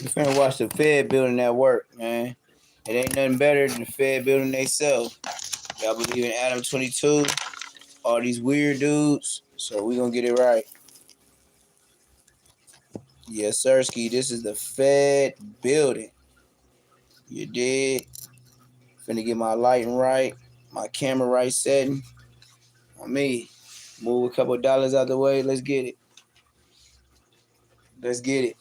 You finna watch the Fed building that work, man. It ain't nothing better than the Fed building they self. Y'all believe in Adam 22, all these weird dudes. So we gonna get it right. Yes, Sirski, this is the Fed building. You did. Finna get my lighting right, my camera right setting. On me. Move a couple dollars out the way. Let's get it. Let's get it.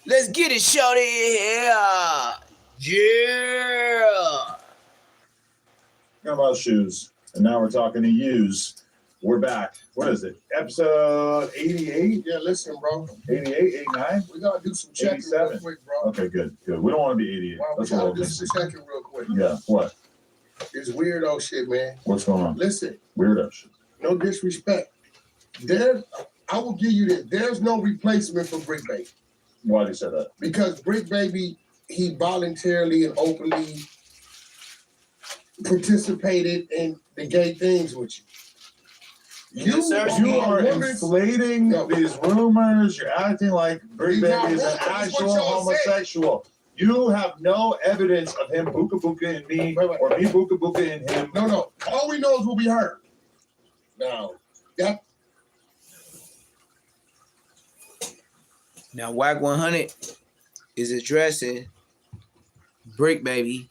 Let's get it, shorty. Yeah. Yeah. Talking about shoes, and now we're talking to use. We're back. What is it? Episode 88? Yeah, listen, bro. 88, 89? We gotta do some checking 87. real quick, bro. Okay, good. We don't want to be 88. Well, we That's a gotta little do some checking real quick. Yeah, what? It's weirdo shit, man. What's going on? Listen, Weirdo shit. no disrespect. I will give you this. There's no replacement for Bricc Baby. Why do you say that? Because Bricc Baby, he voluntarily and openly participated in the gay things with you. You are inflating these rumors. You're acting like Bricc Baby is an actual homosexual. You have no evidence of him booka booka in me or me booka booka in him. No. All we know is what we heard. Now, WAC 100 is addressing Bricc Baby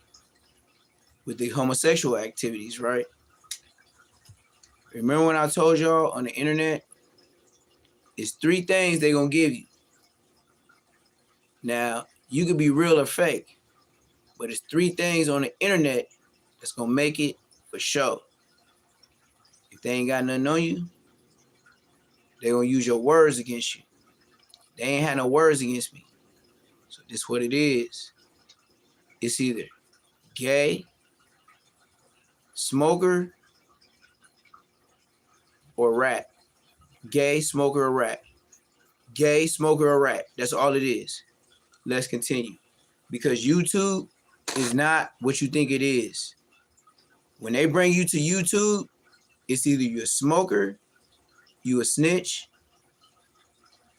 with the homosexual activities, right? Remember when I told y'all on the internet, it's 3 things they're going to give you. Now, you could be real or fake, but it's 3 things on the internet that's going to make it for sure. If they ain't got nothing on you, they're going to use your words against you. They ain't had no words against me. So this is what it is. It's either gay, smoker, or rat. Gay, smoker, or rat. Gay, smoker, or rat. That's all it is. Let's continue. Because YouTube is not what you think it is. When they bring you to YouTube, it's either you're a smoker, you a snitch,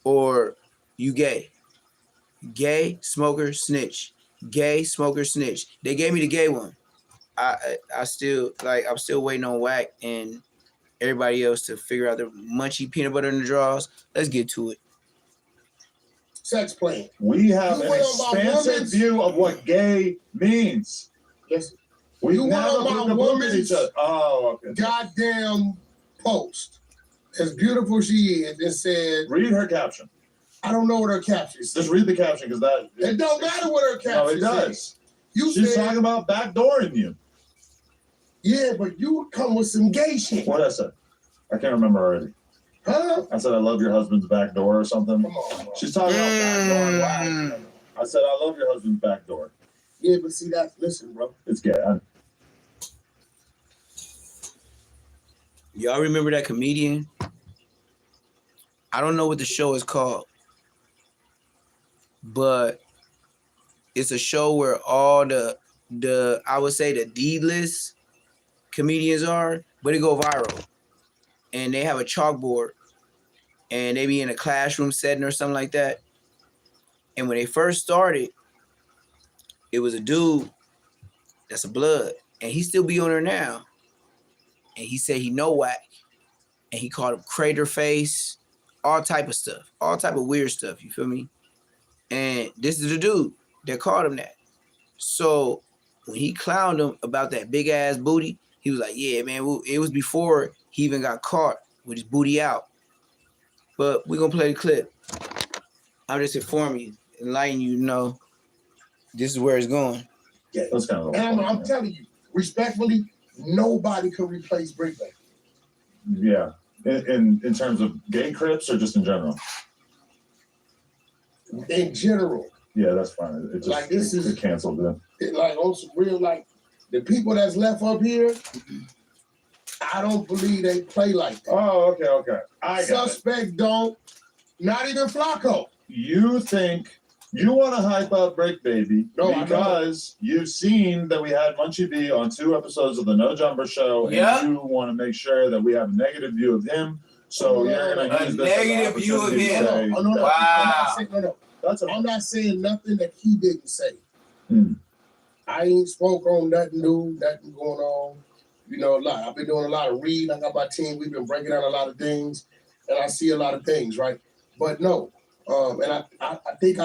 or you gay. Gay, smoker, snitch. Gay, smoker, snitch. They gave me the gay one. I'm still waiting on WAC and everybody else to figure out the munchy peanut butter in the draws. Let's get to it. Sex playing. We have an expansive view of what gay means. Yes. We You never want my booka booka woman's each other. Oh, okay. goddamn post. As beautiful she is, it said, Read her caption. I don't know what her caption says. Just read the caption because that. It don't matter what her caption No, it does. says. You She's said, talking about backdooring you. yeah, but you would come with some gay shit. What I said? I can't remember already. Huh? I said I love your husband's back door or something. Come on, bro. She's talking about backdooring. Wow. I said I love your husband's back door. Yeah, but see that, listen, bro. It's gay. Y'all remember that comedian? I don't know what the show is called, but it's a show where all the I would say the D-list comedians are, but it go viral. And they have a chalkboard and they be in a classroom setting or something like that. And when they first started, it was a dude that's a blood, and he still be on there now. And he said he know whack, and he called him crater face, all type of stuff, all type of weird stuff. You feel me? And this is the dude that called him that. So when he clowned him about that big ass booty, he was like, "Yeah, man, it was before he even got caught with his booty out." But we're gonna play the clip. I'm just informing you, enlightening you, know this is where it's going. Yeah, That's kind of. and I'm telling you, respectfully, nobody can replace Bricc Baby. Yeah. In terms of gay crips or just in general? In general. Yeah, that's fine. It just Like, this is- it canceled then. Like on some real, like the people that's left up here, I don't believe they play like that. Oh, okay. I got it. Suspect don't, not even Flacco. You think you want to hype up Bricc Baby because you've seen that we had Munchie B on 2 episodes of the No Jumper Show, and you want to make sure that we have a negative view of him. So you're going to use this negative view of him. No. I'm not saying nothing that he didn't say. Hmm. I ain't spoke on nothing new, nothing going on. You know, a lot. I've been doing a lot of reading. I got my team. We've been breaking down a lot of things, and I see a lot of things, right? But no, and I think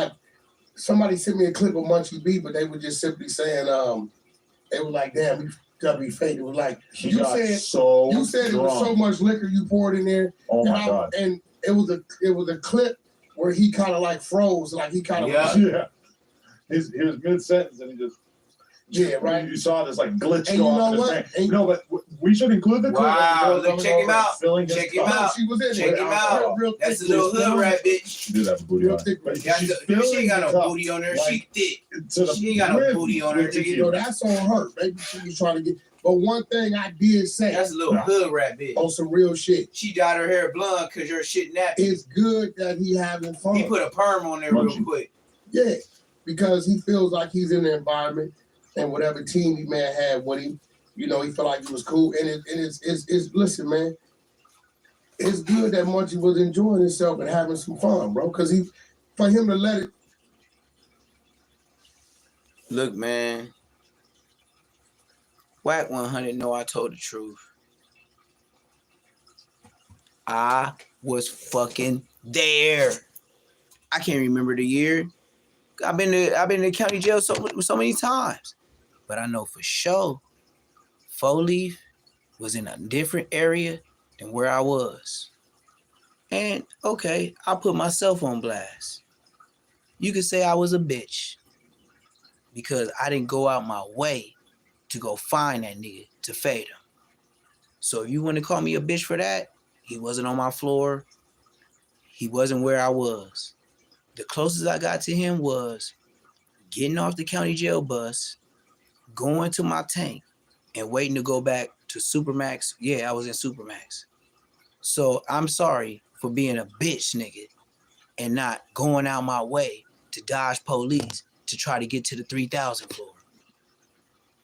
somebody sent me a clip of Munchie B, but they were just simply saying, they were like, damn, you gotta be fake. It was like you said it was so much liquor you poured in there. Oh my God. And it was a clip where he kind of like froze, like he kind of yeah. He was mid-sentence and he just right. You saw this like glitch and go you know off in his what? brain. No, but we should include the clip. Wow, look, check him out. Check him out. She was in Check him out. That's a little hood rat bitch. She did have a booty on her. She ain't got no booty on her. She thick. She ain't got no booty on her. You know, that's on her. Maybe she was trying to get. But one thing I did say, that's a little hood rat bitch. On some real shit. She dyed her hair blonde because your shit nappy. It's good that he having fun. He put a perm on there real quick. Yeah, because he feels like he's in the environment and whatever team he may have had with him, you know, he felt like he was cool. And it's listen, man, it's good that Munchie was enjoying himself and having some fun, bro. Because for him to let it. Look, man. Whack 100 know I told the truth. I was fucking there. I can't remember the year. I've been to county jail so many times. But I know for sure 4-Leaf was in a different area than where I was. And okay, I put myself on blast. You could say I was a bitch because I didn't go out my way to go find that nigga to fade him. So if you want to call me a bitch for that, he wasn't on my floor. He wasn't where I was. The closest I got to him was getting off the county jail bus, going to my tank, and waiting to go back to Supermax. Yeah, I was in Supermax. So I'm sorry for being a bitch nigga and not going out my way to dodge police to try to get to the 3,000 floor.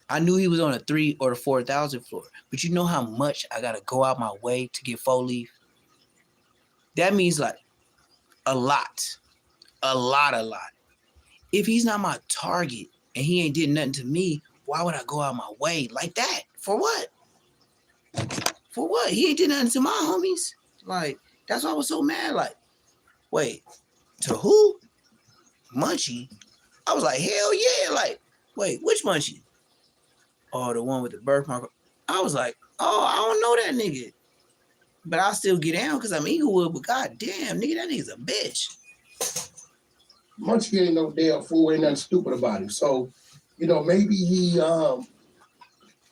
I knew he was on the 3 or the 4,000 floor, but you know how much I gotta go out my way to get 4-Leaf? That means like a lot. A lot. If he's not my target and he ain't did nothing to me, why would I go out my way like that? For what? For what? He ain't did nothing to my homies. Like, that's why I was so mad. Like, wait, to who? Munchie? I was like, hell yeah. Like, wait, which Munchie? Oh, the one with the birthmark. I was like, oh, I don't know that nigga. But I'll still get down because I'm Eaglewood, but goddamn, nigga, that nigga's a bitch. Munchie ain't no damn fool, ain't nothing stupid about him. So, you know, maybe he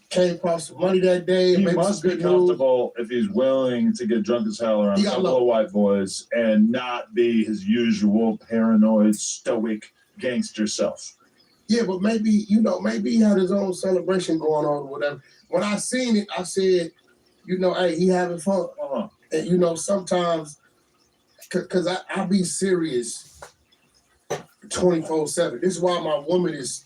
came across some money that day. He must be comfortable if he's willing to get drunk as hell around a couple of white boys and not be his usual paranoid, stoic gangster self. Yeah, but maybe, you know, maybe he had his own celebration going on or whatever. When I seen it, I said, you know, hey, he having fun. And, you know, sometimes, because I be serious 24/7. This is why my woman is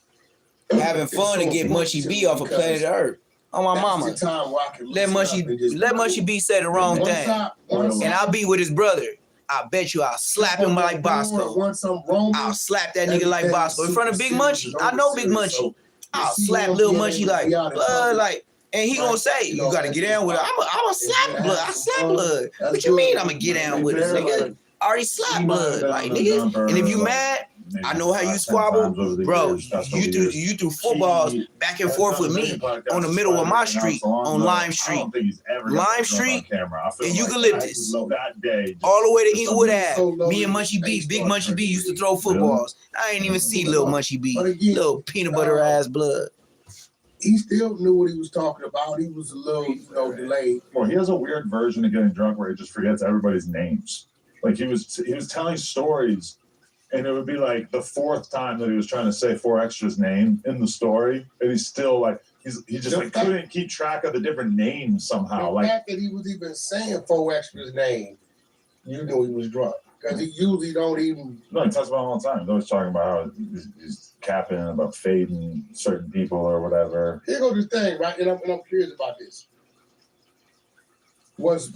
having fun to get Munchie B off of planet Earth. On my mama. Let Munchie B say the wrong thing. And I'll be with his brother. I bet you I'll slap him like Bosco. I'll slap that nigga like Bosco in front of Big Munchie. I know Big Munchie. I'll slap Lil Munchie like blood, like, and he gonna say, you gotta get down with it. I'm a slap blood. I slap blood. What you mean I'm gonna get down with it, nigga? I already slapped blood, like, nigga. And if you mad, I know how you squabble, bro. You threw footballs back and forth with me on the middle of my street on Lime Street. Lime Street and Eucalyptus. All the way to Inglewood Ave. Me and Munchie B, Big Munchie B used to throw footballs. I ain't even see little Munchie B. Little peanut butter ass blood. He still knew what he was talking about. He was a little, you know, delayed. Well, he has a weird version of getting drunk where he just forgets everybody's names. Like he was telling stories, and it would be like the 4th time that he was trying to say 4Extra's name in the story, and he's still like he just like couldn't keep track of the different names somehow. The fact that he was even saying 4Extra's name, you knew he was drunk. Because he usually don't even. No, he talks about it all the time. He's always talking about how he's capping about fading certain people or whatever. Here goes the thing, right? And I'm curious about this. Was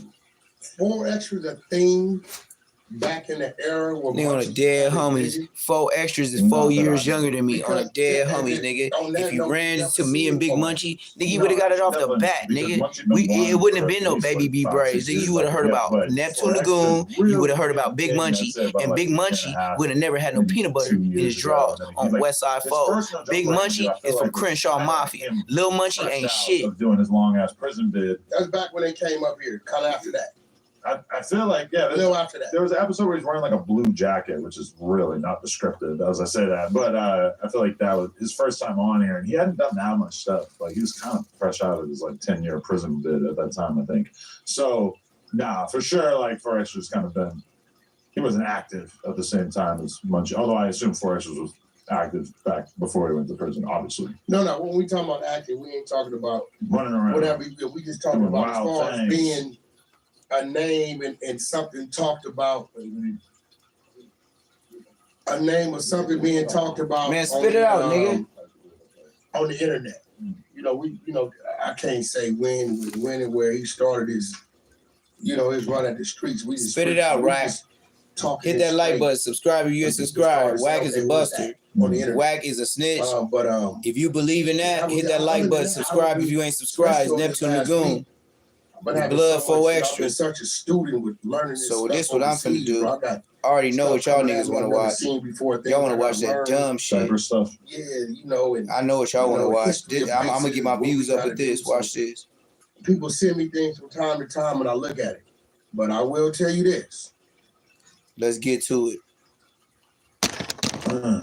4Extra a thing back in the era where Nigga on a dead homies. 4 extras is 4 years younger than me on a dead homies, nigga. If you ran into me and Big Munchie, nigga, you would have got it off the bat, nigga. It wouldn't have been no Baby B braids. Nigga, you would have heard about Neptune Lagoon. You would have heard about Big Munchie, and Big Munchie would have never had no peanut butter in his drawers on West Side 4. Big Munchie is from Crenshaw Mafia. Lil Munchie ain't shit. Doing his long ass prison bid. That's back when they came up here. Kind of after that. I feel like, yeah, A little after that. there was an episode where he's wearing like a blue jacket, which is really not descriptive as I say that. But I feel like that was his first time on here, and he hadn't done that much stuff. Like he was kind of fresh out of his like 10-year prison bid at that time, I think. So, nah, for sure, like 4 Extras kind of been. He wasn't active at the same time as Munchie, although I assume 4 Extras was active back before he went to prison, obviously. No, when we talking about active, we ain't talking about Running around. whatever. We just talking about as far as being a name and something talked about. A name or something being talked about. Man, spit it out, nigga. On the internet. I can't say when and where he started his run at the streets. We just Spit it out, right? Hit that like button, subscribe if you ain't subscribed. Wack is a buster. Wack is a snitch. If you believe in that, hit that like button, subscribe if you ain't subscribed. Neptune Lagoon. Blood 4 Extras. I've been such a student with learning this So stuff this what I'm finna do. I already know what y'all niggas want to watch. Y'all want to watch that dumb shit. Stuff. Yeah, and I know what y'all want to watch. history of I'm gonna get my views up with this. Watch this. people send me things from time to time and I look at it. But I will tell you this. Let's get to it.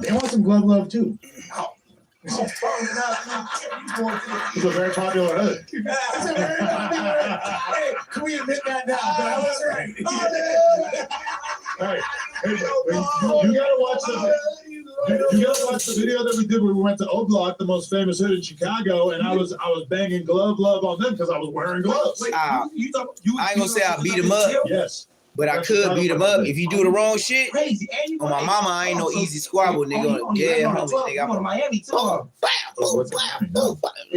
They want some glove love too. It's a very popular hood. Hey, can we admit that now? That was right. Hey, you gotta watch the video that we did when we went to O Block, the most famous hood in Chicago, and I was banging glove love on them because I was wearing gloves. I ain't gonna say I beat him up. Yes. But I could beat him up if you do the wrong shit. On my mama, I ain't no easy squabble, nigga. On the dead homies, nigga. I'm Miami too.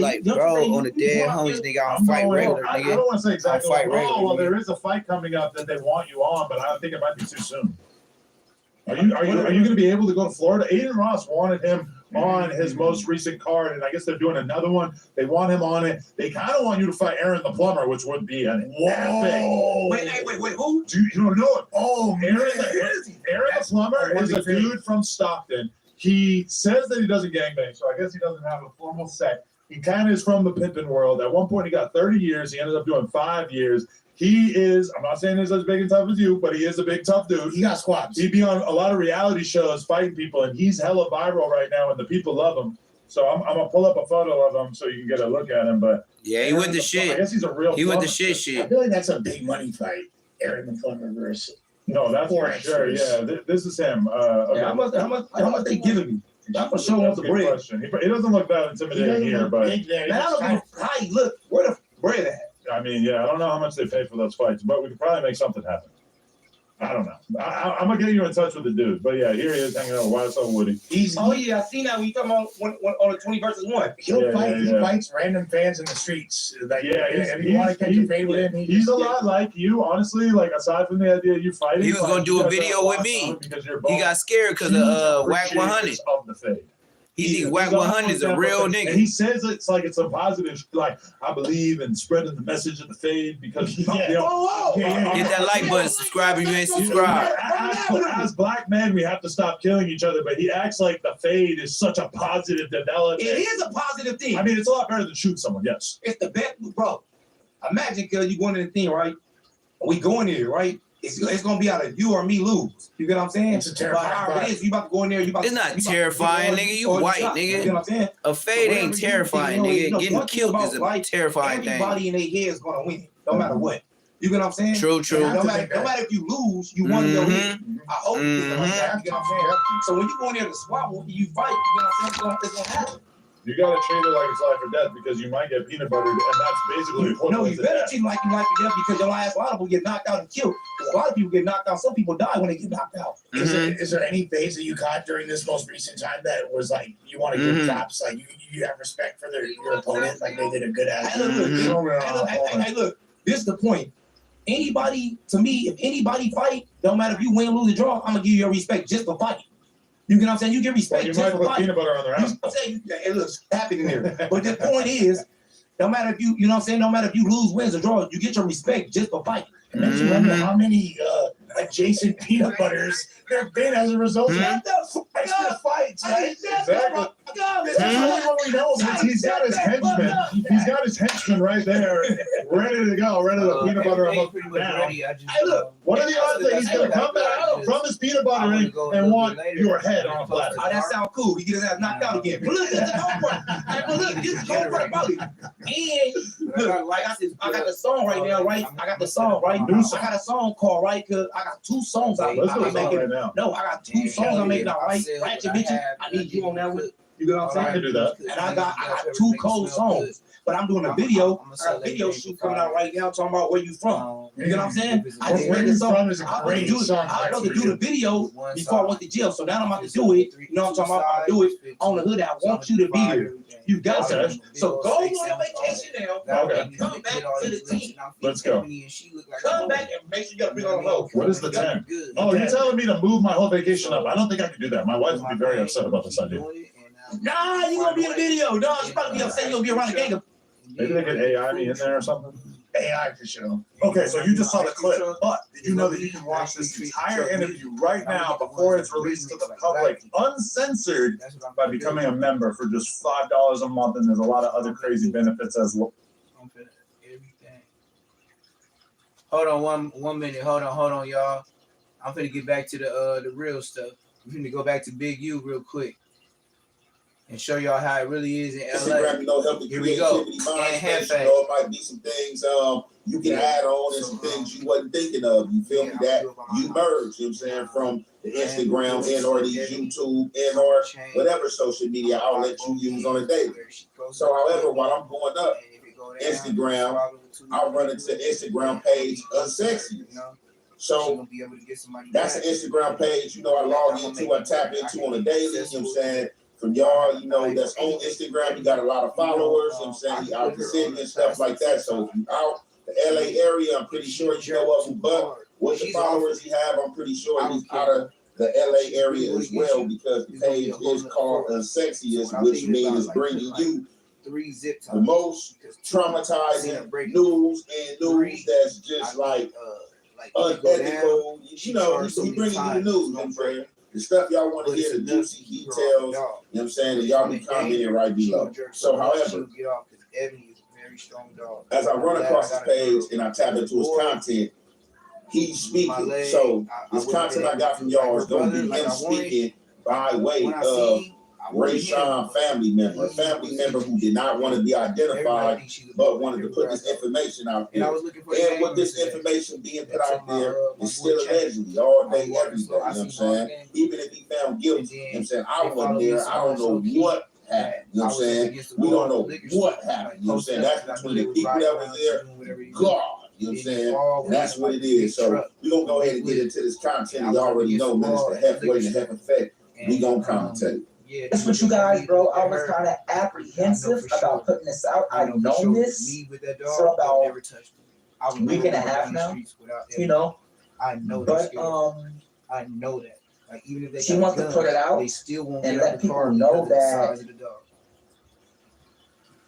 Like, bro, on the dead homies, nigga, I don't fight regular, I nigga. don't want to say exactly. I'll fight regular, Well, nigga. there is a fight coming up that they want you on, but I think it might be too soon. Are you going to be able to go to Florida? Aiden Ross wanted him on his most recent card, and I guess they're doing another one. They want him on it. They kind of want you to fight Aaron the Plumber, which would be an epic. Wait, who? You don't know it? Oh, Aaron the Plumber is a dude from Stockton. He says that he doesn't gangbang, so I guess he doesn't have a formal set. He kind of is from the pimping world. At one point, he got 30 years. He ended up doing 5 years. He is, I'm not saying he's as big and tough as you, but he is a big, tough dude. He got squats. He'd be on a lot of reality shows fighting people, and he's hella viral right now, and the people love him. So I'm going to pull up a photo of him so you can get a look at him. But Yeah, he went the shit. I guess he's a real He went the plumber. shit. I feel like that's a big money fight. Aaron the Plumber versus. No, that's for sure. Yeah, this is him. Yeah, how much they giving me? I'm gonna show That's up a the good bread. question. He doesn't look that intimidating here, but Man, I don't know how he look. Where the bread at? I mean, yeah, I don't know how much they pay for those fights, but we could probably make something happen. I don't know. I'm gonna get you in touch with the dude, but yeah, here he is hanging out with YSL Woody. Oh yeah, I seen that when you talking about on the 20 versus 1. He'll fight. He fights random fans in the streets. Like, Yeah, if you want to catch a fade with him, he's a lot like you, honestly. Like aside from the idea of you fighting, He was gonna do a video with me. He got scared because of Whack 100. Of the fade. He think Whack 100 is a real And nigga. he says it's like it's a positive, like I believe in spreading the message of the fade because you know, Hit that like button, subscribe if you ain't subscribed. As black men, we have to stop killing each other, but he acts like the fade is such a positive development. it is a positive thing. I mean, it's a lot better than shoot someone, yes. It's the best, bro. Imagine, cause you going in the thing, right? We going there, right? It's gonna be out of you or me lose. You get what I'm saying? It's a terrifying But however fight. it is, you about to go in there. You about It's to, not you about terrifying, to, nigga. You white, nigga. You know what I'm saying? A fade ain't terrifying, nigga. Getting one thing killed about is a life, terrifying thing. Everybody in their head is gonna win, no matter what. You get what I'm saying? True. No matter if you lose, you won your head. I hope you get what I'm saying. You get what I'm saying? So when you go in there to squabble, you fight. You get what I'm saying? It's gonna happen. You gotta treat it like it's life or death because you might get peanut buttered, and that's basically what No, it you is. better treat it like you like to death because your last lot of people get knocked out and killed. Because a lot of people get knocked out. Some people die when they get knocked out. Mhm. Is there any phase that you caught during this most recent time that was like you want to give props, like you have respect for your opponent, like they did a good ass? Hey, look, this is the point. anybody, to me, if anybody fight, don't matter if you win, lose, or draw, I'm gonna give you your respect just for fighting. You get what I'm saying? You get respect You just might for put fighting. peanut butter on their You ass. know what I'm saying? It looks happening there. But the point is, no matter if you know what I'm saying, no matter if you lose, wins, or draw, you get your respect just for fighting. It makes you wonder how many adjacent peanut butters there have been as a result of extra fights, right? Exactly. That's really what we know. He's got his henchmen. He's got his henchmen right there, ready to go, ready to peanut butter him up now. Hey, look, What are the odds that he's going to come back from his peanut buttering and want your head on a platter? Oh, that sounds cool. He get his ass knocked out again. But look, this is the whole part. Hey, but look, this is the whole part about it. And look, like I got the song right now, right? I got the song right. Luce. I got a song called right, cause I got 2 songs out. Let's do I'm a song making. right now. No, I got 2 songs I'm making out, right? Ratchet bitches. I need you on that one. You know what I'm I saying? can do that. And I got 2 cold songs. But I'm doing a video. I got a video shoot coming out right now talking about where you from. You know what I'm saying? I just Where read You the song. From is a I was great supposed song. to do the video before I went to jail. So now I'm about to do it. You know what I'm talking about? I'll do it on the hood. I want you to be here. You got Okay. to. So go on your vacation now. Okay. Come back to the team. Let's go. Come back and make sure you got to bring on the low. What is the 10? Oh, you're telling me to move my whole vacation up. I don't think I can do that. My wife would be very upset about this idea. Nah, you gonna be in the video. No, you probably be upset. You gonna be around the gang. Maybe they could AI me in there or something. AI for sure. Okay, so you just saw the clip, but did you know that you can watch this entire interview right now before it's released to the public, uncensored, by becoming a member for just $5 a month, and there's a lot of other crazy benefits as well. Hold on one minute. Hold on, y'all. I'm finna get back to the real stuff. We're finna go back to Big U real quick and show y'all how it really is in LA. Instagram, you know, help the Here we go. creativity And mind space. You know, it might be some things you can add on and some things you wasn't thinking of. You feel me? That you merge, you know what I'm saying, from the Instagram and or the YouTube and or whatever social media outlet you use on a daily. So however, while I'm going up Instagram, I'll run into the Instagram page Unsexy. So that's an Instagram page, you know, I log into, I tap into on a daily, you know what I'm saying? From y'all, you know, that's on Instagram, you got a lot of followers, you know what I'm saying? You out the city and stuff like that. So if you out the LA area, I'm pretty sure you know of him, but what the followers he have, I'm pretty sure he's out of the LA area as well, because the page is called Unsexiest, which means bringing you the most traumatizing news and news that's just like unethical. You know, he bringing you the news, my friend. The stuff y'all want to hear, the juicy details, you know what I'm saying, that y'all be commenting right below. So, however, as I run across his page and I tap into his content, he's speaking. So, this content I got from y'all is going to be him speaking by way of Ray Sean family member, a family member who did not want to be identified, but wanted to put this information out there. And with this information being put out there, it's still allegedly all day, every day, you know what I'm saying? Even if he found guilty, you know what I'm saying? I wasn't there, I don't know what happened, you know what I'm saying? We don't know what happened, you know what I'm saying? That's between the people that was there, God. You know what I'm saying? And that's what it is. So we're going to go ahead and get into this content. You already know, man, it's the halfway and the half effect. We going to commentate. It's with you guys, bro. I was kind of apprehensive about putting this out. I've known this for about a week and a half now. You know, I know but I know that. Like even if they she wants to put it out they still won't and get let out the car people know because of the that size of the dog.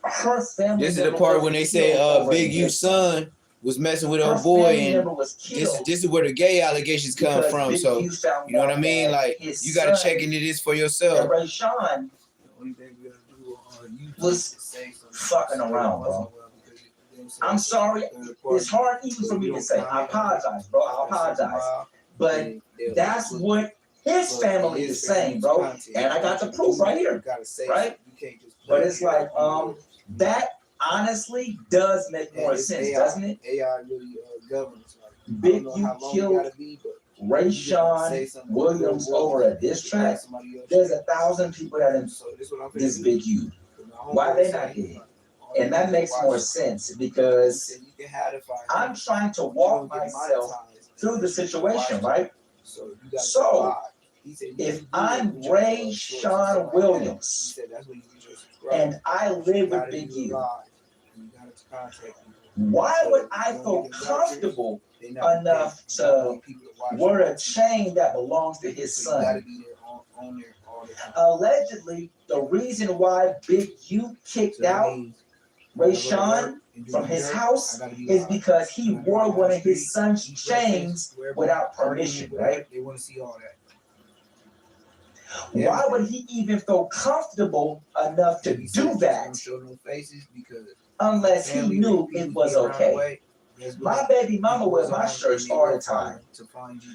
her family. This is the part when they say Big U's son was messing with her boy, and this is where the gay allegations come from. So you know what I mean? Like you gotta check into this for yourself. Ray Sean was fucking around, bro. I'm sorry. It's hard even for me to say. I apologize, bro. I apologize. But that's what his family is saying, bro. And I got the proof right here. Right? But it's like, that honestly does make more sense, doesn't it? AI really governs. Big U killed Ray Sean Williams over a diss track. There's 1,000 people that this Big U. Why they not here? And that makes more sense because I'm trying to walk myself through the situation, right? So if I'm Ray Sean Williams and I live with Big U, why would I feel comfortable enough to wear a chain that belongs to his son. Allegedly, the reason why Big U kicked out Rayshawn from his house is because he wore one of his son's chains without permission, right? They want to see all that. Why would he even feel comfortable enough to do that unless he knew it was okay? My baby mama wears my shirts all the time.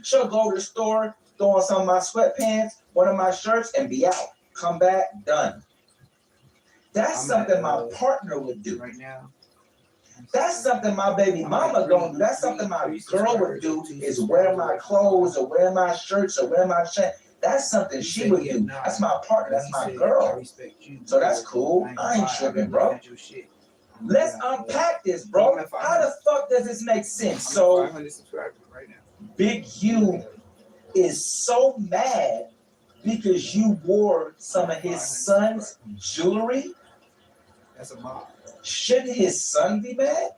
She'll go to the store, throw on some of my sweatpants, one of my shirts, and be out. Come back, done. That's something my partner would do. Right now. That's something my baby mama gonna do. That's something my girl would do, is wear my clothes or wear my shirts or wear my shirt. That's something she would do. That's my partner. That's my girl. So that's cool. I ain't tripping, bro. Let's unpack this, bro. How the fuck does this make sense? So, Big U is so mad because you wore some of his son's jewelry. That's a mob. Shouldn't his son be mad?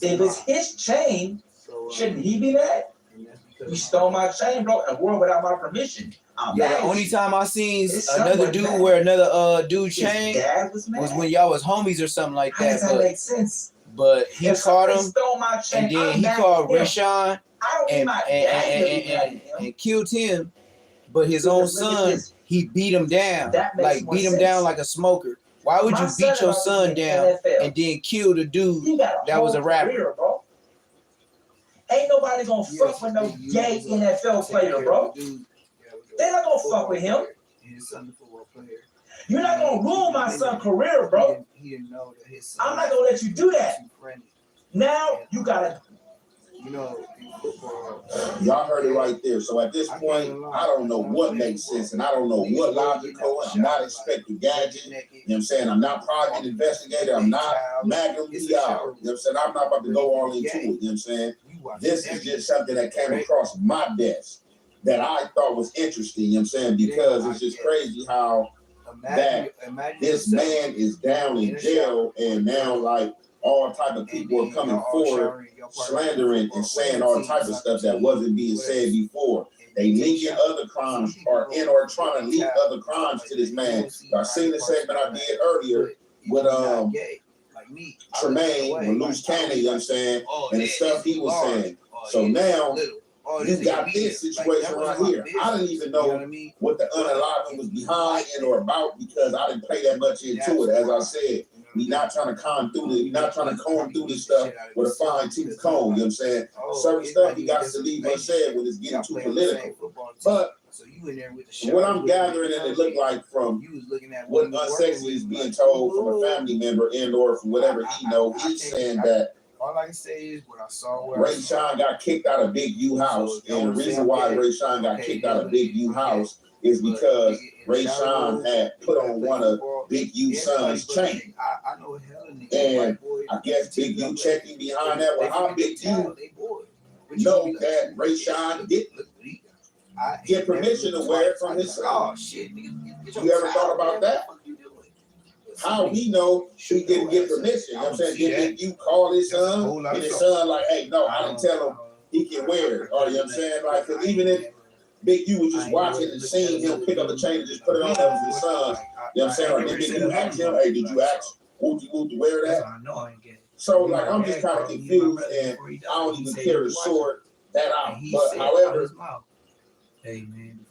If it's his chain, shouldn't he be mad? You stole my chain, bro, and wore it without my permission. The only time I seen another dude wear another dude chain was when y'all was homies or something like How that. does that make sense? But he If caught somebody him, stole my chain, and then I'm he mad called at him. Rayshawn I don't need my dad to be mad at him. and killed him. But his own Because look at son, this. he beat him down, That makes like more beat him sense. down like a smoker. Why would My you son beat your about to son be in down NFL. and then kill the dude He got a that was whole a rapper? career, bro. Ain't nobody gonna fuck with no gay NFL player, bro. They not gonna fuck with him. You're not gonna ruin my son's career, bro. I'm not gonna let you do that. Now you gotta. Y'all heard it right there. So at this point, I don't know what makes sense, and I don't know what logical. I'm not Inspector Gadget. You know what I'm saying? I'm not Private Investigator. I'm not Magnum PI. You know what I'm saying? I'm not about to go all into it. You know what I'm saying? This is just something that came across my desk that I thought was interesting. You know what I'm saying? Because it's just crazy how that this man is down in jail, and now like all type of people are coming forward, slandering and saying all type of stuff that wasn't being said before. They linking other crimes or trying to link other crimes to this man. I seen the segment I did earlier with Tremaine with Luce Canon, you know what I'm saying, and the stuff he was saying. So now you got this situation right here. I didn't even know what the unalive was behind and or about because I didn't pay that much into it. As I said, we not trying to comb through this stuff with a fine tooth comb. You know what I'm saying? Certain stuff you got to leave unsaid when it's getting too political. But what I'm gathering, and it looked like from what Unsexy is being told from a family member and or from whatever he know, he's saying that all I can say is what I saw. Rayshawn got kicked out of Big U house, and the reason why Rayshawn got kicked out of Big U house is because Rayshawn had put on one of Big U's son's chain. And I guess Big U checking behind that. Well, how Big U know that Rayshawn didn't get permission to wear it from his son? You ever thought about that? How we know he didn't get permission? You know what I'm saying? Did you call his son? And his son like, hey, no, I didn't tell him he can wear it. Or you know what I'm saying? Like, cause even if Big U was just watching and seeing him pick up the chain and just put it on, that was his son. You know what I'm saying? Or did Big U ask him, hey, did you ask Wooty Woot to wear that? So like I'm just kind of confused, and I don't even care to sort that out. But however,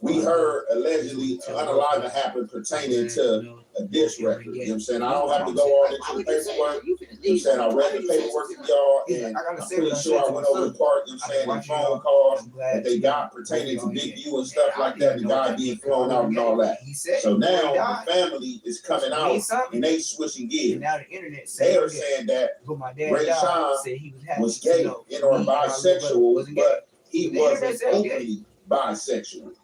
we heard allegedly unalive happened pertaining to a diss record. You know what I'm saying? I don't have to go all into the paperwork. You know what I'm saying? I read the paperwork with y'all, and I'm pretty sure I went over the part, you know what I'm saying, and phone calls that they got pertaining to Big U and stuff like that, the guy being thrown out and all that. So now the family is coming out and they switching gears. They are saying that Rayshawn was gay and or bisexual, but he wasn't openly bisexual.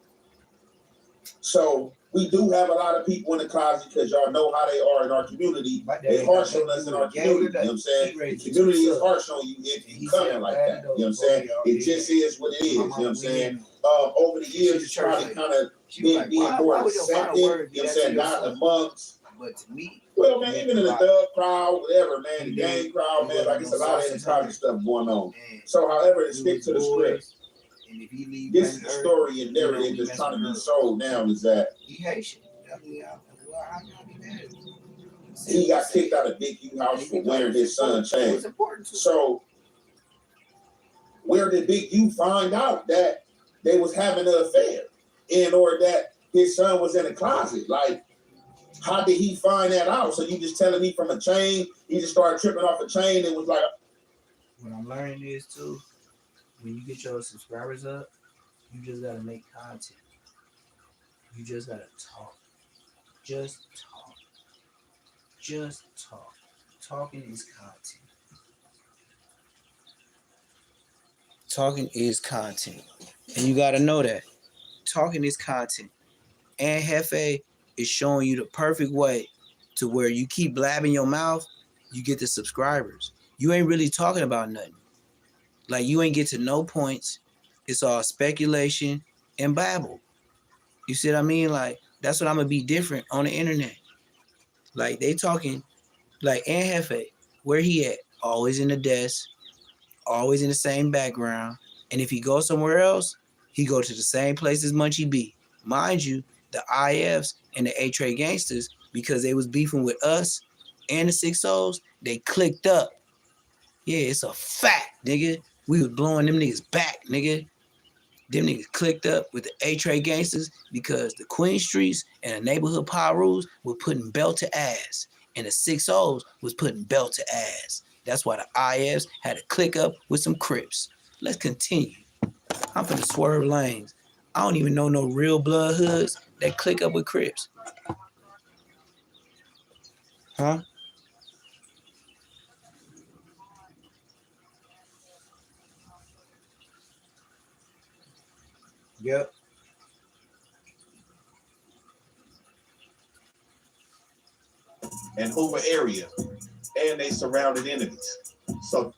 So we do have a lot of people in the closet because y'all know how they are in our community. They harsh on us in our community. You know what I'm saying? The community is harsh on you if you coming like that. You know what I'm saying? It just is what it is. You know what I'm saying? Over the years, it's probably kind of being more accepted. You know what I'm saying? Not amongst But to me, well, man, even in the thug crowd, whatever, man, the gang crowd, man, like it's a lot of entertainment stuff going on. So, however, to stick to the script, this is the story and narrative that's trying to be sold now is that he Haitian. he got kicked out of Big U house for wearing his son's chain. So, where did Big U find out that they was having an affair, and or that his son was in a closet? Like, how did he find that out? So you just telling me from a chain, he just started tripping off a chain and was like. What I'm learning is too, when you get your subscribers up, you just gotta make content. You just gotta talk. Just talk. Just talk. Talking is content. Talking is content. And you gotta know that. Talking is content. And Hefe is showing you the perfect way to where you keep blabbing your mouth, you get the subscribers. You ain't really talking about nothing. Like, you ain't get to no points. It's all speculation and babble. You see what I mean? Like, that's what I'm gonna be different on the internet. Like, they talking, like, Hefe, where he at? Always in the desk, always in the same background. And if he goes somewhere else, he go to the same place as Munchie B. Mind you, the IFs and the A-Trade gangsters, because they was beefing with us and the 6-0s, they clicked up. Yeah, it's a fact, nigga. We was blowing them niggas back, nigga. Them niggas clicked up with the A-Trade gangsters because the Queen Streets and the neighborhood power rules were putting belt to ass. And the 6-0s was putting belt to ass. That's why the IFs had to click up with some Crips. Let's continue. I'm finna swerve lanes. I don't even know no real blood hoods that click up with Crips. Huh? Yep. And Hoover area, and they surrounded enemies. So,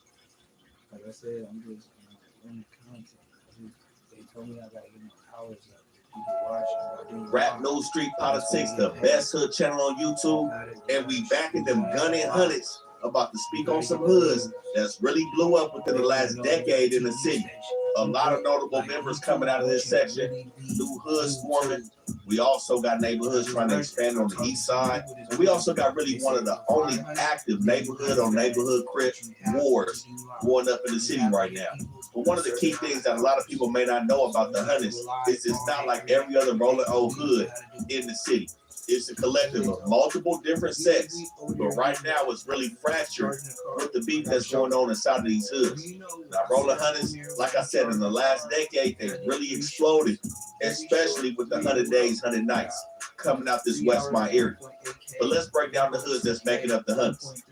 like I said, I'm just in the content. They told me I gotta get my hours up. People watching. Rap News Street Politics, the best hood channel on YouTube, and we back at them gunning hundreds about to speak on some hoods that's really blew up within the last decade in the city. A lot of notable members coming out of this section, new hoods forming. We also got neighborhoods trying to expand on the east side. And we also got really one of the only active neighborhood on neighborhood Crip wars going up in the city right now. But one of the key things that a lot of people may not know about the Hundreds is it's not like every other rolling old hood in the city. It's a collective of multiple different sects, but right now it's really fractured with the beef that's going on inside of these hoods. Now, Rolling Hundreds, like I said, in the last decade, they really exploded, especially with the 100 Days, 100 Nights coming out this West Mine area. But let's break down the hoods that's making up the Hundreds.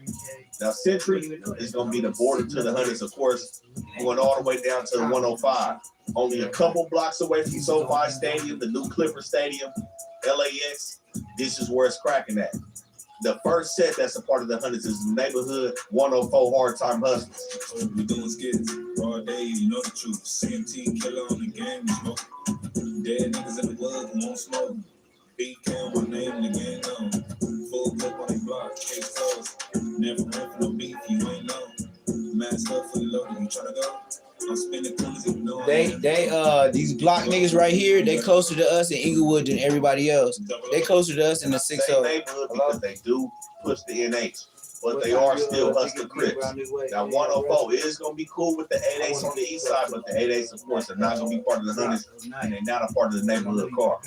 Now, Century is going to be the border to the Hundreds, of course, going all the way down to the 105. Only a couple blocks away from SoFi Stadium, the new Clipper Stadium, LAX. This is where it's cracking at. The first set that's a part of the Hundreds is Neighborhood 104 Hard Time Hustlers. We doing skits, raw day, you know the truth. CMT killer on the game, we smoke. Dead niggas in the wood who won't smoke. BK on my name, the gang on. Full clip on the block, case closed. Never run for no beef, you ain't know. Mask up for the loading, you tryna go? I'm spinning coolers, you know. These block niggas right here, they closer to us in Inglewood than everybody else. They closer to us in the 6-0. Neighborhood because they do push the NH, but they are still Hustler Crips. Now 104 is gonna be cool with the 8-8s on the east side, but the 8-8s, of course, are not gonna be part of the Hundreds, and they're not a part of the neighborhood car.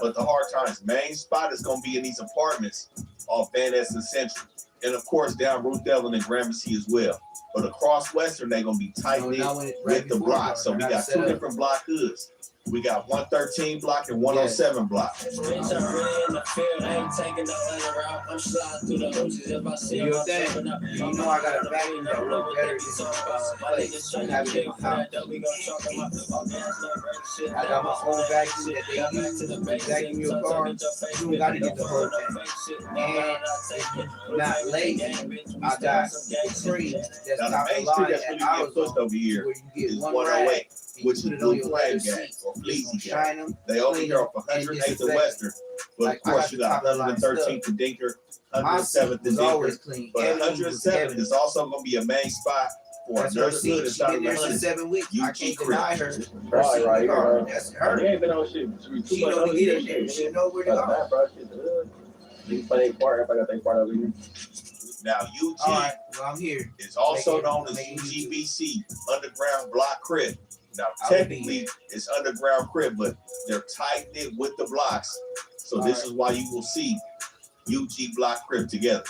But the Hard Times main spot is gonna be in these apartments off Van Ness and Central, and of course down Ruth Ellen and Gramercy as well. But across Western, they're gonna be tight knit with the block. So we got two different block hoods. We got 113 block and 107 block. You know what I'm saying? You know I got a vacuum that look better than having in my house. I got my own vacuum that they use to vacuum your car. You don't gotta get the whole thing. And not lazy. I got free that's Now top the of main line street that's at really getting pushed over here where you is get one 108, rag, which is you put it on Blue your Flag leather Gang seat. or Fleacy Shine Gang. them. They over clean here off them, and 108th and disinfect Western. But Like, of course, you got 113th to Dinker, 107th to Dinker. Clean. But 107th is also going to be a main spot for another hood inside of the 100. 7 weeks. I can't Crip. deny her. Right. That's her. You ain't been on shit. She know to get in there. She know where to go. Bro, shit, the hood. Niggas play their part. Everybody got their part over here. Now, UG All right, well, I'm here. is also known as UGBC, Underground Block Crip. Now, technically, it's Underground Crip, but they're tight-knit with the blocks. So this is why you will see UG Block Crip together.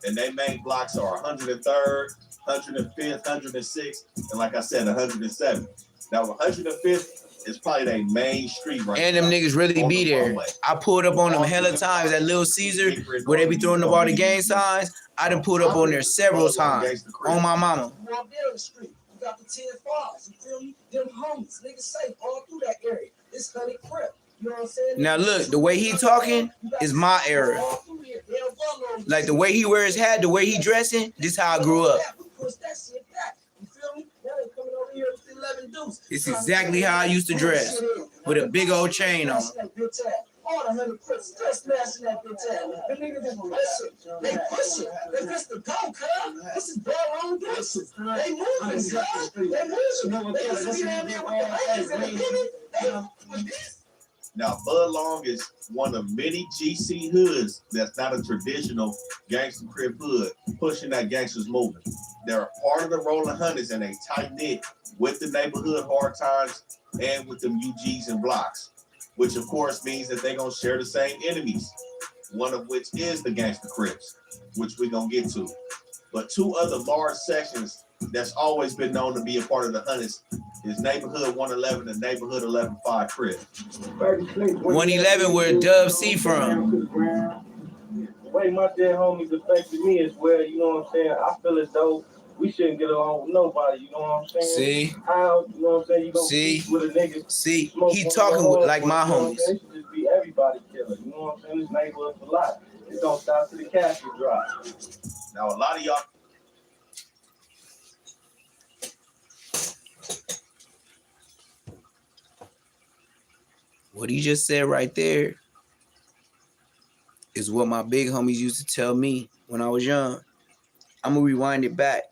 And their main blocks are 103rd, 105th, 106th, and like I said, 107th. Now, 105th is probably their main street right now. And them niggas really be there. I pulled up on them hella times at Little Caesar, where they be throwing up all the gang signs. I done pulled up on there several times on my mama. You out there on the street. You got the 10 files. You feel me? Them homies, niggas safe all through that area. It's honey crip. You know what I'm saying? Now look, the way he talking is my era. Like the way he wear his hat, the way he dressing, this how I grew up. It's exactly how I used to dress, with a big old chain on. All the 100 Crips just smashing that bitch out. The niggas is pushing. They pushing. They just the go, cuz. This is their own business. They moving, cuz. They moving. They just be down there with the ladies and the penny. Now, Bud Long is one of many GC hoods that's not a traditional gangster crib hood, pushing that gangsters movement. They're a part of the Rolling Hundreds and they tight-knit with the neighborhood hard times and with them UGs and blocks, which of course means that they're going to share the same enemies, one of which is the gangster Crips, which we're going to get to. But two other large sections that's always been known to be a part of the Hundreds is Neighborhood 111 and Neighborhood 11-5 Crip. 111 where Dub C from. The way my dead homies affected me as well, you know what I'm saying? I feel as though we shouldn't get along with nobody, you know what I'm saying? See? How, you know what I'm saying? You go See? with a nigga. See, he talking with, like my homies. It should just be everybody killer, you know what I'm saying? This neighborhood's a lot. It don't stop till the casket drop. Now, a lot of y'all What he just said right there is what my big homies used to tell me when I was young. I'm gonna rewind it back.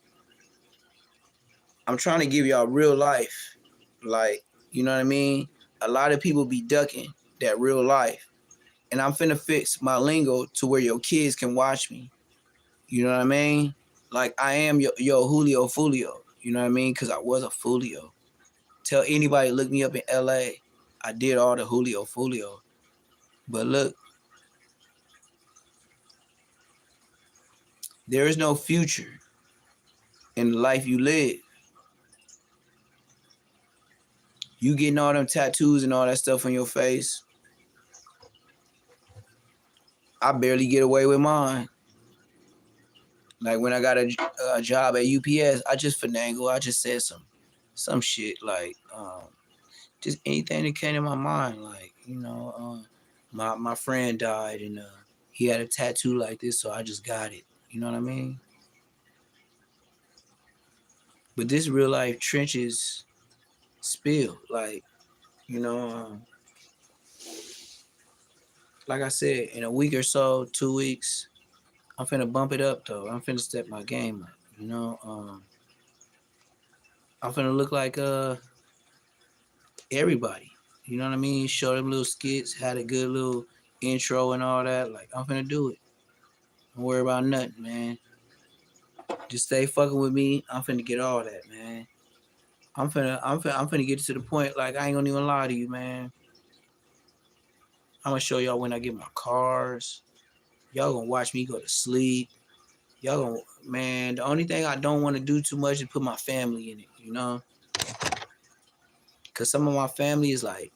I'm trying to give y'all real life. Like, you know what I mean? A lot of people be ducking that real life. And I'm finna fix my lingo to where your kids can watch me. You know what I mean? Like, I am yo Julio Fulio. You know what I mean? Because I was a Fulio. Tell anybody look me up in LA. I did all the Julio Fulio. But look, there is no future in the life you live. You getting all them tattoos and all that stuff on your face. I barely get away with mine. Like when I got a job at UPS, I just finagle. I just said some shit like just anything that came to my mind. Like, you know, my friend died and he had a tattoo like this, so I just got it. You know what I mean? But this real life trenches spill. Like, you know, like I said, in a week or so, 2 weeks, I'm finna bump it up though. I'm finna step my game up. You know, I'm finna look like everybody. You know what I mean? Show them little skits, had a good little intro and all that. Like, I'm finna do it. Don't worry about nothing, man. Just stay fucking with me. I'm finna get all that, man. I'm finna get to the point, like, I ain't gonna even lie to you, man. I'm gonna show y'all when I get my cars. Y'all gonna watch me go to sleep. Y'all gonna, man, the only thing I don't want to do too much is put my family in it, you know? Because some of my family is like,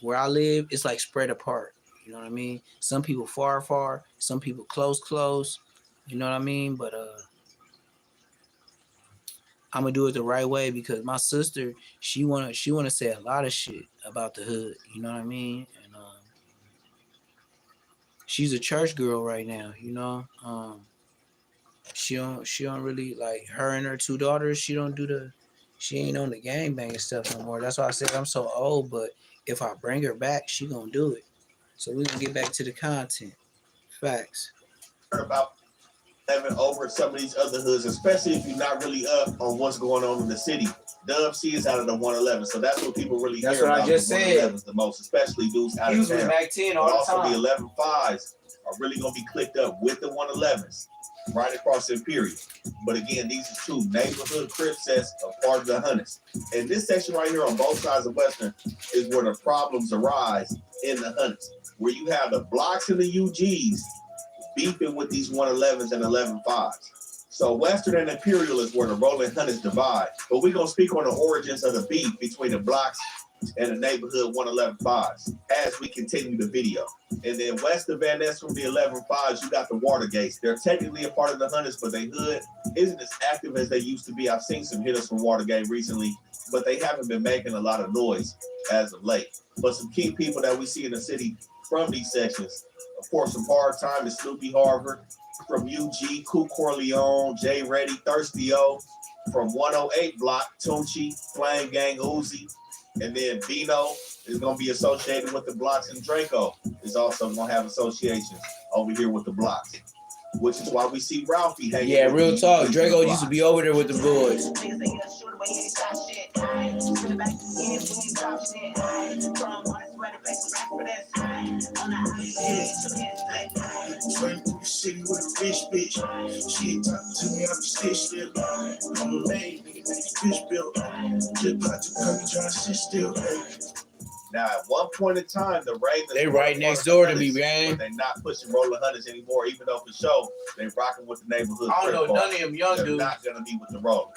where I live, it's like spread apart. You know what I mean? Some people far, far. Some people close. You know what I mean? But I'm gonna do it the right way because my sister, she wanna say a lot of shit about the hood. You know what I mean? And she's a church girl right now. You know, she don't really like her and her two daughters. She ain't on the gangbanging stuff no more. That's why I said I'm so old. But if I bring her back, she gonna do it. So we're gonna get back to the content. Facts. About having over some of these other hoods, especially if you're not really up on what's going on in the city. Dub C is out of the 111, so that's what people really That's hear what I about. just the said. 111s the most, especially dudes out He was of with town. Mac 10 But all the also time. the 11.5s are really gonna be clicked up with the 111s right across Imperial. But again, these are two neighborhood crib sets of part of the hundreds. And this section right here on both sides of Western is where the problems arise in the hundreds, where you have the blocks and the UGs beefing with these 111s and 11.5s. So Western and Imperial is where the rolling hundreds divide. But we're going to speak on the origins of the beef between the blocks and the neighborhood 111.5s as we continue the video. And then west of Van Ness from the 11.5s, you got the Watergates. They're technically a part of the hundreds, but they hood isn't as active as they used to be. I've seen some hitters from Watergate recently, but they haven't been making a lot of noise as of late. But some key people that we see in the city from these sections, of course, from Hard Time is Snoopy Harvard. From UG, Cool Corleone, Jay Reddy, Thirsty O. From 108 block, Tunchi, Flame Gang, Uzi. And then Bino is going to be associated with the blocks, and Draco is also going to have associations over here with the blocks, which is why we see Ralphie hanging. Yeah, with real these talk. blocks. Draco used to be over there with the boys. Running through the city with a rich bitch. She ain't talking to me, I'm a stitch still. I'm a maid, nigga, this bitch built. Just about to come and try to sit still. Now, at one point in time, the Ravens They were right part next of the door to me, Hunters, man. but they not pushing rolling hundreds anymore, even though for sure they rocking with the neighborhood. I don't know Crip none ball. of them young They're dudes. not gonna be with the roller.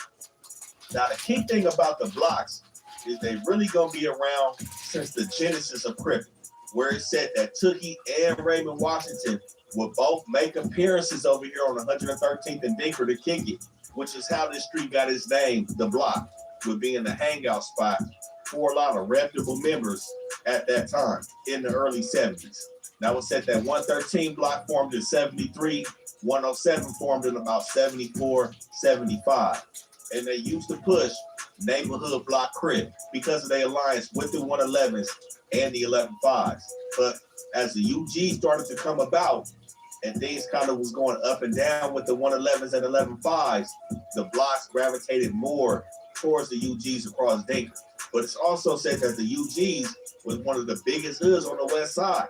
Now, the key thing about the blocks is they really gonna be around since the genesis of Crip, where it said that Tookie and Raymond Washington would both make appearances over here on 113th and Dinker to kick it, which is how this street got its name, the block, with being the hangout spot for a lot of reputable members at that time in the early 70s. That was said that 113 block formed in 73, 107 formed in about 74, 75. And they used to push neighborhood block crib because of their alliance with the 111s and the 11.5s. But as the UG started to come about and things kind of was going up and down with the 111s and 11.5s, the blocks gravitated more towards the UGs across Dinker. But it's also said that the UGs was one of the biggest hoods on the west side,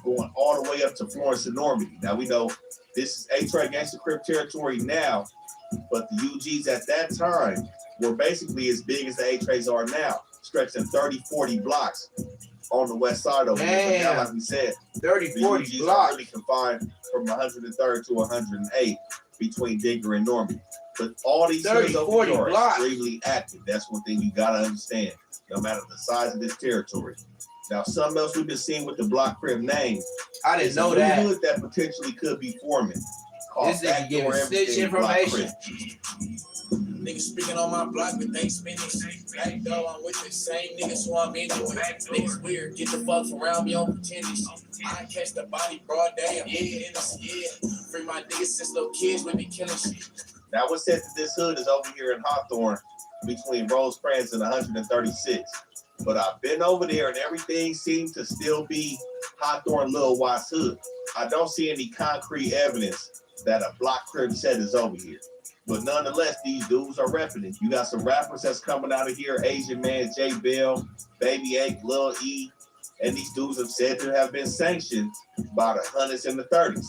going all the way up to Florence and Normandy. Now we know this is A-Track Gangsta Crip territory now, but the UGs at that time were basically as big as the A-Trays are now, stretching 30, 40 blocks on the west side over here. But now, like we said, 30, the 40 UGs blocks. are really confined from 103rd to 108 between Digger and Normandy. But all these 30, hoods over 40 here are blocks. extremely active. That's one thing you gotta understand, no matter the size of this territory. Now, something else we've been seeing with the block crib name, I didn't is know a new that. hood that potentially could be forming. called This nigga giving Backdoor snitch Everything Block information. Crib. Niggas speaking on my block, but they spinning. Back though, I'm with the same niggas who I'm into. Niggas weird, get the fuck around me on pretending. I catch the body broad day, I'm innocent, yeah. Free my niggas since little kids, we be killing shit. Now, what's said that this hood is over here in Hawthorne between Rosecrans and 136. But I've been over there and everything seems to still be Hawthorne Lil Watts hood. I don't see any concrete evidence that a block crib set is over here. But nonetheless, these dudes are repping it. You got some rappers that's coming out of here, Asian Man, J Bell, Baby 8, Lil E, and these dudes have said to have been sanctioned by the hundreds and the 30s.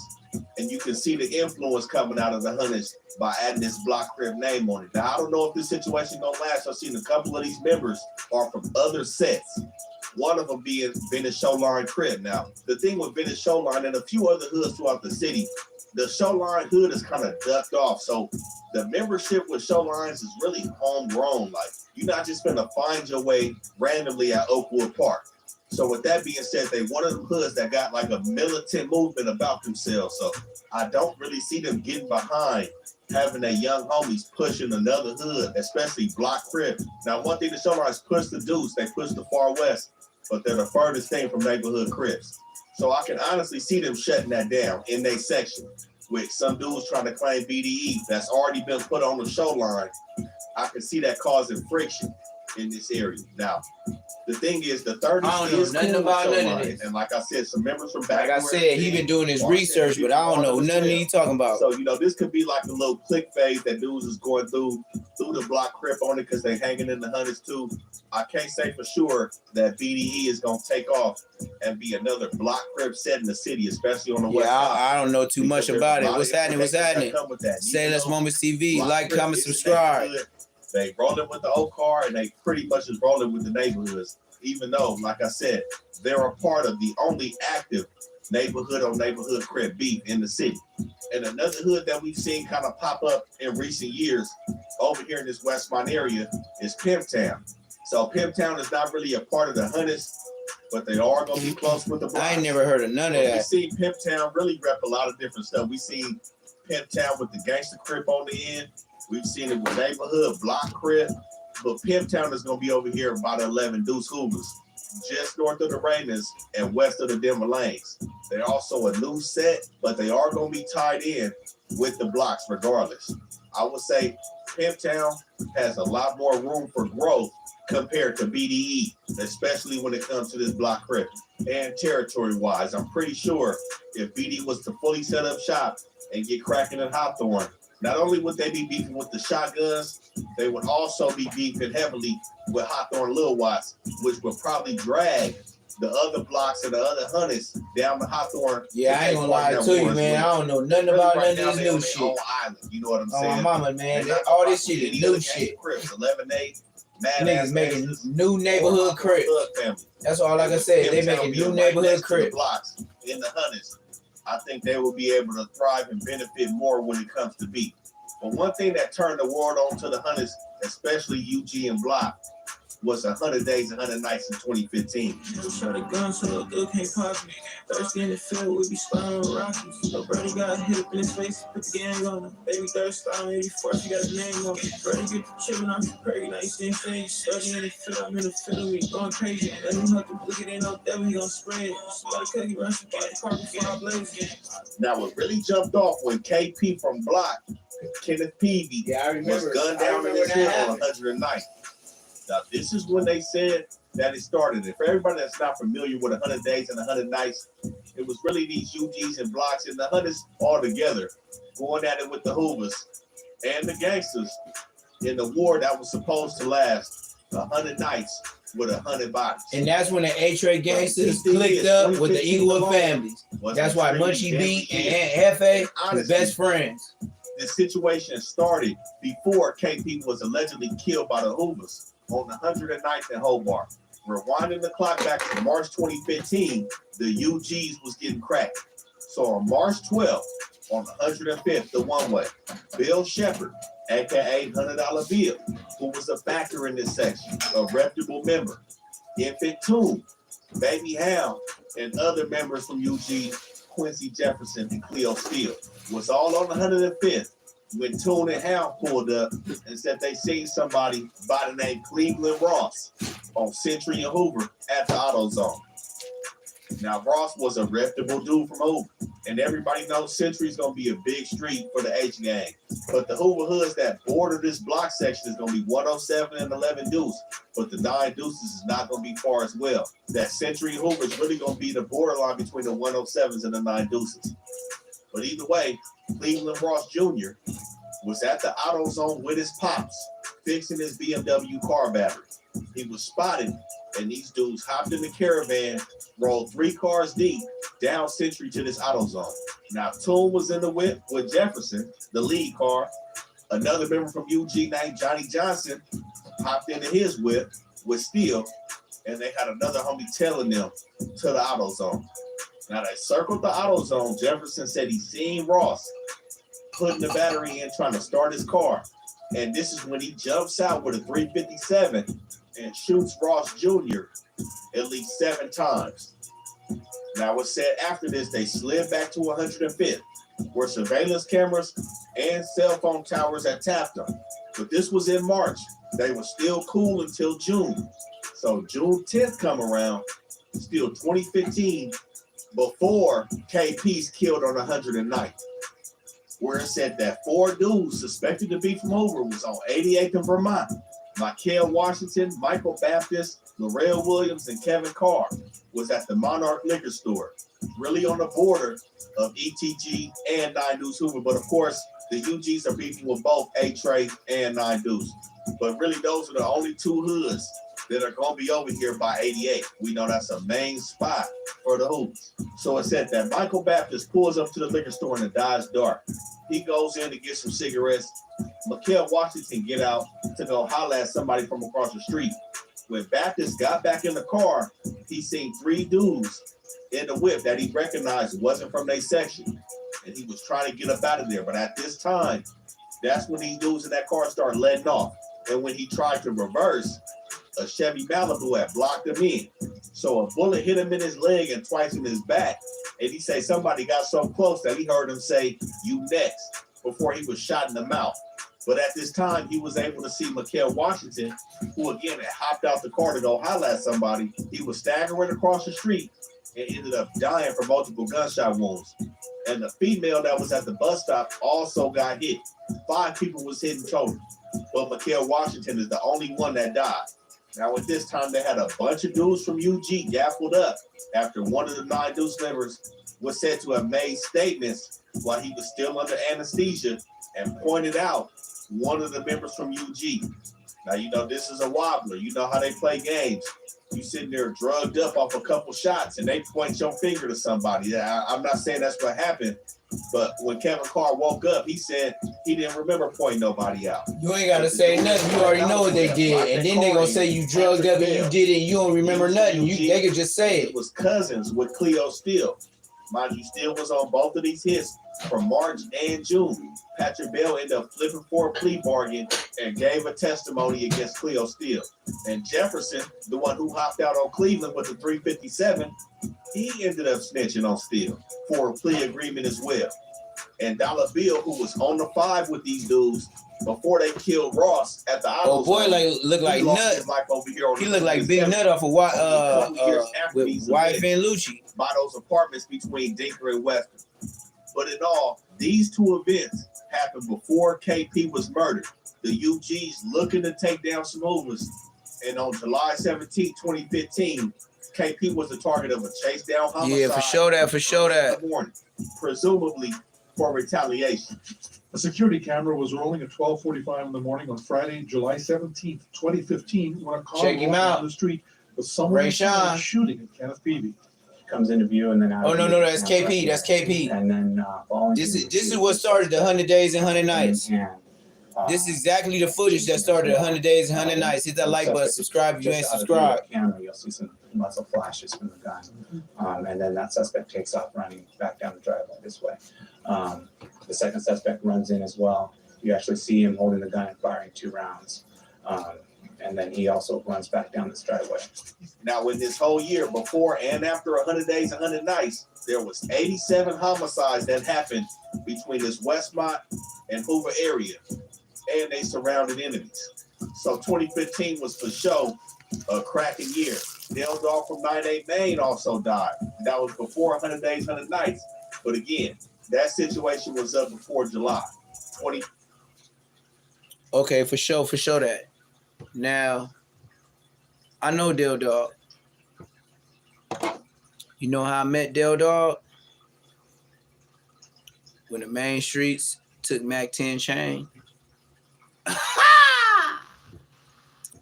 And you can see the influence coming out of the hundreds by adding this block crib name on it. Now, I don't know if this situation gonna last. I've seen a couple of these members are from other sets. One of them being Venice Showline Crib. Now, the thing with Venice Showline and a few other hoods throughout the city, the Showline hood is kind of ducked off. So the membership with Showlines is really homegrown. Like, you're not just gonna find your way randomly at Oakwood Park. So with that being said, they one of the hoods that got like a militant movement about themselves. So I don't really see them getting behind having their young homies pushing another hood, especially block crib. Now, one thing the Showlines push the Deuce, they push the Far West, but they're the furthest thing from neighborhood cribs. So I can honestly see them shutting that down in their section with some dudes trying to claim BDE that's already been put on the show line. I can see that causing friction. in this area. Now, the thing is, the 30 I don't know is nothing cool about with none your of line. this. And like I said, some members from back. Like I said, he been doing his research, but I don't know nothing he talking about. So, you know, this could be like a little click phase that dudes is going through the block crip on it because they hanging in the hundreds too. I can't say for sure that BDE is going to take off and be another block crip set in the city, especially on the west side. I don't know too much about it. What's happening? What's happening? Say Less Moments TV. Like, comment, subscribe. They rolling with the old car and they pretty much is rolling with the neighborhoods, even though, like I said, they're a part of the only active neighborhood on neighborhood crip beef in the city. And another hood that we've seen kind of pop up in recent years over here in this Westmont area is Pimptown. So Pimptown is not really a part of the Hunters, but they are going to be close with the blocks. I ain't never heard of none of that. We see Pimptown really rep a lot of different stuff. We see Pimptown with the gangster crip on the end. We've seen it with neighborhood, block crip. But Pimptown is going to be over here by the 11 Deuce Hoovers, just north of the Ravens and west of the Denver Lanes. They're also a new set, but they are going to be tied in with the blocks regardless. I would say Pimptown has a lot more room for growth compared to BDE, especially when it comes to this block crip. And territory-wise, I'm pretty sure if BD was to fully set up shop and get cracking in Hawthorne, not only would they be beefing with the shotguns, they would also be beefing heavily with Hawthorne Lil Watts, which would probably drag the other blocks and the other Hunters down to Hawthorne. Yeah, I ain't gonna lie to you, man. I don't know nothing about none of this new shit. Island, you know what I'm saying? Oh, my mama, man. All this shit is new shit. 11-8. Niggas making new neighborhood crib. That's all I can say. They making new neighborhood crib. Blocks in the Hunters. I think they will be able to thrive and benefit more when it comes to beef. But one thing that turned the world on to the Hunters, especially UG and Block, was 100 Days, 100 Nights in 2015. Shot a gun so a good can't pop me. Thirsty in the field, we be spying on Rockies. So Brody got hit up in his face, put the gang on him. Baby thirst on 84, she got a name on me. Brody get the chillin' off the prairie, now you see him saying, study in the field, I'm in the field, we going crazy. Let him hook the blick, it ain't no devil, he gon' spread. Somebody cut, he rush by the car before I blaze. Now, what really jumped off when KP from Block, Kenneth Peavy, was gunned down in his head on 109th. Now, this is when they said that it started. And for everybody that's not familiar with 100 Days and 100 Nights, it was really these UGs and Blocks and the Hunters all together going at it with the Hoovers and the gangsters in the war that was supposed to last 100 nights with 100 bodies. And that's when the A-Trade gangsters clicked up with the Eaglewood families. That's why Munchie B and Aunt Hefe were best friends. This situation started before KP was allegedly killed by the Hoovers on the 109th and Hobart. Rewinding the clock back to March 2015, the UGs was getting cracked. So on March 12th, on the 105th, the one-way, Bill Shepard, aka $100 Bill, who was a backer in this section, a reputable member, Infant Toon, Baby Hound, and other members from UG, Quincy Jefferson and Cleo Steele, was all on the 105th when Toon and Hound pulled up and said they seen somebody by the name Cleveland Ross on Century and Hoover at the AutoZone. Now, Ross was a reputable dude from Hoover, and everybody knows Century's going to be a big street for the H-Gang. But the Hoover hoods that border this block section is going to be 107 and 11 Deuce, but the 9 Deuces is not going to be far as well. That Century Hoover is really going to be the borderline between the 107s and the 9 Deuces. But either way, Cleveland Ross Jr. was at the AutoZone with his pops, fixing his BMW car battery. He was spotted, and these dudes hopped in the caravan, rolled 3 cars deep, down Century to this AutoZone. Now, Toon was in the whip with Jefferson, the lead car. Another member from UG named Johnny Johnson hopped into his whip with Steele, and they had another homie telling them to the AutoZone. Now, they circled the AutoZone. Jefferson said he seen Ross putting the battery in, trying to start his car. And this is when he jumps out with a 357 and shoots Ross Jr. at least 7 times. Now, what's said after this, they slid back to 105th, where surveillance cameras and cell phone towers had tapped them. But this was in March. They were still cool until June. So June 10th come around, still 2015, before KP's killed on 109th, where it said that 4 dudes suspected to be from Hoover was on 88th and Vermont Michael Washington, Michael Baptist, Laurel Williams, and Kevin Carr was at the Monarch Liquor Store, really on the border of ETG and 9 Deuce Hoover. But of course, the UGs are beefing with both A-Trey and 9 Deuce. But really, those are the only two hoods that are going to be over here by 88. We know that's a main spot for the hoops. So it said that Michael Baptist pulls up to the liquor store and the Dodge Dart. He goes in to get some cigarettes. Michael Washington get out to go holler at somebody from across the street. When Baptist got back in the car, he seen 3 dudes in the whip that he recognized wasn't from their section. And he was trying to get up out of there. But at this time, that's when these dudes in that car started letting off. And when he tried to reverse, a Chevy Malibu had blocked him in. So a bullet hit him in his leg and twice in his back. And he said somebody got so close that he heard him say, "You next," before he was shot in the mouth. But at this time, he was able to see Michael Washington, who again had hopped out the car to go holler at somebody. He was staggering across the street and ended up dying from multiple gunshot wounds. And the female that was at the bus stop also got hit. 5 people was hit in total. But Michael Washington is the only one that died. Now at this time, they had a bunch of dudes from UG gaffled up after one of the 9 Deuce members was said to have made statements while he was still under anesthesia and pointed out one of the members from UG. Now, you know, this is a wobbler. You know how they play games. You sitting there drugged up off a couple shots and they point your finger to somebody. I'm not saying that's what happened, but when Kevin Carr woke up, he said he didn't remember pointing nobody out. You ain't got to say nothing. You already know what they did. And then they going to say you drugged up and you did it and you don't remember nothing. They could just say it. It was cousins with Cleo Steele. Mind you, Steele was on both of these hits from March and June. Patrick Bell ended up flipping for a plea bargain and gave a testimony against Cleo Steele. And Jefferson, the one who hopped out on Cleveland with the 357, he ended up snitching on Steele for a plea agreement as well. And Dollar Bill, who was on the 5 with these dudes before they killed Ross at the Oh boy, look like Nut. He looked like Big Nut off of with Wife and Luce. By those apartments between Dinker and Western. But in all, these 2 events happened before KP was murdered. The UGs looking to take down some movers. And on July 17, 2015, KP was the target of a chase down homicide. Yeah, for sure that. Morning, presumably for retaliation. A security camera was rolling at 12:45 in the morning on Friday, July 17th, 2015, when a car Check him out. down the street with someone Ray Sean shooting at Kenneth Peavy. Comes into view and then out. Oh no, that's KP. That's KP. And then This is what started the 100 Days and 100 Nights. This is exactly the footage that started 100 Days and 100 Nights. Hit that like button, subscribe if you ain't subscribed. Camera, you'll see some muzzle flashes from the gun, and then that suspect takes off running back down the driveway this way. The second suspect runs in as well. You actually see him holding the gun and firing 2 rounds. And then he also runs back down this driveway. Now, in this whole year, before and after 100 Days and 100 Nights, there was 87 homicides that happened between this Westmont and Hoover area and they surrounded enemies. So 2015 was for sure a cracking year. Dale Dog from 98 Maine also died. That was before 100 Days, 100 Nights. But again, that situation was up before July 20. Okay, for sure that. Now, I know Dale Dog. You know how I met Dale Dog? When the main streets took Mac 10 chain.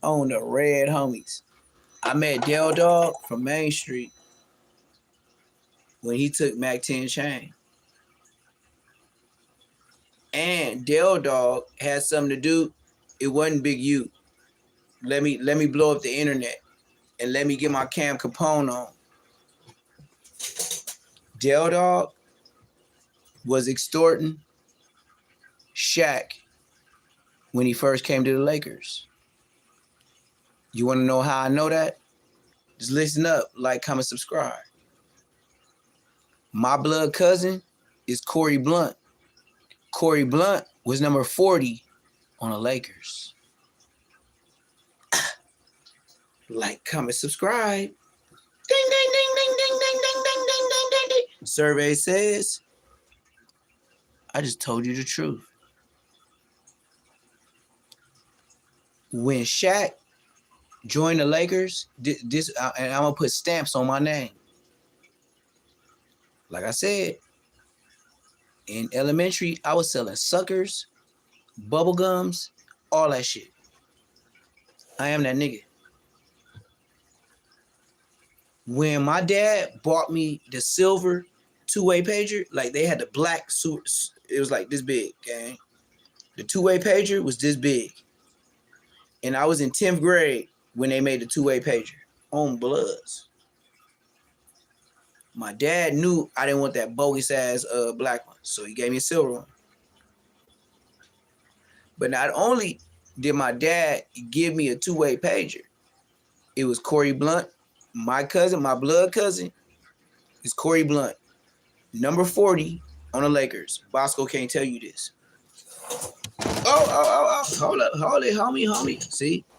On the red homies. I met Dale Dog from Main Street when he took Mac 10 chain. And Dale Dog had something to do. It wasn't Big U. Let me blow up the internet and let me get my Cam Capone on. Dale Dog was extorting Shaq when he first came to the Lakers. You want to know how I know that? Just listen up, like, comment, subscribe. My blood cousin is Corey Blunt. Corey Blunt was number 40 on the Lakers. Like, comment, subscribe. Ding, ding, ding, ding, ding, ding, ding, ding, ding, ding, ding, ding. Survey says, I just told you the truth. When Shaq joined the Lakers, and I'm gonna put stamps on my name. Like I said, in elementary, I was selling suckers, bubble gums, all that shit. I am that nigga. When my dad bought me the silver two-way pager, like they had the black suit, it was like this big, gang. The two-way pager was this big. And I was in 10th grade when they made the two-way pager on Bloods. My dad knew I didn't want that bogus ass black one, so he gave me a silver one. But not only did my dad give me a two-way pager, it was Corey Blunt, my cousin, my blood cousin, is Corey Blunt, number 40 on the Lakers. Bosco can't tell you this. Oh, hold up, hold it, homie.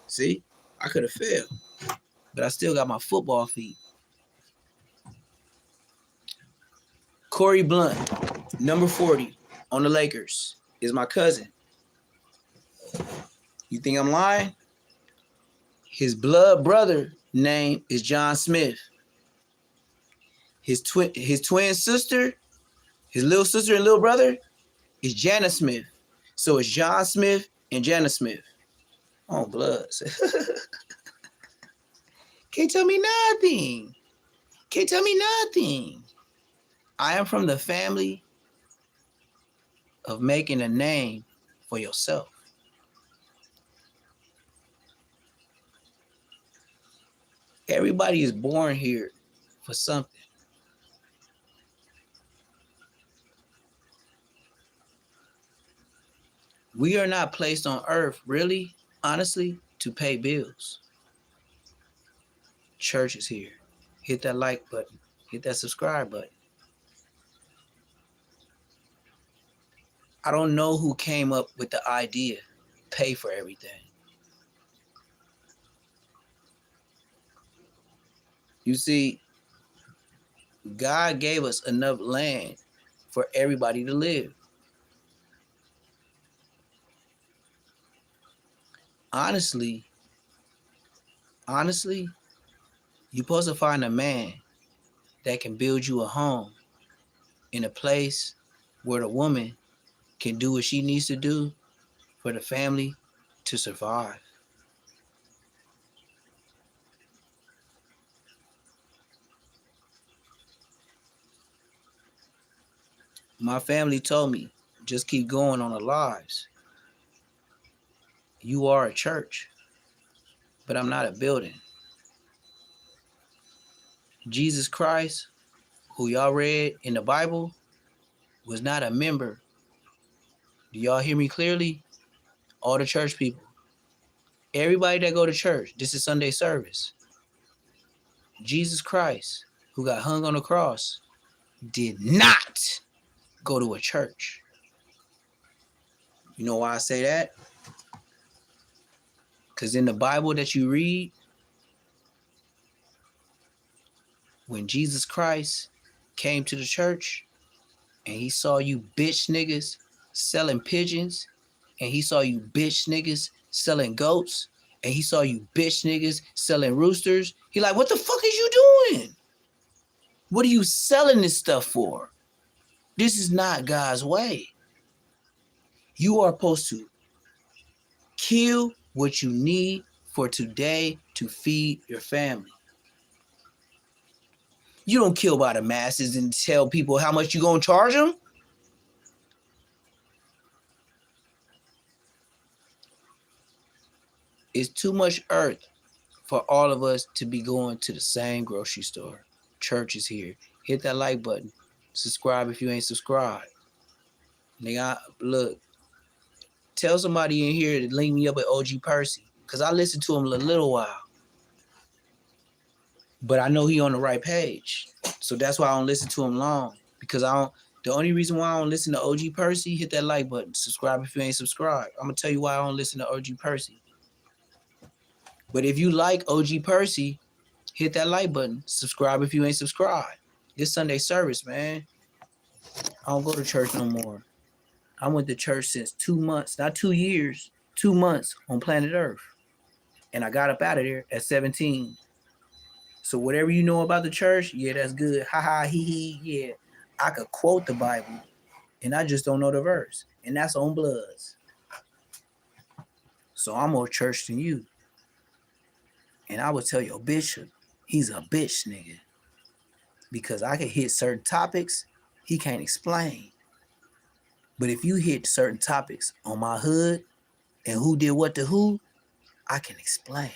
See, I could have failed, but I still got my football feet. Corey Blunt, number 40 on the Lakers, is my cousin. You think I'm lying? His blood brother name is John Smith. His twin sister, his little sister and little brother is Jana Smith. So it's John Smith and Jana Smith. Oh, Bloods. Can't tell me nothing. I am from the family of making a name for yourself. Everybody is born here for something. We are not placed on earth, really, honestly, to pay bills. Church is here. Hit that like button. Hit that subscribe button. I don't know who came up with the idea, pay for everything. You see, God gave us enough land for everybody to live. Honestly, you're supposed to find a man that can build you a home in a place where the woman can do what she needs to do for the family to survive. My family told me, just keep going on the lives. You are a church, but I'm not a building. Jesus Christ, who y'all read in the Bible, was not a member. Do y'all hear me clearly? All the church people. Everybody that go to church, this is Sunday service. Jesus Christ, who got hung on the cross, did not go to a church. You know why I say that? Because in the Bible that you read, when Jesus Christ came to the church and he saw you bitch niggas selling pigeons, and he saw you bitch niggas selling goats, and he saw you bitch niggas selling roosters, he like, what the fuck is you doing? What are you selling this stuff for? This is not God's way. You are supposed to kill what you need for today to feed your family. You don't kill by the masses and tell people how much you're going to charge them. It's too much earth for all of us to be going to the same grocery store. Church is here. Hit that like button. Subscribe if you ain't subscribed. Nigga, look, tell somebody in here to link me up with OG Percy, because I listened to him a little while. But I know he on the right page. So that's why I don't listen to him long. Because the only reason why I don't listen to OG Percy, hit that like button. Subscribe if you ain't subscribed. I'm going to tell you why I don't listen to OG Percy. But if you like OG Percy, hit that like button. Subscribe if you ain't subscribed. This Sunday service, man. I don't go to church no more. I went to church since 2 months, not 2 years, 2 months on planet Earth. And I got up out of there at 17. So whatever you know about the church, yeah, that's good. Ha ha, he he, yeah. I could quote the Bible, and I just don't know the verse. And that's on Bloods. So I'm more church than you. And I would tell your bishop, he's a bitch nigga. Because I can hit certain topics he can't explain. But if you hit certain topics on my hood and who did what to who, I can explain.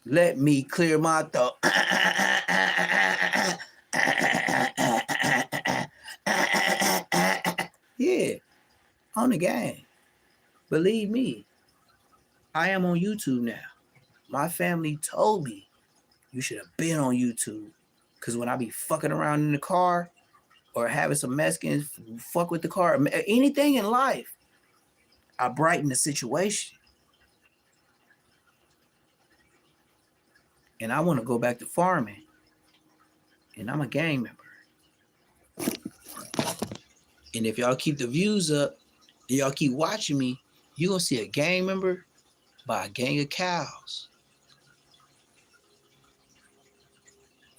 Let me clear my throat. Yeah, on the game. Believe me, I am on YouTube now. My family told me you should have been on YouTube. Because when I be fucking around in the car or having some Mexicans fuck with the car, anything in life, I brighten the situation. And I want to go back to farming. And I'm a gang member. And if y'all keep the views up, and y'all keep watching me, you're going to see a gang member by a gang of cows.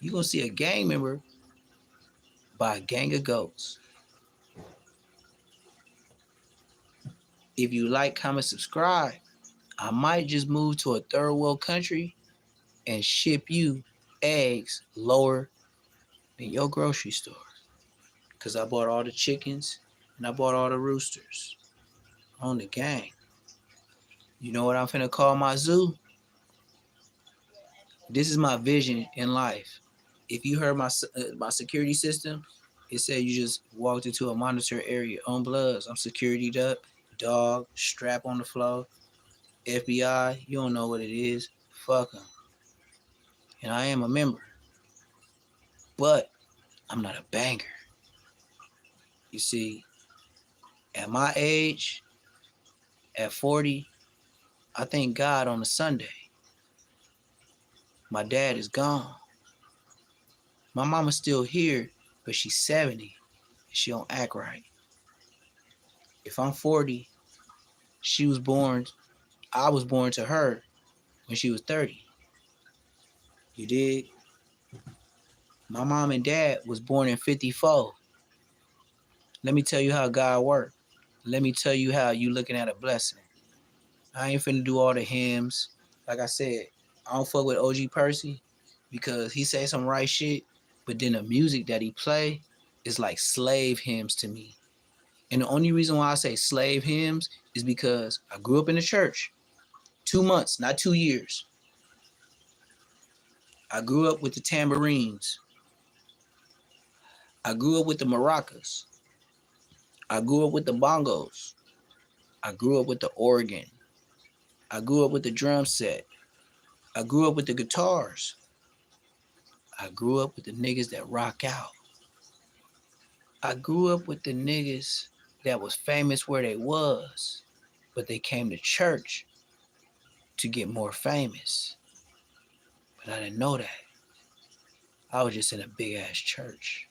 You're going to see a gang member by a gang of goats. If you like, comment, subscribe, I might just move to a third world country and ship you eggs lower than your grocery store. Because I bought all the chickens and I bought all the roosters on the gang. You know what I'm finna call my zoo? This is my vision in life. If you heard my security system, it said you just walked into a monitored area on Bloods. I'm securityed up, dog, strap on the floor. FBI, you don't know what it is. Fuck them. And I am a member. But I'm not a banger. You see, at my age, at 40, I thank God on a Sunday. My dad is gone. My mama's still here, but she's 70 and she don't act right. If I'm 40, I was born to her when she was 30. You dig? My mom and dad was born in 54. Let me tell you how God worked. Let me tell you how you looking at a blessing. I ain't finna do all the hymns. Like I said, I don't fuck with OG Percy because he say some right shit, but then the music that he play is like slave hymns to me. And the only reason why I say slave hymns is because I grew up in the church. 2 months, not 2 years. I grew up with the tambourines. I grew up with the maracas. I grew up with the bongos. I grew up with the organ. I grew up with the drum set. I grew up with the guitars. I grew up with the niggas that rock out. I grew up with the niggas that was famous where they was, but they came to church to get more famous. But I didn't know that. I was just in a big ass church.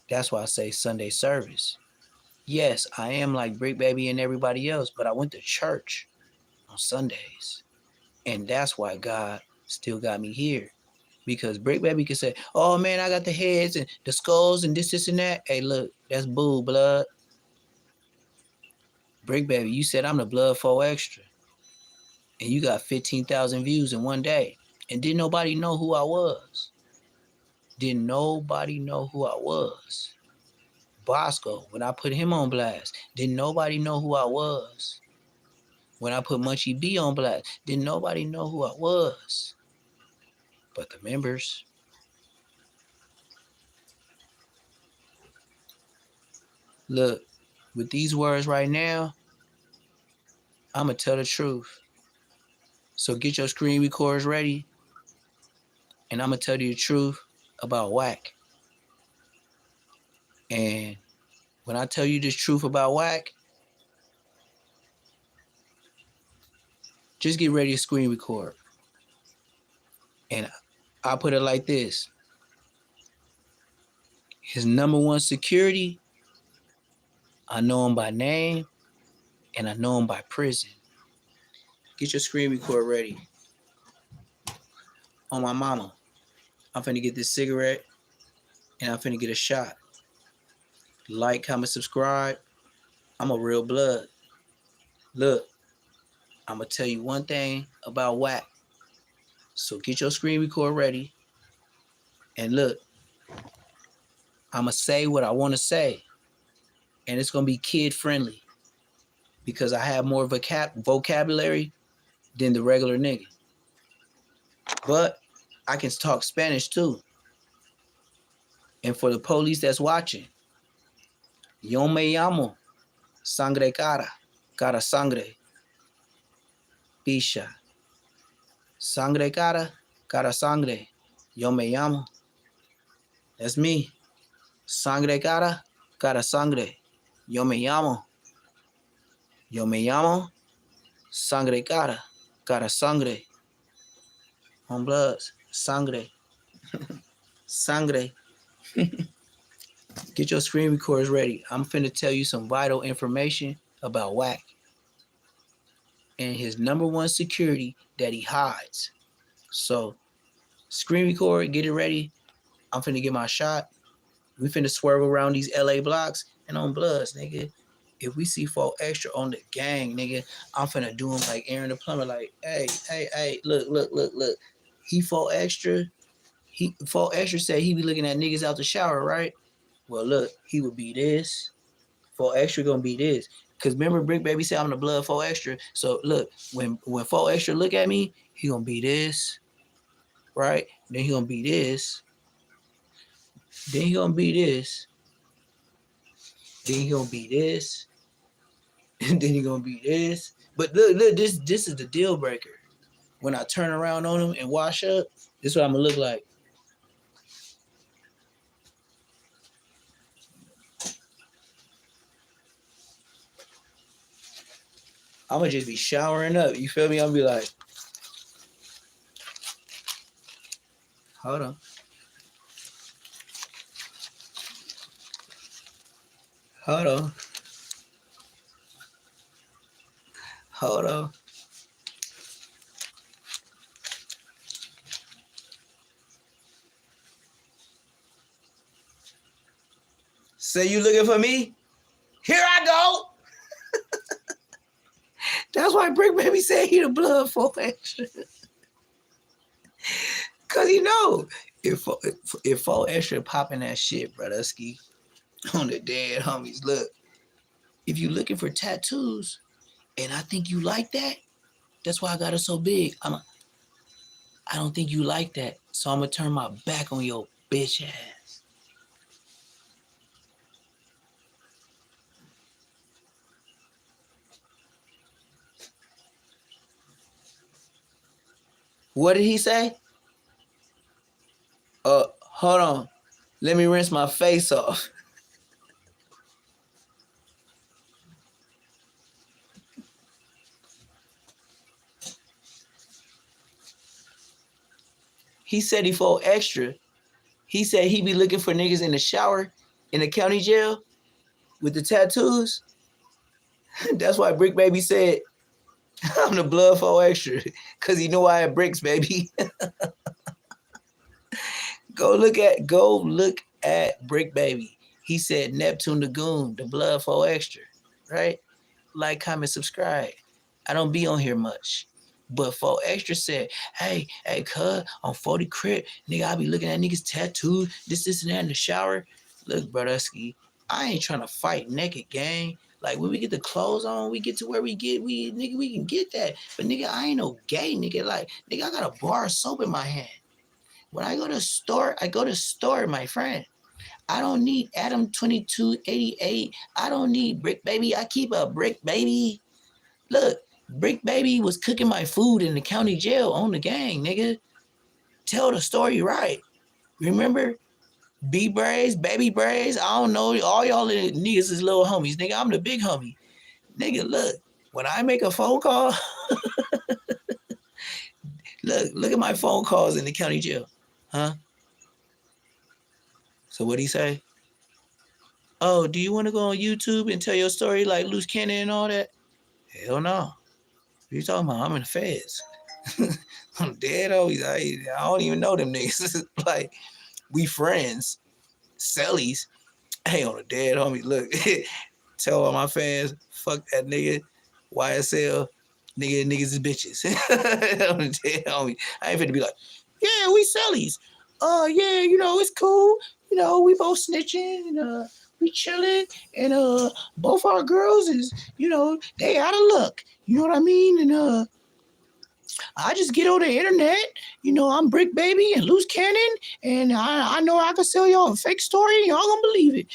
That's why I say Sunday service. Yes, I am like Bricc Baby and everybody else, but I went to church on Sundays. And that's why God still got me here. Because Bricc Baby can say, oh man, I got the heads and the skulls and this and that. Hey, look, that's bull, blood. Bricc Baby, you said I'm the blood 4 extra. And you got 15,000 views in one day. And didn't nobody know who I was. Didn't nobody know who I was. Bosco, when I put him on blast, didn't nobody know who I was. When I put Munchie B on blast, didn't nobody know who I was. But the members. Look, with these words right now, I'm going to tell the truth. So get your screen recorders ready, and I'm going to tell you the truth about whack. And when I tell you this truth about whack, just get ready to screen record. And I'll put it like this. His number one security, I know him by name, and I know him by prison. Get your screen record ready. On my mama, I'm finna get this cigarette, and I'm finna get a shot. Like, comment, subscribe. I'm a real blood. Look, I'm gonna tell you one thing about whack. So get your screen record ready. And look, I'm gonna say what I want to say. And it's gonna be kid friendly. Because I have more vocabulary than the regular nigga. But I can talk Spanish too. And for the police that's watching, yo me llamo sangre cara. Cara sangre. Pisha. Sangre cara. Cara sangre. Yo me llamo. That's me. Sangre cara. Cara sangre. Yo me llamo. Yo me llamo. Sangre cara. Cara sangre. On bloods. Sangre. Sangre. Get your screen recorders ready. I'm finna tell you some vital information about Wack and his #1 security that he hides. So, screen record, get it ready. I'm finna get my shot. We finna swerve around these LA blocks and on bloods, nigga. If we see 4 Extra on the gang, nigga, I'm finna do him like Aaron the Plumber. Like, hey, look. He 4 Extra. 4 Extra said he be looking at niggas out the shower, right? Well, look, he would be this. 4 Extra gonna be this. Cause remember, Bricc Baby said I'm the blood 4 Extra. So look, when 4 Extra look at me, he gonna be this, right? Then he gonna be this. Then he gonna be this. Then he gonna be this. And then he gonna be this. But look, this is the deal breaker. When I turn around on him and wash up, this is what I'm gonna look like. I'm gonna just be showering up. You feel me? I'm gonna be like, hold on. Hold on. Hold on. Say you looking for me? Here I go. That's why Bricc Baby said he the blood 4 Extra. Cause he know if 4 Extra popping that shit, brotherski, on the dead homies. Look, if you looking for tattoos, and I think you like that, that's why I got it so big. I don't think you like that, so I'm gonna turn my back on your bitch ass. What did he say? Hold on. Let me rinse my face off. He said he 4 Extra. He said he be looking for niggas in the shower in the county jail with the tattoos. That's why Bricc Baby said I'm the blood 4 Extra. Cause he know I had bricks, baby. Go look at Bricc Baby. He said Neptune the Goon, the blood 4 Extra. Right? Like, comment, subscribe. I don't be on here much. But 4 Extra said, hey, cuz, on 40 Crip, nigga, I be looking at niggas tattoos, this, and that in the shower. Look, brotherski, I ain't trying to fight naked, gang. Like, when we get the clothes on, we get to where we can get that. But, nigga, I ain't no gay, nigga. Like, nigga, I got a bar of soap in my hand. When I go to store, my friend. I don't need Adam 2288. I don't need Bricc Baby. I keep a Bricc Baby. Look, Bricc Baby was cooking my food in the county jail on the gang, nigga. Tell the story right. Remember? B-Braids, Baby Braids, I don't know. All y'all niggas is little homies. Nigga, I'm the big homie. Nigga, look. When I make a phone call, look at my phone calls in the county jail. Huh? So what'd he say? Oh, do you want to go on YouTube and tell your story like Luce, Canon and all that? Hell no. What you talking about? I'm in the feds. I'm dead homies. I don't even know them niggas. Like, we friends. Sellies. I ain't on a dead homie. Look, tell all my fans, fuck that nigga. YSL. Niggas is bitches. On a dead homie. I ain't finna be like, yeah, we Sellies. Yeah, it's cool. We both snitching and we chilling and both our girls is, they out of luck. You know what I mean? And I just get on the internet, I'm Bricc Baby and Luce Canon, and I know I can sell y'all a fake story, and y'all gonna believe it,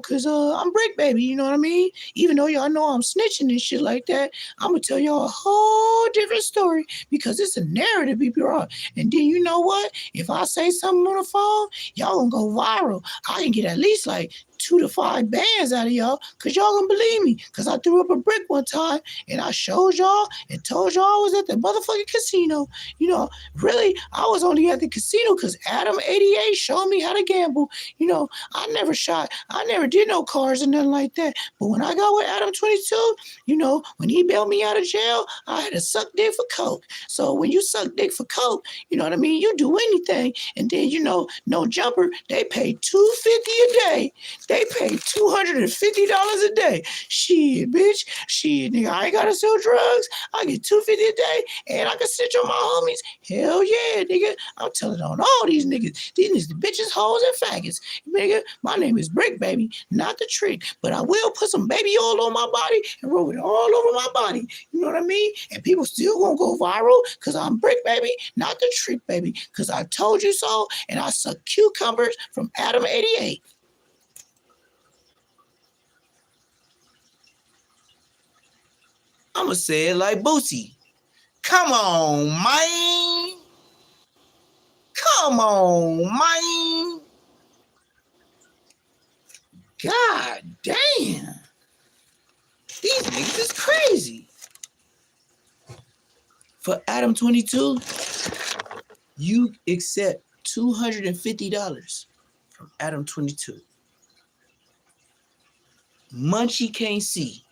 cause I'm Bricc Baby, you know what I mean? Even though y'all know I'm snitching and shit like that, I'm gonna tell y'all a whole different story because it's a narrative be brought. And then you know what? If I say something on the phone, y'all gonna go viral. I can get at least like 2 to 5 bands out of y'all, cause y'all gonna believe me. Cause I threw up a brick one time and I showed y'all and told y'all I was at the motherfucking casino. Really, I was only at the casino cause Adam 88 showed me how to gamble. I never shot, I never did no cars and nothing like that. But when I got with Adam 22, when he bailed me out of jail, I had to suck dick for coke. So when you suck dick for coke, you know what I mean? You do anything. And then, no jumper, they pay $250 a day. They pay $250 a day. Shit, bitch. Shit, nigga, I ain't gotta sell drugs. I get $250 a day, and I can snitch on my homies. Hell yeah, nigga. I'm telling on all these niggas. These niggas, bitches, hoes, and faggots. Nigga, my name is Bricc Baby, not the trick. But I will put some baby oil on my body and roll it all over my body. You know what I mean? And people still gonna go viral because I'm Bricc Baby, not the trick, baby. Because I told you so, and I suck cucumbers from Adam 88. I'ma say it like Boosie. Come on, man. Come on, man. God damn. These niggas is crazy. For Adam 22, you accept $250 from Adam 22. Munchie Can't See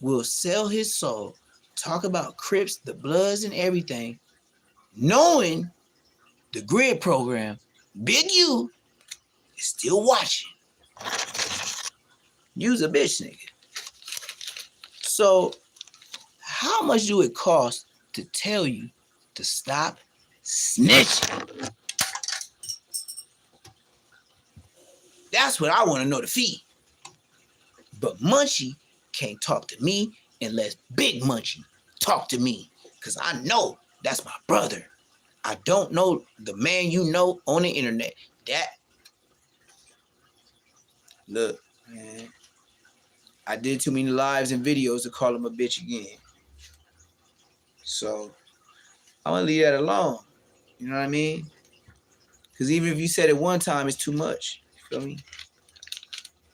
will sell his soul, talk about Crips, the Bloods, and everything, knowing the grid program, Big U, is still watching. You's a bitch nigga. So, how much do it cost to tell you to stop snitching? That's what I want to know, the fee. But Munchie can't talk to me unless Big Munchie talk to me. Because I know that's my brother. I don't know the man you know on the internet. Look, man. I did too many lives and videos to call him a bitch again. So, I'm going to leave that alone. You know what I mean? Because even if you said it one time, it's too much. You feel me?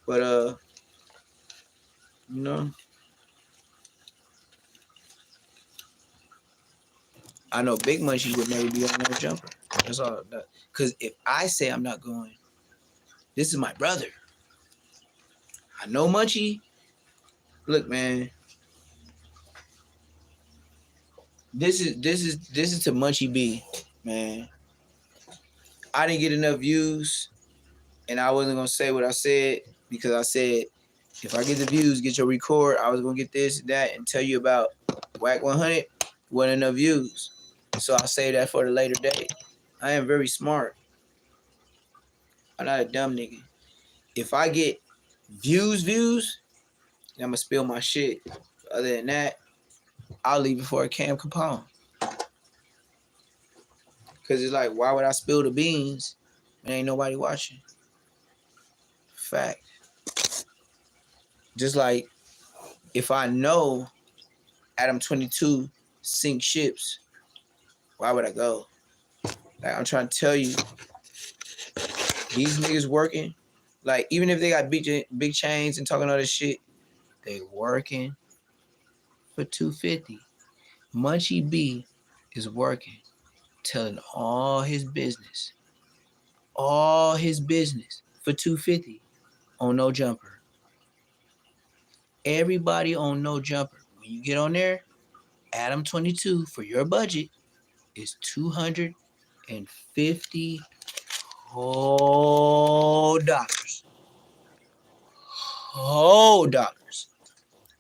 But, I know Big Munchie would never be on no jumper. That's all. Because if I say I'm not going, this is my brother. I know Munchie. Look, man. This is to Munchie B, man. I didn't get enough views, and I wasn't gonna say what I said because I said if I get the views, get your record. I was gonna get this, that, and tell you about Whack 100. Wasn't enough views, so I'll say that for the later date. I am very smart. I'm not a dumb nigga. If I get views, I'm gonna spill my shit. Other than that, I'll leave it for a Cam Capone. Cause it's like, why would I spill the beans when ain't nobody watching? Fact. Just like if I know Adam 22 sink ships, why would I go? Like I'm trying to tell you, these niggas working. Like even if they got big chains and talking all this shit, they working for $250. Munchie B is working, telling all his business for $250 on No Jumper. Everybody on No Jumper when you get on there, Adam 22 for your budget is $250 whole dollars. Whole dollars.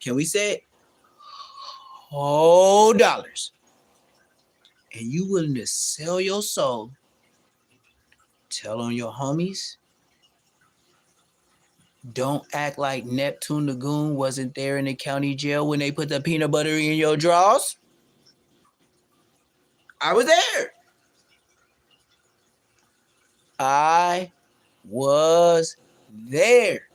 Can we say it? Whole dollars. And you willing to sell your soul, tell on your homies. Don't act like Neptune the Goon wasn't there in the county jail when they put the peanut butter in your drawers. I was there. I was there.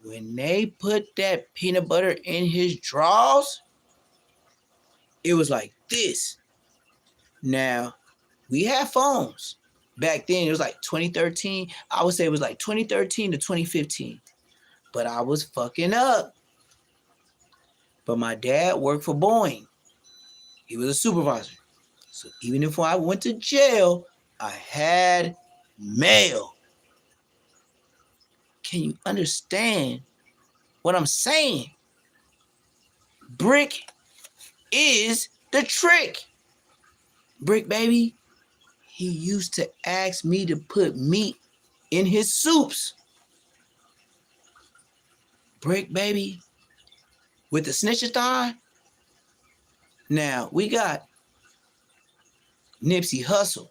When they put that peanut butter in his drawers, it was like this. Now, we had phones. Back then, it was like 2013. I would say it was like 2013 to 2015. But I was fucking up. But my dad worked for Boeing. He was a supervisor. So even if I went to jail, I had mail. Can you understand what I'm saying? Bricc is the trick. Bricc, baby, he used to ask me to put meat in his soups. Bricc, baby, with the snitchathon. Now, we got Nipsey Hussle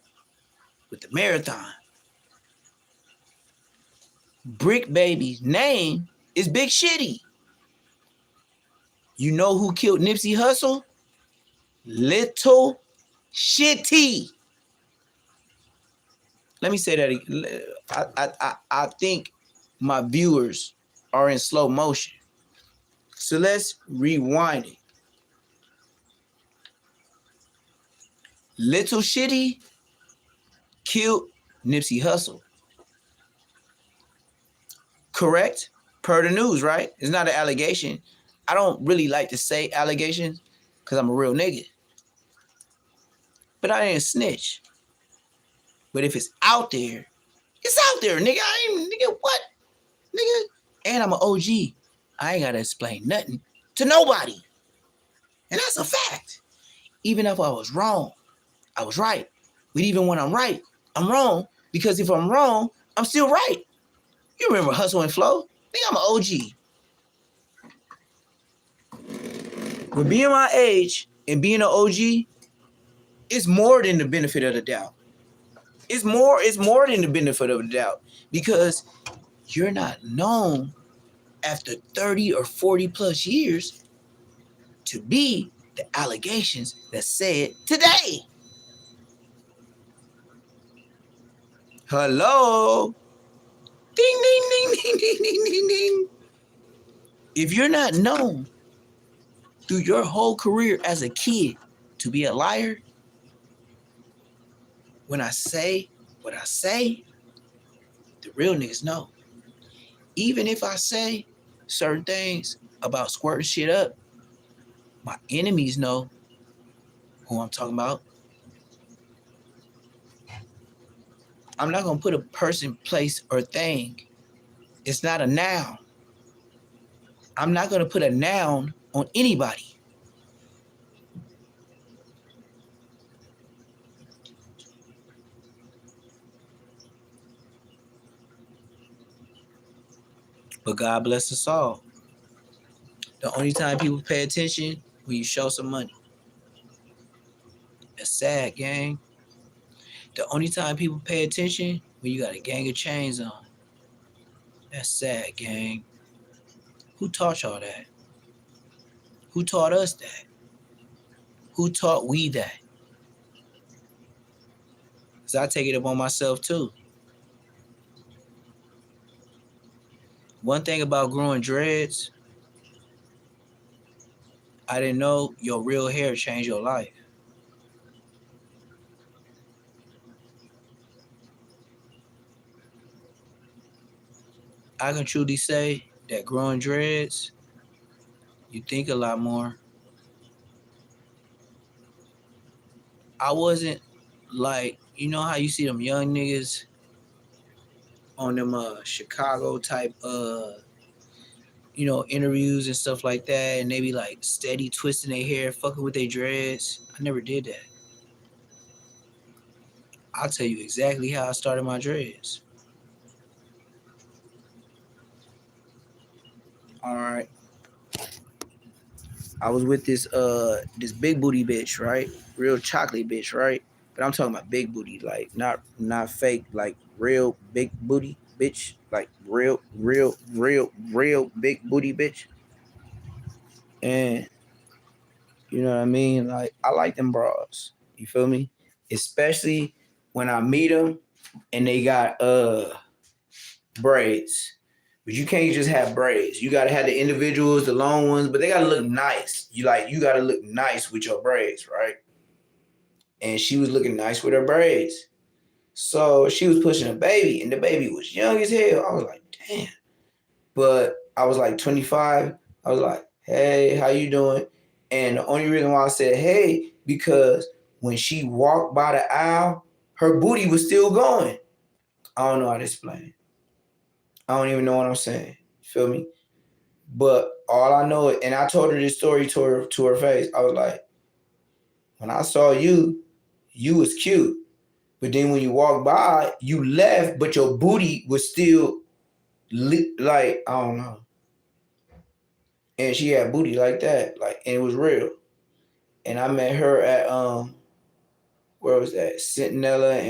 with the marathon. Bricc, baby's name is Big Shitty. You know who killed Nipsey Hussle? Little Shitty. Let me say that again. I think my viewers are in slow motion. So let's rewind it. Little Shitty killed Nipsey Hussle. Correct? Per the news, right? It's not an allegation. I don't really like to say allegations because I'm a real nigga. But I ain't snitch. But if it's out there, it's out there, nigga. Nigga, what? Nigga. And I'm an OG. I ain't got to explain nothing to nobody. And that's a fact. Even if I was wrong, I was right. But even when I'm right, I'm wrong. Because if I'm wrong, I'm still right. You remember Hustle and Flow? Nigga, I'm an OG. With being my age and being an OG, it's more than the benefit of the doubt. It's more than the benefit of the doubt. Because you're not known after 30 or 40 plus years to be the allegations that said today. Hello? Ding, ding, ding, ding, ding, ding, ding, ding. If you're not known through your whole career as a kid to be a liar, when I say what I say, the real niggas know. Even if I say certain things about squirting shit up, my enemies know who I'm talking about. I'm not going to put a person, place, or thing. It's not a noun. I'm not going to put a noun on anybody. But God bless us all. The only time people pay attention when you show some money. That's sad, gang. The only time people pay attention when you got a gang of chains on. That's sad, gang. Who taught y'all that? Who taught us that? Who taught we that? Because I take it upon myself too. One thing about growing dreads, I didn't know your real hair changed your life. I can truly say that growing dreads, you think a lot more. I wasn't like, you know how you see them young niggas on them Chicago type interviews and stuff like that, and they be like steady twisting their hair, fucking with their dreads. I never did that. I'll tell you exactly how I started my dreads. All right. I was with this big booty bitch, right? Real chocolate bitch, right? But I'm talking about big booty, like not fake, like real big booty bitch, like real big booty bitch. And you know what I mean? Like I like them bras. You feel me? Especially when I meet them and they got braids. But you can't just have braids. You gotta have the individuals, the long ones, but they gotta look nice. You gotta look nice with your braids, right? And she was looking nice with her braids. So she was pushing a baby, and the baby was young as hell. I was like, damn. But I was like 25. I was like, hey, how you doing? And the only reason why I said hey, because when she walked by the aisle, her booty was still going. I don't know how to explain it. I don't even know what I'm saying. Feel me? But all I know, and I told her this story to her face. I was like, when I saw you, you was cute. But then when you walked by, you left, but your booty was still like, I don't know. And she had booty like that. Like, and it was real. And I met her at where was that? Centinela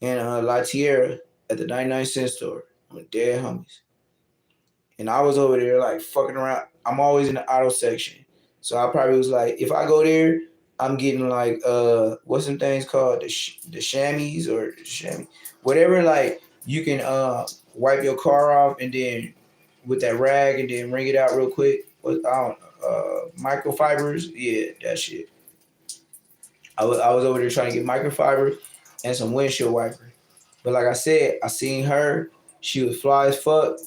and La Tierra at the 99-cent store. I'm dead homies. And I was over there like fucking around. I'm always in the auto section. So I probably was like, if I go there, I'm getting like what's some things called? The chamois or the chamois. Whatever, like you can wipe your car off and then with that rag and then wring it out real quick. I don't microfibers. Yeah, that shit. I was over there trying to get microfiber and some windshield wiper. But like I said, I seen her. She was fly as fuck.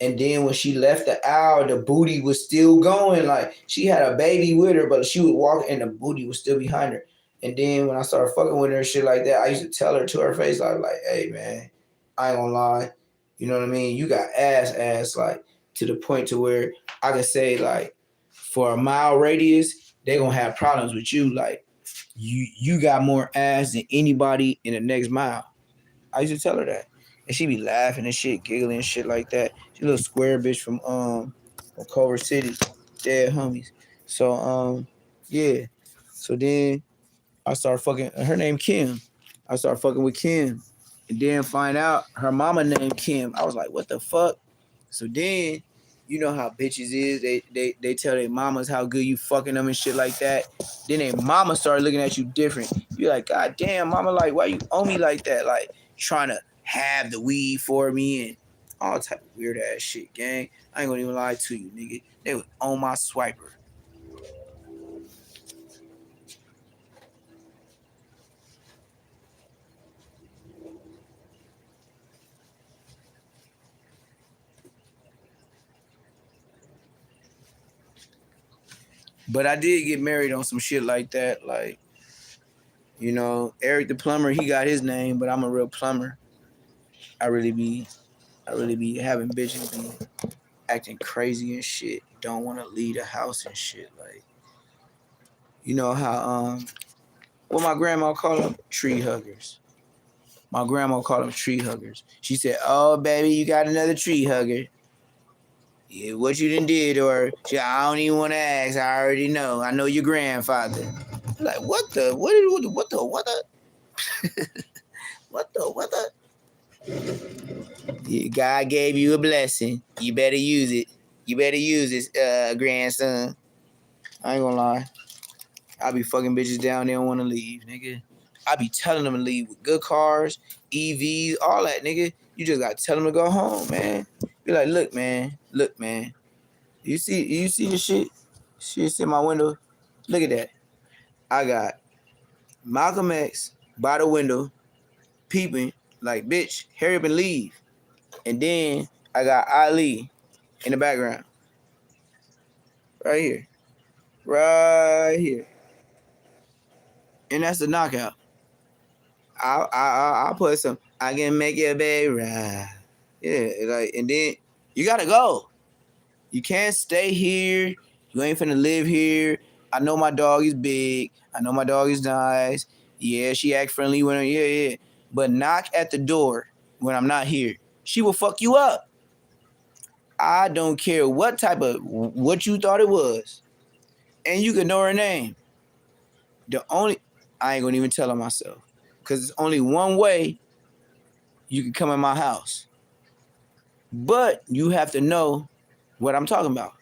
And then when she left the aisle, the booty was still going. Like she had a baby with her, but she would walk and the booty was still behind her. And then when I started fucking with her and shit like that, I used to tell her to her face, I was like, hey man, I ain't gonna lie. You know what I mean? You got ass, like to the point to where I can say like for a mile radius, they gonna have problems with you. Like you got more ass than anybody in the next mile. I used to tell her that. And she be laughing and shit, giggling and shit like that. She a little square bitch from Culver City. Dead homies. So yeah. So then I started fucking her name Kim. I started fucking with Kim. And then find out her mama named Kim. I was like, what the fuck? So then you know how bitches is. They tell their mamas how good you fucking them and shit like that. Then their mama started looking at you different. You're like, God damn, mama, like, why you owe me like that? Like, trying to have the weed for me and all type of weird ass shit, gang. I ain't gonna even lie to you, nigga. They was on my swiper. But I did get married on some shit like that. Like, you know, Eric the plumber, he got his name, but I'm a real plumber. I really be having bitches be acting crazy and shit. Don't want to leave the house and shit. Like, you know how what my grandma called them? Tree huggers. My grandma called them tree huggers. She said, "Oh baby, you got another tree hugger. Yeah, what you done did?" Or she, I don't even want to ask. I already know. I know your grandfather. I'm like, what the Yeah, God gave you a blessing. You better use it. You better use it, grandson. I ain't gonna lie. I be fucking bitches down. They don't want to leave, nigga. I be telling them to leave with good cars, EVs, all that, nigga. You just gotta tell them to go home, man. Be like, look, man. You see the shit? Shit's in my window. Look at that. I got Malcolm X by the window, peeping, like, bitch, hurry up and leave. And then I got Ali in the background. Right here. Right here. And that's the knockout. I'll put some, I can make your baby ride. Yeah, like, and then you gotta go. You can't stay here. You ain't finna live here. I know my dog is big. I know my dog is nice. Yeah, she act friendly when yeah. But knock at the door when I'm not here. She will fuck you up. I don't care what you thought it was. And you can know her name. I ain't gonna even tell her myself. Cause it's only one way you can come in my house. But you have to know what I'm talking about.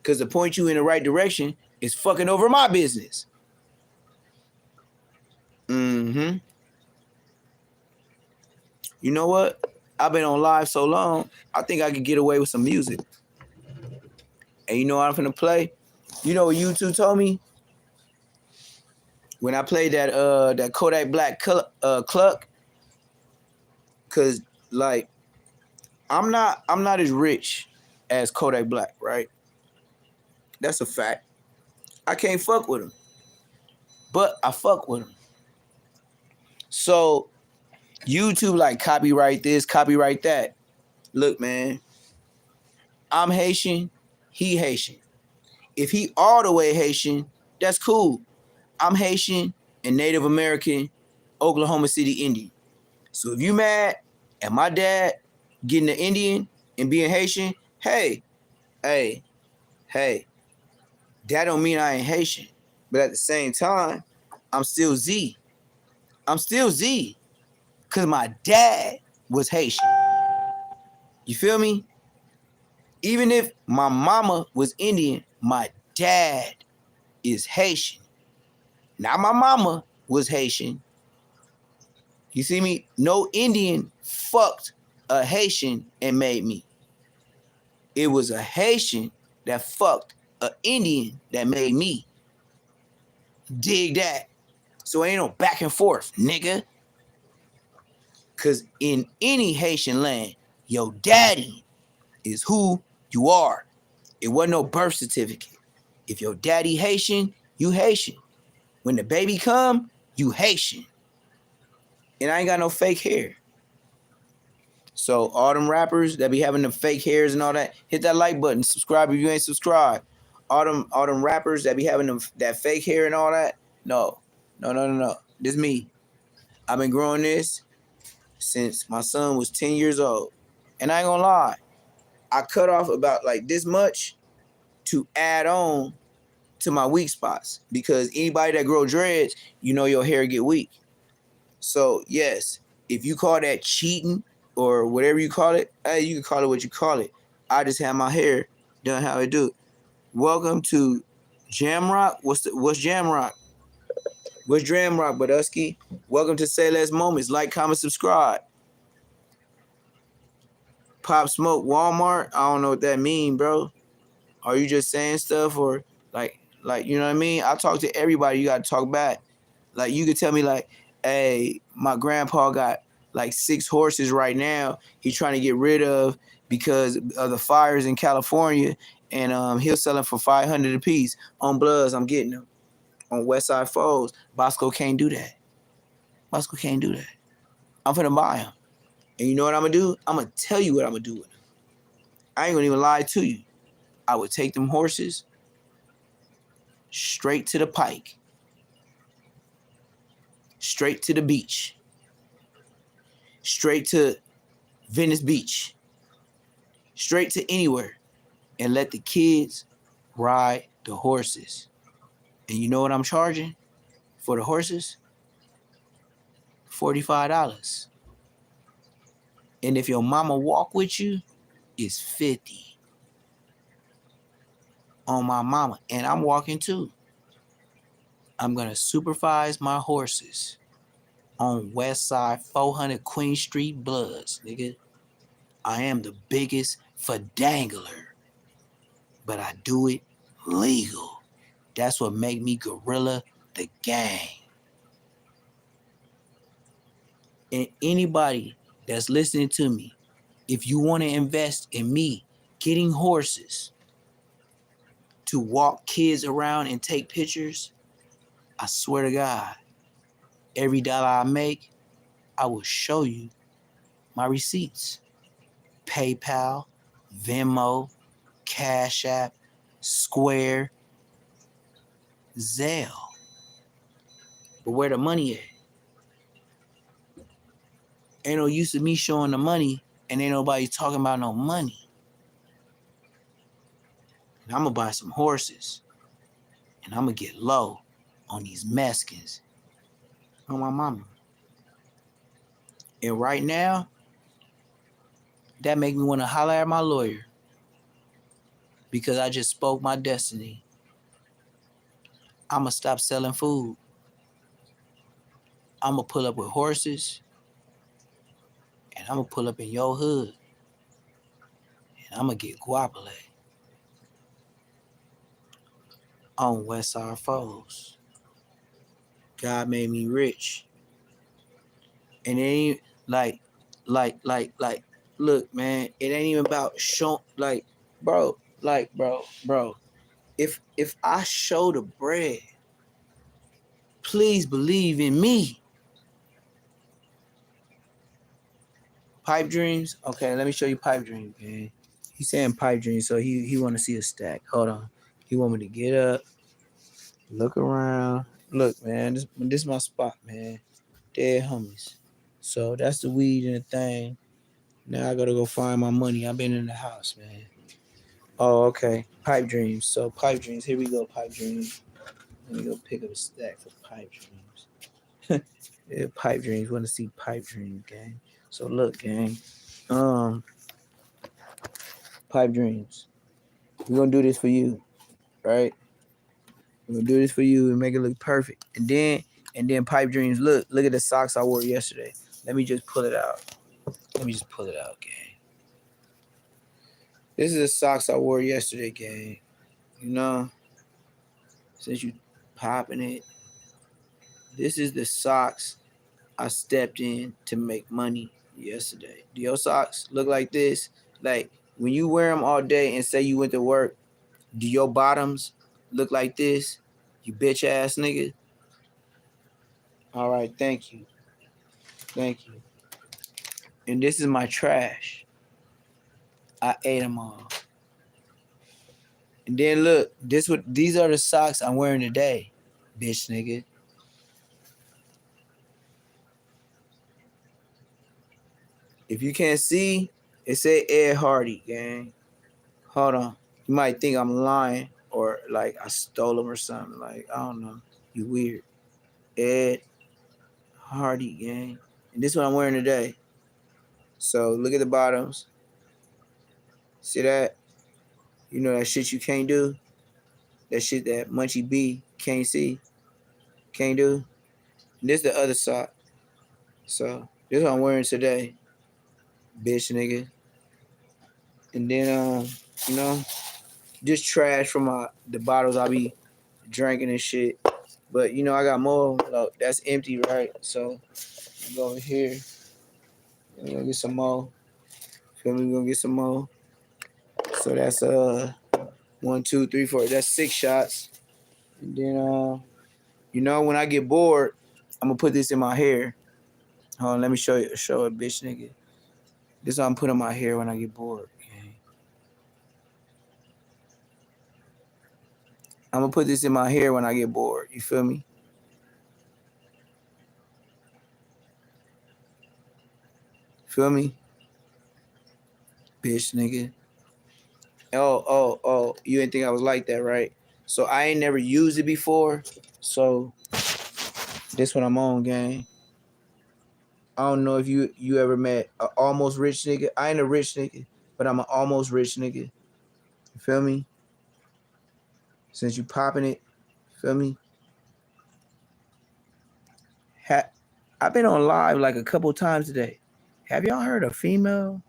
Cause to point you in the right direction is fucking over my business. Mm-hmm. You know what? I've been on live so long, I think I could get away with some music. And you know what I'm finna play? You know what U2 told me? When I played that Kodak Black Cluck, cause like I'm not as rich as Kodak Black, right? That's a fact. I can't fuck with him. But I fuck with him. So YouTube like copyright this, copyright that. Look, man, I'm Haitian, he Haitian. If he all the way Haitian, that's cool. I'm Haitian and Native American, Oklahoma City Indian. So if you mad at my dad getting the Indian and being Haitian, hey, that don't mean I ain't Haitian. But at the same time, I'm still Z. I'm still Z. Because my dad was Haitian. You feel me? Even if my mama was Indian, my dad is Haitian. Now my mama was Haitian. You see me? No Indian fucked a Haitian and made me. It was a Haitian that fucked an Indian that made me. Dig that. So ain't no back and forth, nigga. Cause in any Haitian land, your daddy is who you are. It wasn't no birth certificate. If your daddy Haitian, you Haitian. When the baby come, you Haitian. And I ain't got no fake hair. So all them rappers that be having the fake hairs and all that, hit that like button. Subscribe if you ain't subscribed. All them rappers that be having that fake hair and all that, no. This me. I've been growing this since my son was 10 years old. And I ain't gonna lie, I cut off about like this much to add on to my weak spots. Because anybody that grow dreads, you know your hair get weak. So yes, if you call that cheating or whatever you call it, hey, you can call it what you call it. I just have my hair done how I do. Welcome to Jamrock. What's Jamrock? What's Jamrock, Badusky? Welcome to Say Less Moments. Like, comment, subscribe. Pop Smoke Walmart. I don't know what that mean, bro. Are you just saying stuff or like you know what I mean? I talk to everybody. You got to talk back. Like you could tell me like, hey, my grandpa got like 6 horses right now. He's trying to get rid of because of the fires in California, and he'll sell them for $500 a piece. On Bloods, I'm getting them. On Westside Foes, Bosco can't do that. Bosco can't do that. I'm finna buy them. And you know what I'm gonna do? I'm gonna tell you what I'm gonna do with them. I ain't gonna even lie to you. I would take them horses straight to the pike. Straight to the beach. Straight to Venice Beach. Straight to anywhere. And let the kids ride the horses. And you know what I'm charging for the horses? $45. And if your mama walk with you, it's $50. On my mama. And I'm walking too. I'm going to supervise my horses on West Side 400 Queen Street Bloods, nigga. I am the biggest fadangler, but I do it legal. That's what make me Gorilla the Gang. And anybody that's listening to me, if you want to invest in me getting horses to walk kids around and take pictures, I swear to God, every dollar I make, I will show you my receipts. PayPal, Venmo, Cash App, Square, Zelle. But where the money at? Ain't no use of me showing the money and ain't nobody talking about no money. And I'm gonna buy some horses and I'm gonna get low on these Mexicans. On my mama. And right now, that make me want to holler at my lawyer because I just spoke my destiny. I'm gonna stop selling food. I'm gonna pull up with horses and I'm gonna pull up in your hood and I'm gonna get guapole on Westside Foes. God made me rich. And it ain't like, look, man, it ain't even about show, bro. If I show the bread, please believe in me. Pipe dreams? Okay, let me show you pipe dreams, man. He's saying pipe dreams, so he want to see a stack. Hold on. He want me to get up, look around. Look, man, this is my spot, man. Dead homies. So that's the weed and the thing. Now I gotta go find my money. I've been in the house, man. Oh, okay. Pipe dreams. So pipe dreams. Here we go, pipe dreams. Let me go pick up a stack for pipe dreams. Yeah, pipe dreams. Want to see pipe dreams, gang. So look, gang. Pipe dreams. We're gonna do this for you, right? We're gonna do this for you and make it look perfect. And then pipe dreams. Look at the socks I wore yesterday. Let me just pull it out. Gang. This is the socks I wore yesterday, gang. You know, since you popping it, this is the socks I stepped in to make money yesterday. Do your socks look like this? Like when you wear them all day and say you went to work, do your bottoms look like this? You bitch ass nigga. All right, thank you. And this is my trash. I ate them all. And then look, these are the socks I'm wearing today, bitch nigga. If you can't see, it say Ed Hardy, gang. Hold on. You might think I'm lying or like I stole them or something. Like, I don't know. You weird. Ed Hardy, gang. And this is what I'm wearing today. So look at the bottoms. See that? You know that shit you can't do? That shit that Munchie B can't see? Can't do? And this is the other sock. So this is what I'm wearing today. Bitch nigga. And then you know, just trash from the bottles I be drinking and shit. But you know, I got more. Look, that's empty, right? So I go over here. We're gonna get some more. Feel me? We're gonna get some more. So that's 1, 2, 3, 4. That's 6 shots. And then you know, when I get bored, I'm gonna put this in my hair. Hold on, let me show it, bitch nigga. This is what I'm putting in my hair when I get bored. Okay? I'm gonna put this in my hair when I get bored. You feel me? Feel me? Bitch nigga. Oh. You didn't think I was like that, right? So I ain't never used it before. So this one I'm on, gang. I don't know if you ever met an almost rich nigga. I ain't a rich nigga, but I'm an almost rich nigga. You feel me? Since you popping it, feel me? I've been on live like a couple times today. Have y'all heard a female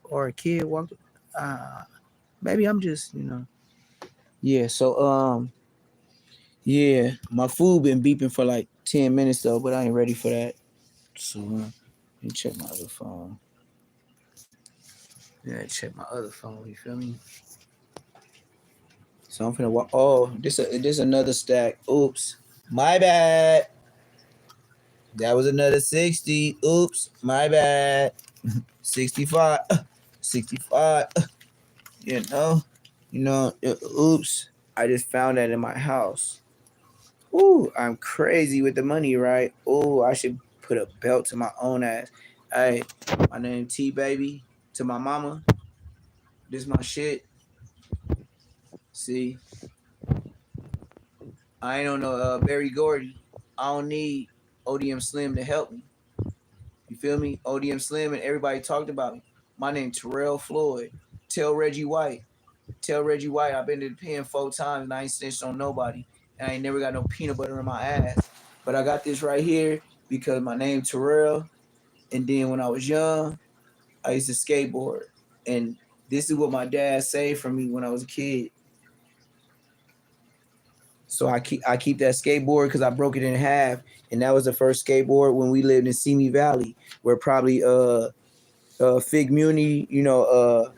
or a kid walk? Maybe I'm just, you know. Yeah, so yeah, my food been beeping for like 10 minutes though, but I ain't ready for that. So let me check my other phone. Yeah, check my other phone, you feel me? So I'm finna walk. Oh, this another stack. Oops. My bad. That was another 60. Oops. My bad. 65. 65. You know. You know, oops, I just found that in my house. Ooh, I'm crazy with the money, right? Ooh, I should put a belt to my own ass. Hey, my name T Baby. To my mama, this my shit. See, I ain't on no Barry Gordy. I don't need ODM Slim to help me. You feel me? ODM Slim and everybody talked about me. My name Terrell Floyd. Tell Reggie White. Tell Reggie White I've been to the pen 4 times and I ain't snitched on nobody. And I ain't never got no peanut butter in my ass. But I got this right here because my name Terrell. And then when I was young, I used to skateboard. And this is what my dad saved from me when I was a kid. So I keep that skateboard because I broke it in half. And that was the first skateboard when we lived in Simi Valley, where probably Fig Muni, you know,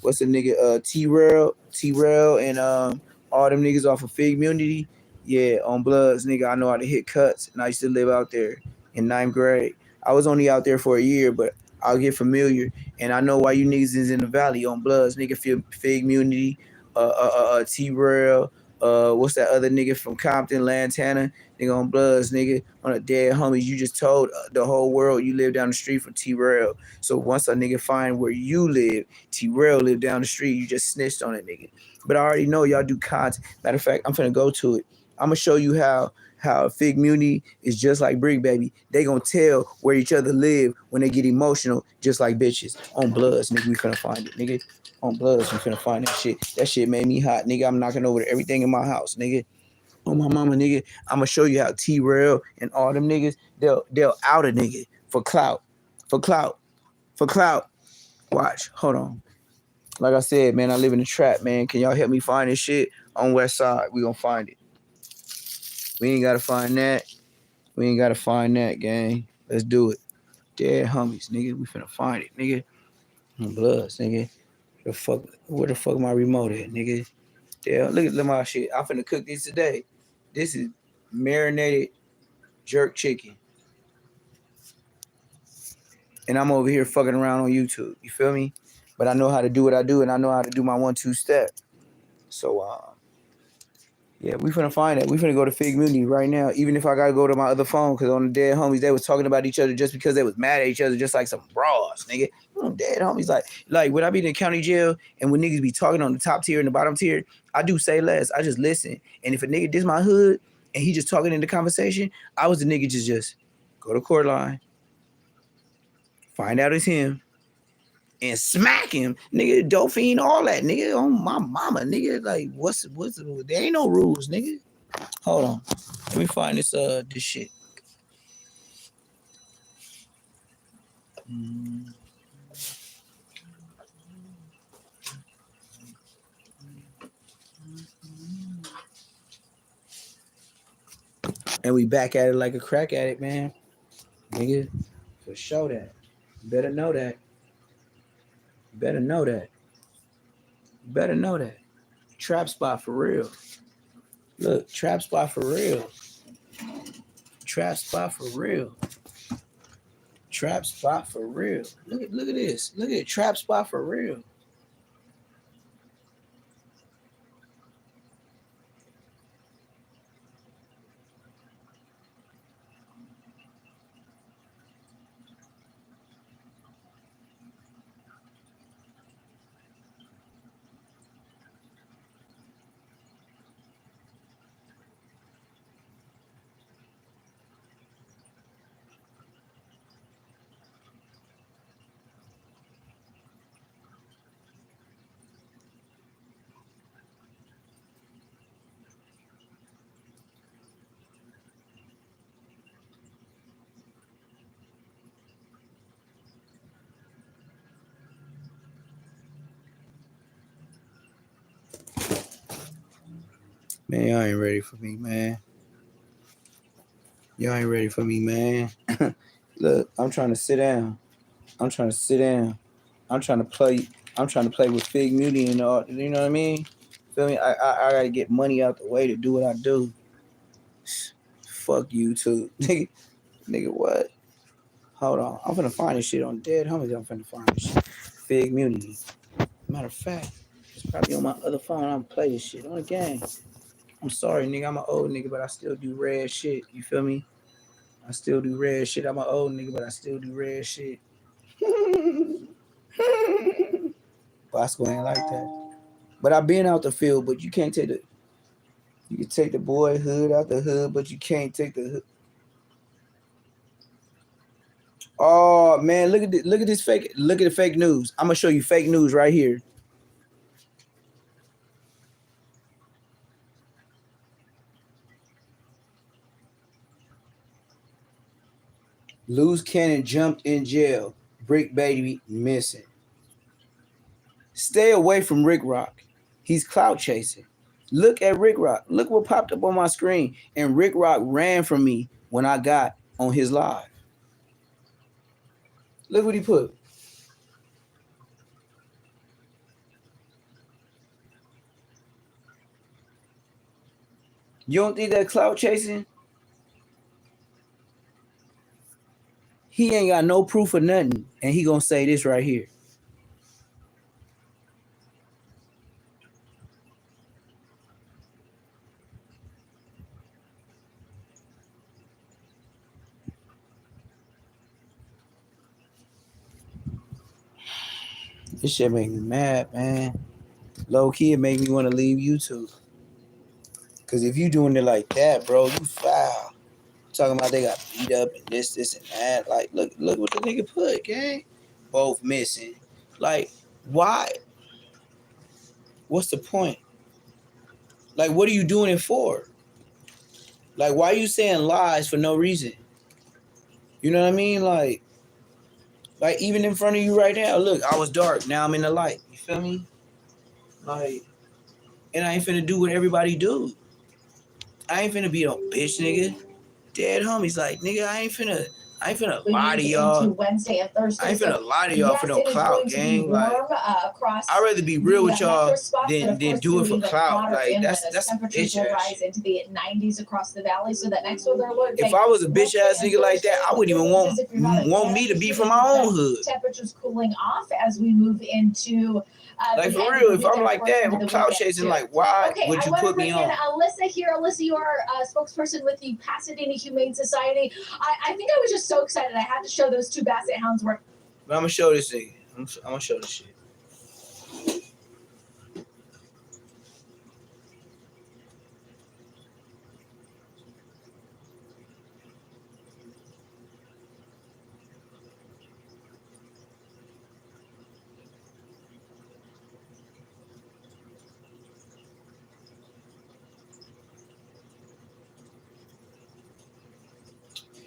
what's the nigga, T-Rail, and all them niggas off of Fig Munity. Yeah, on Bloods, nigga, I know how to hit cuts, and I used to live out there in 9th grade. I was only out there for a year, but I'll get familiar, and I know why you niggas is in the valley on Bloods, nigga. Fig Munity, T-Rail, what's that other nigga from Compton, Lantana, nigga on Bloods, nigga, on a dead homies. You just told the whole world you live down the street from T-Rail. So once a nigga find where you live, T-Rail live down the street, you just snitched on it, nigga. But I already know y'all do content. Matter of fact, I'm finna go to it. I'm gonna show you how Fig Muni is just like Bricc, baby. They gonna tell where each other live when they get emotional, just like bitches. On Bloods, nigga, we finna find it, nigga. On Bloods, we finna find that shit. That shit made me hot, nigga. I'm knocking over everything in my house, nigga. On my mama, nigga. I'm gonna show you how T-Rail and all them niggas, they'll out a nigga for clout. For clout. For clout. Watch. Hold on. Like I said, man, I live in the trap, man. Can y'all help me find this shit on West Side? We gonna find it. We ain't gotta find that. We ain't gotta find that, gang. Let's do it. Dead homies, nigga. We finna find it, nigga. Bloods, nigga. Where the fuck my remote at, nigga? Damn, look at my shit. I'm finna cook this today. This is marinated jerk chicken. And I'm over here fucking around on YouTube. You feel me? But I know how to do what I do, and I know how to do my 1-2 step. So, yeah, we finna find that. We finna go to Fig Muni right now, even if I gotta go to my other phone, because on the dead homies, they was talking about each other just because they was mad at each other, just like some bras, nigga. Dead homies, like when I be in county jail and when niggas be talking on the top tier and the bottom tier, I do say less. I just listen. And if a nigga diss my hood and he just talking in the conversation, I was the nigga just go to court line, find out it's him, and smack him, nigga. Dolphin, all that, nigga. On my mama, nigga. Like, what's there ain't no rules, nigga. Hold on. Let me find this shit. And we back at it like a crack addict, man. Nigga, for sure that. You better know that. You better know that. You better know that. Trap spot for real. Look, trap spot for real. Trap spot for real. Trap spot for real. Look at this. Look at it. Trap spot for real. Man, y'all ain't ready for me, man. Y'all ain't ready for me, man. Look, I'm trying to sit down. I'm trying to sit down. I'm trying to play. I'm trying to play with Fig Muni and all. You know what I mean? Feel me? I gotta get money out the way to do what I do. Fuck you too, nigga. What? Hold on. I'm finna find this shit on Dead Homies. I'm finna find this shit. Fig Muni. Matter of fact, Probably on my other phone. I don't play this shit on the game. I'm sorry, nigga. I'm an old nigga, but I still do red shit. You feel me? I still do red shit. I'm an old nigga, but I still do red shit. Bosco ain't like that. But I've been out the field, but you can't take the. You can take the boyhood out the hood, but you can't take the hood. Oh man, look at this, look at this fake. Look at the fake news. I'm gonna show you fake news right here. Luce Canon jumped in jail. Bricc baby missing. Stay away from Rick Rock. He's clout chasing. Look at Rick Rock. Look what popped up on my screen. And Rick Rock ran from me when I got on his live. Look what he put. You don't think that clout chasing? He ain't got no proof of nothing. And he gonna say this right here. This shit make me mad, man. Low key, it make me want to leave YouTube. Cause if you doing it like that, bro, you foul. Talking about they got beat up and this and that. Like, look what the nigga put, gang. Both missing. Like, why? What's the point? Like, what are you doing it for? Like, why are you saying lies for no reason? You know what I mean? Like even in front of you right now, look, I was dark. Now I'm in the light. You feel me? Like, and I ain't finna do what everybody do. I ain't finna be no bitch, nigga. Dead homies, like, nigga, I ain't finna lie to y'all. Wednesday and Thursday. I ain't finna lie to y'all for no clout, gang. Like, I'd rather be real with y'all than do it for clout. Like, that's temperatures will rise into the 90s across the valley. So that next weather alert. If I was a bitch ass nigga like that, I wouldn't even want me to be from my own hood. Temperatures cooling off as we move into. Like, for real, if I'm like that, I'm clout chasing, like, why would you put me on? Alyssa here. Alyssa, you are a spokesperson with the Pasadena Humane Society. I think I was just so excited. I had to show those two basset hounds work. But I'm gonna show this thing. I'm gonna show this shit.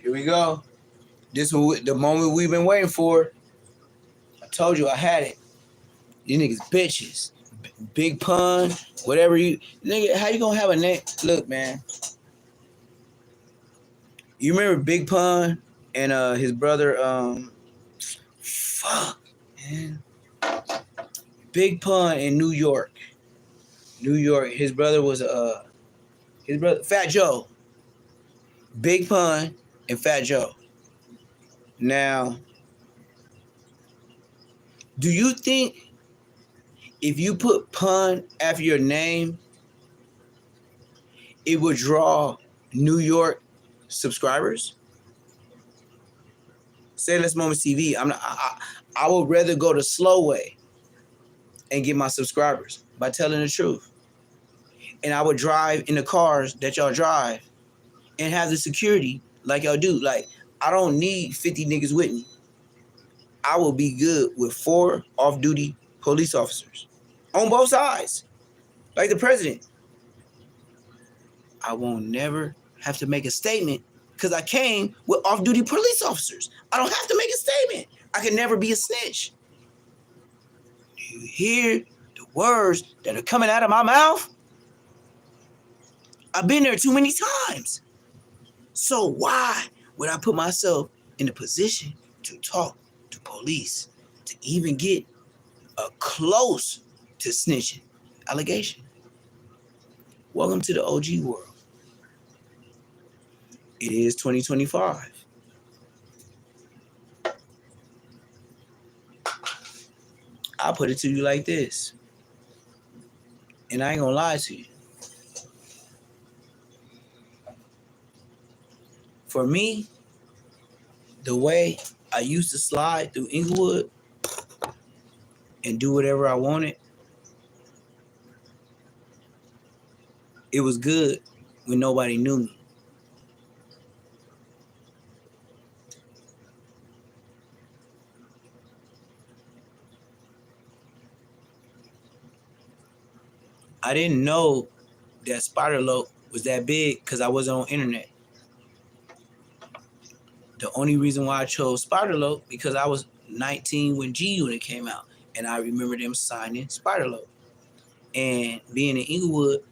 Here we go. This is the moment we've been waiting for. I told you I had it. You niggas bitches. Big pun, whatever you... Nigga, how you gonna have a name? Look, man. You remember Big Pun and his brother, fuck, man. Big Pun in New York. His brother was, Fat Joe. Big Pun and Fat Joe. Now, do you think if you put pun after your name, it would draw New York subscribers? Say Less Moments TV. I would rather go the slow way and get my subscribers by telling the truth. And I would drive in the cars that y'all drive and have the security like y'all do. Like, I don't need 50 niggas with me. I will be good with 4 off-duty police officers on both sides, like the president. I won't never have to make a statement because I came with off-duty police officers. I don't have to make a statement. I can never be a snitch. Do you hear the words that are coming out of my mouth? I've been there too many times. So why would I put myself in a position to talk to police to even get a close to snitching allegation? Welcome to the OG world. It is 2025. I'll put it to you like this. And I ain't gonna lie to you. For me, the way I used to slide through Inglewood and do whatever I wanted, it was good when nobody knew me. I didn't know that Spider Loc was that big because I wasn't on internet. The only reason why I chose Spider Loc because I was 19 when G Unit came out, and I remember them signing Spider Loc. And being in Inglewood,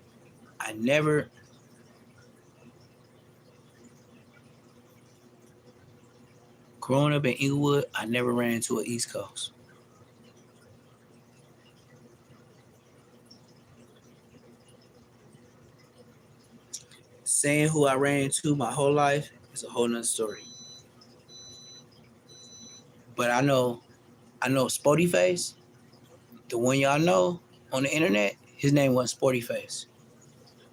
growing up in Inglewood, I never ran into an East Coast. Saying who I ran into my whole life is a whole nother story. But I know Sporty Face, the one y'all know on the internet, his name wasn't Sporty Face.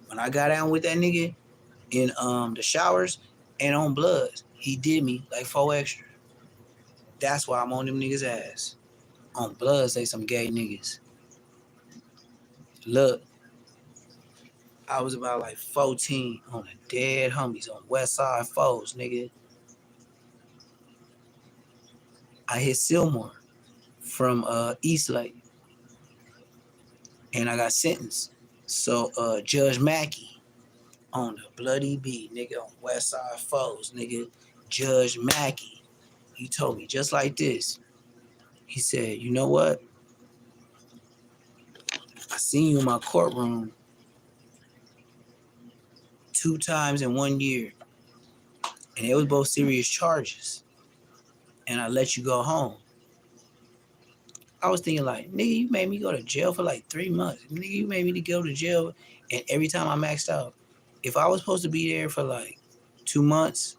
When I got down with that nigga in the showers and on Bloods, he did me like 4 extra. That's why I'm on them niggas' ass. On Bloods, they some gay niggas. Look, I was about like 14 on the dead homies on West Side Foes, nigga. I hit Silmore from East Lake. And I got sentenced. So Judge Mackey on the Bloody B, nigga, on West Side Foes, nigga. Judge Mackey, he told me just like this. He said, you know what? I seen you in my courtroom 2 times in 1 year. And it was both serious charges. And I let you go home. I was thinking like, nigga, you made me go to jail for like 3 months. Nigga, you made me to go to jail. And every time I maxed out, if I was supposed to be there for like 2 months,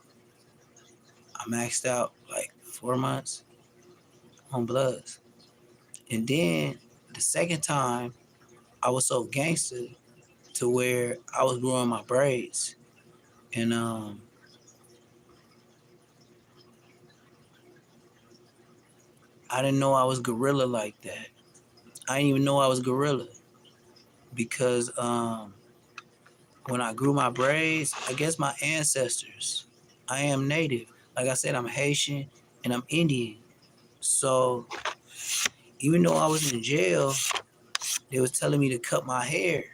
I maxed out like 4 months on Bloods. And then the second time, I was so gangster to where I was growing my braids. And I didn't know I was gorilla like that. I didn't even know I was gorilla. Because when I grew my braids, I guess my ancestors, I am native. Like I said, I'm Haitian and I'm Indian. So even though I was in jail, they was telling me to cut my hair.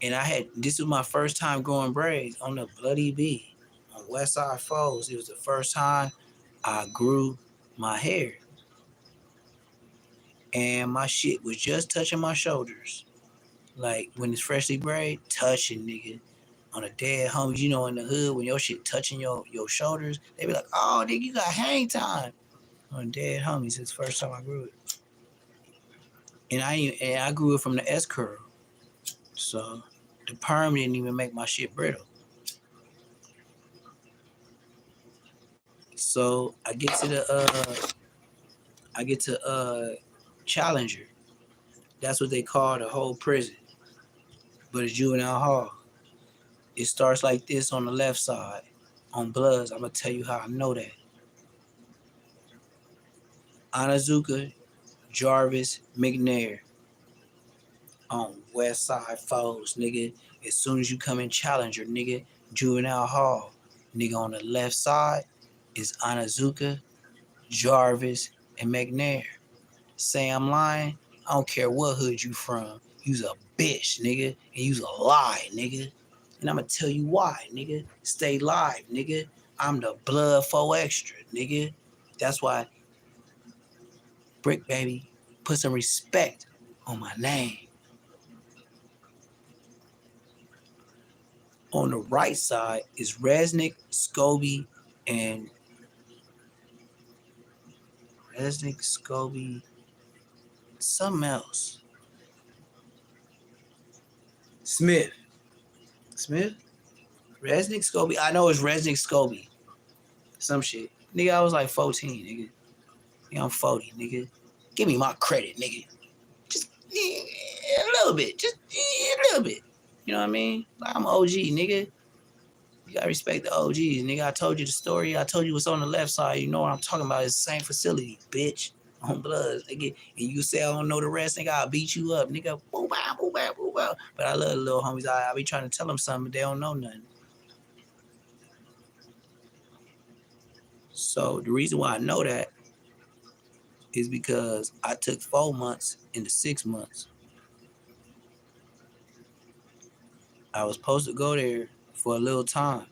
And this was my first time growing braids on the Bloody B, on West Side Foes. It was the first time I grew my hair. And my shit was just touching my shoulders. Like when it's freshly braid, touching, nigga. On a dead homies, you know, in the hood, when your shit touching your shoulders, they be like, oh, nigga, you got hang time. On dead homies, it's the first time I grew it. And I grew it from the S curl. So the perm didn't even make my shit brittle. So I get to Challenger. That's what they call the whole prison. But it's juvenile hall. It starts like this on the left side. On Bloods, I'm gonna tell you how I know that. Anazuka, Jarvis, McNair. On West Side Foes, nigga. As soon as you come in Challenger, nigga, juvenile hall. Nigga, on the left side is Anazuka, Jarvis, and McNair. Say I'm lying, I don't care what hood you from. You's a bitch, nigga, and you's a lie, nigga. And I'ma tell you why, nigga. Stay live, nigga. I'm the blood 4 extra, nigga. That's why Bricc, baby, put some respect on my name. On the right side is Resnick, Scobie, and something else. Smith? Resnick, Scobie. I know it's Resnick, Scobie. Some shit. Nigga, I was like 14, nigga. I'm 40, nigga. Give me my credit, nigga. Just, a little bit, just a little bit. You know what I mean? Like, I'm an OG, nigga. You gotta respect the OGs, nigga. I told you the story. I told you what's on the left side. You know what I'm talking about. It's the same facility, bitch. On Bloods, nigga. And you say I don't know the rest, nigga, I'll beat you up, nigga. Boom, bow, boom, bow, boom, bow. But I love the little homies. I be trying to tell them something, but they don't know nothing. So the reason why I know that is because I took 4 months into 6 months. I was supposed to go there for a little time.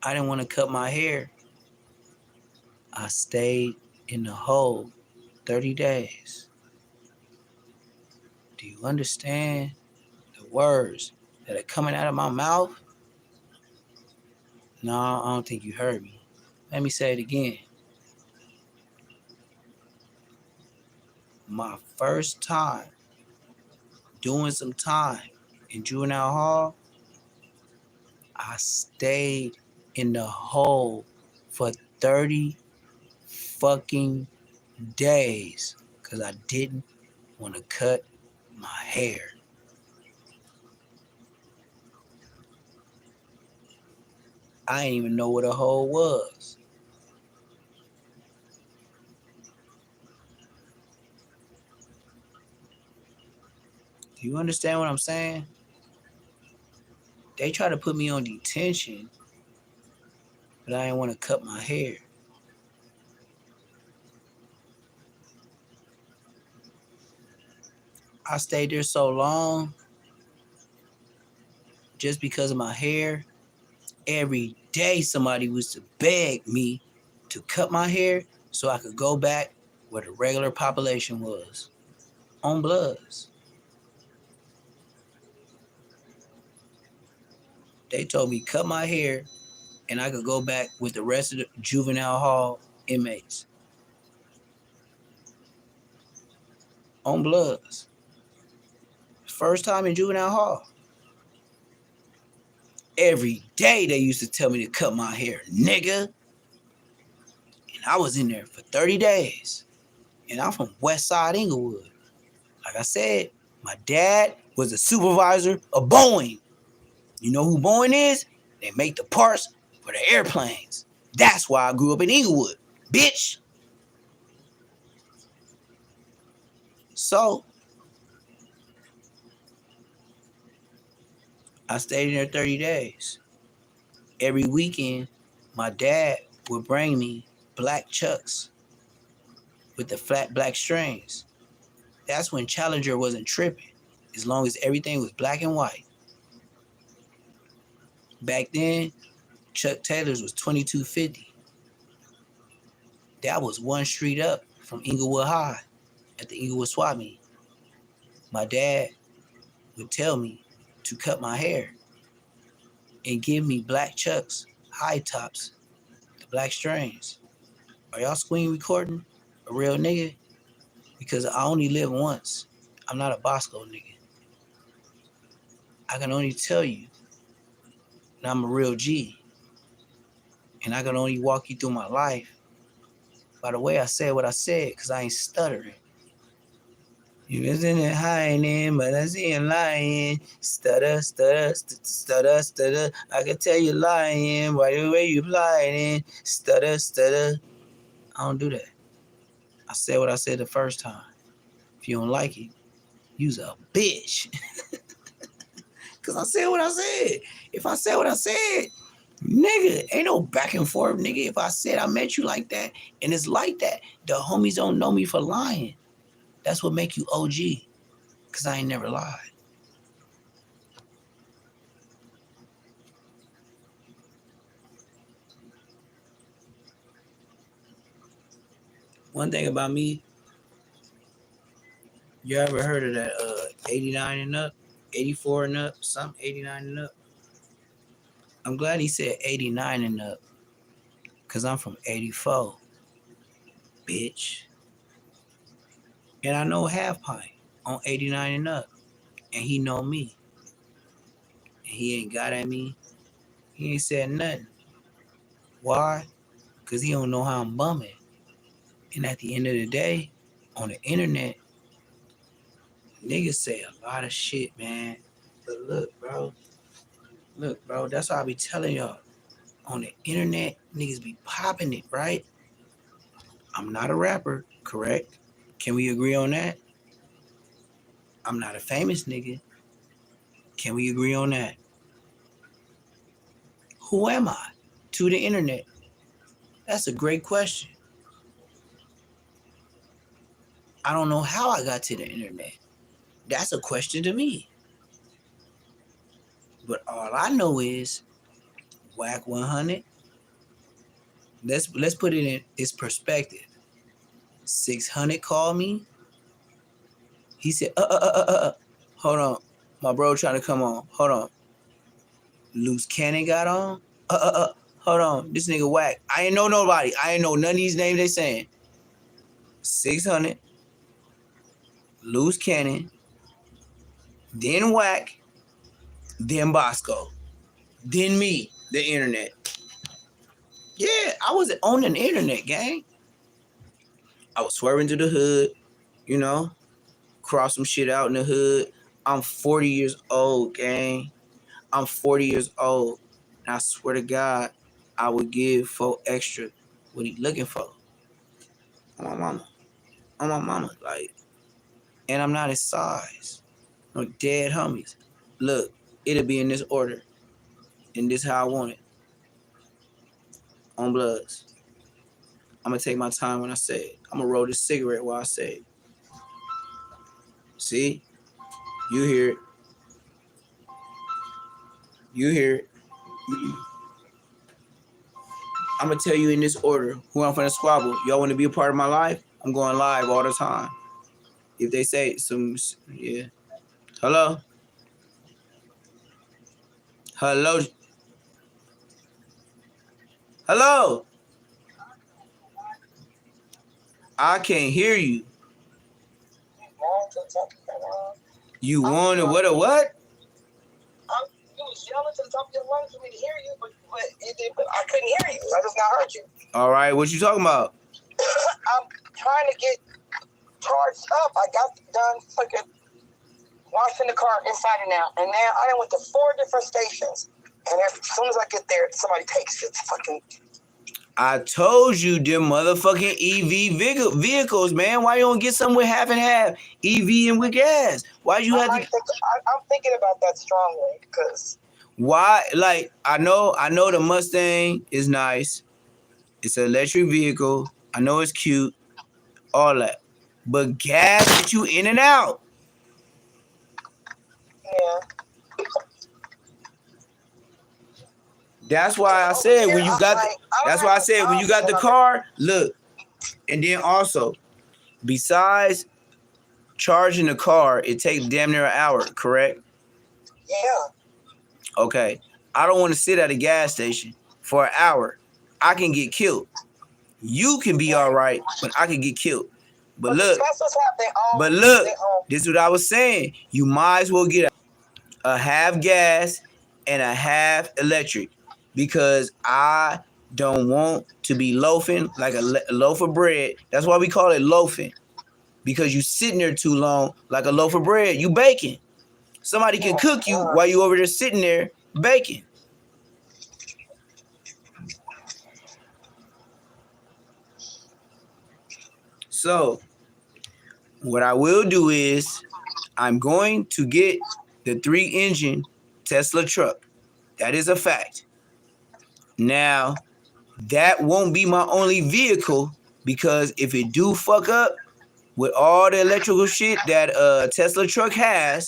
I didn't want to cut my hair. I stayed in the hole 30 days. Do you understand the words that are coming out of my mouth? No, I don't think you heard me. Let me say it again. My first time doing some time in juvenile hall, I stayed in the hole for 30 fucking days because I didn't want to cut my hair. I didn't even know what a hole was. Do you understand what I'm saying? They try to put me on detention, but I didn't want to cut my hair. I stayed there so long just because of my hair. Every day somebody used to beg me to cut my hair so I could go back where the regular population was, on Bloods. They told me cut my hair and I could go back with the rest of the juvenile hall inmates, on Bloods. First time in juvenile hall. Every day they used to tell me to cut my hair, nigga. And I was in there for 30 days. And I'm from West Side Inglewood. Like I said, my dad was a supervisor of Boeing. You know who Boeing is? They make the parts for the airplanes. That's why I grew up in Inglewood, bitch. So, I stayed in there 30 days. Every weekend, my dad would bring me black Chucks with the flat black strings. That's when Challenger wasn't tripping, as long as everything was black and white. Back then, Chuck Taylor's was $22.50. That was one street up from Inglewood High at the Inglewood Swap Meet. My dad would tell me to cut my hair and give me black Chucks, high tops, the black strings. Are y'all screen recording a real nigga? Because I only live once. I'm not a Bosco nigga. I can only tell you that I'm a real G. And I can only walk you through my life by the way I said what I said, because I ain't stuttering. You isn't it hiding, but I see you lying. Stutter, stutter, stutter, stutter. I can tell you lying by the way you lying. Stutter, stutter. I don't do that. I said what I said the first time. If you don't like it, you's a bitch. Because I said what I said. If I said what I said, nigga, ain't no back and forth, nigga. If I said I met you like that, and it's like that, the homies don't know me for lying. That's what make you OG. Because I ain't never lied. One thing about me, you ever heard of that 89 and up, 84 and up, something 89 and up? I'm glad he said 89 and up, because I'm from 84, bitch. And I know Half Pint on 89 and up, and he know me. And he ain't got at me. He ain't said nothing. Why? Because he don't know how I'm bumming. And at the end of the day, On the internet, niggas say a lot of shit, man. But look, bro, that's why I be telling y'all. On the internet, niggas be popping it, right? I'm not a rapper, correct? Can we agree on that? I'm not a famous nigga. Can we agree on that? Who am I to the internet? That's a great question. I don't know how I got to the internet. That's a question to me. But all I know is Whack 100. Let's put it in its perspective. 600 called me. He said, hold on. My bro trying to come on. Hold on. Luce Canon got on. Hold on. This nigga Whack. I ain't know nobody. I ain't know none of these names they saying. 600. Luce Canon. Then Whack. Then Bosco. Then me. The internet. Yeah, I was on the internet, gang. I was swerving to the hood, you know, cross some shit out in the hood. I'm 40 years old, gang. I'm 40 years old. And I swear to God, I would give folk extra what he looking for. On my mama. On my mama. Like, and I'm not his size. No dead homies. Look, it'll be in this order. And this how I want it. On Bloods. I'm gonna take my time when I say it. I'm gonna roll this cigarette while I say it. See? You hear it. You hear it. I'm gonna tell you in this order who I'm finna squabble. Y'all wanna be a part of my life? I'm going live all the time. If they say some, yeah. Hello? Hello? Hello? I can't hear you. You want what a what? You was yelling to the top of your lungs for me to hear you, but I couldn't hear you. I just not heard you. All right, what you talking about? I'm trying to get charged up. I got done fucking washing the car inside and out, and now I went to 4 different stations. And as soon as I get there, somebody takes it. Fucking. I told you them motherfucking EV vehicles, man. Why you don't get some with half and half EV and with gas? Why you have to? I'm thinking about that strongly because. Why? Like I know the Mustang is nice. It's an electric vehicle. I know it's cute, all that, but gas get you in and out. Yeah. That's why I said when you got. That's why I said when you got the car, look, and then also, besides charging the car, it takes damn near an hour, correct? Yeah. Okay. I don't want to sit at a gas station for an hour. I can get killed. You can be all right, but I can get killed. But look, this is what I was saying. You might as well get a half gas and a half electric because I don't want to be loafing like a loaf of bread. That's why we call it loafing, because you sitting there too long like a loaf of bread. You baking. Somebody can cook you while you over there sitting there baking. So what I will do is I'm going to get the 3-engine Tesla truck. That is a fact. Now, that won't be my only vehicle, because if it do fuck up with all the electrical shit that Tesla truck has,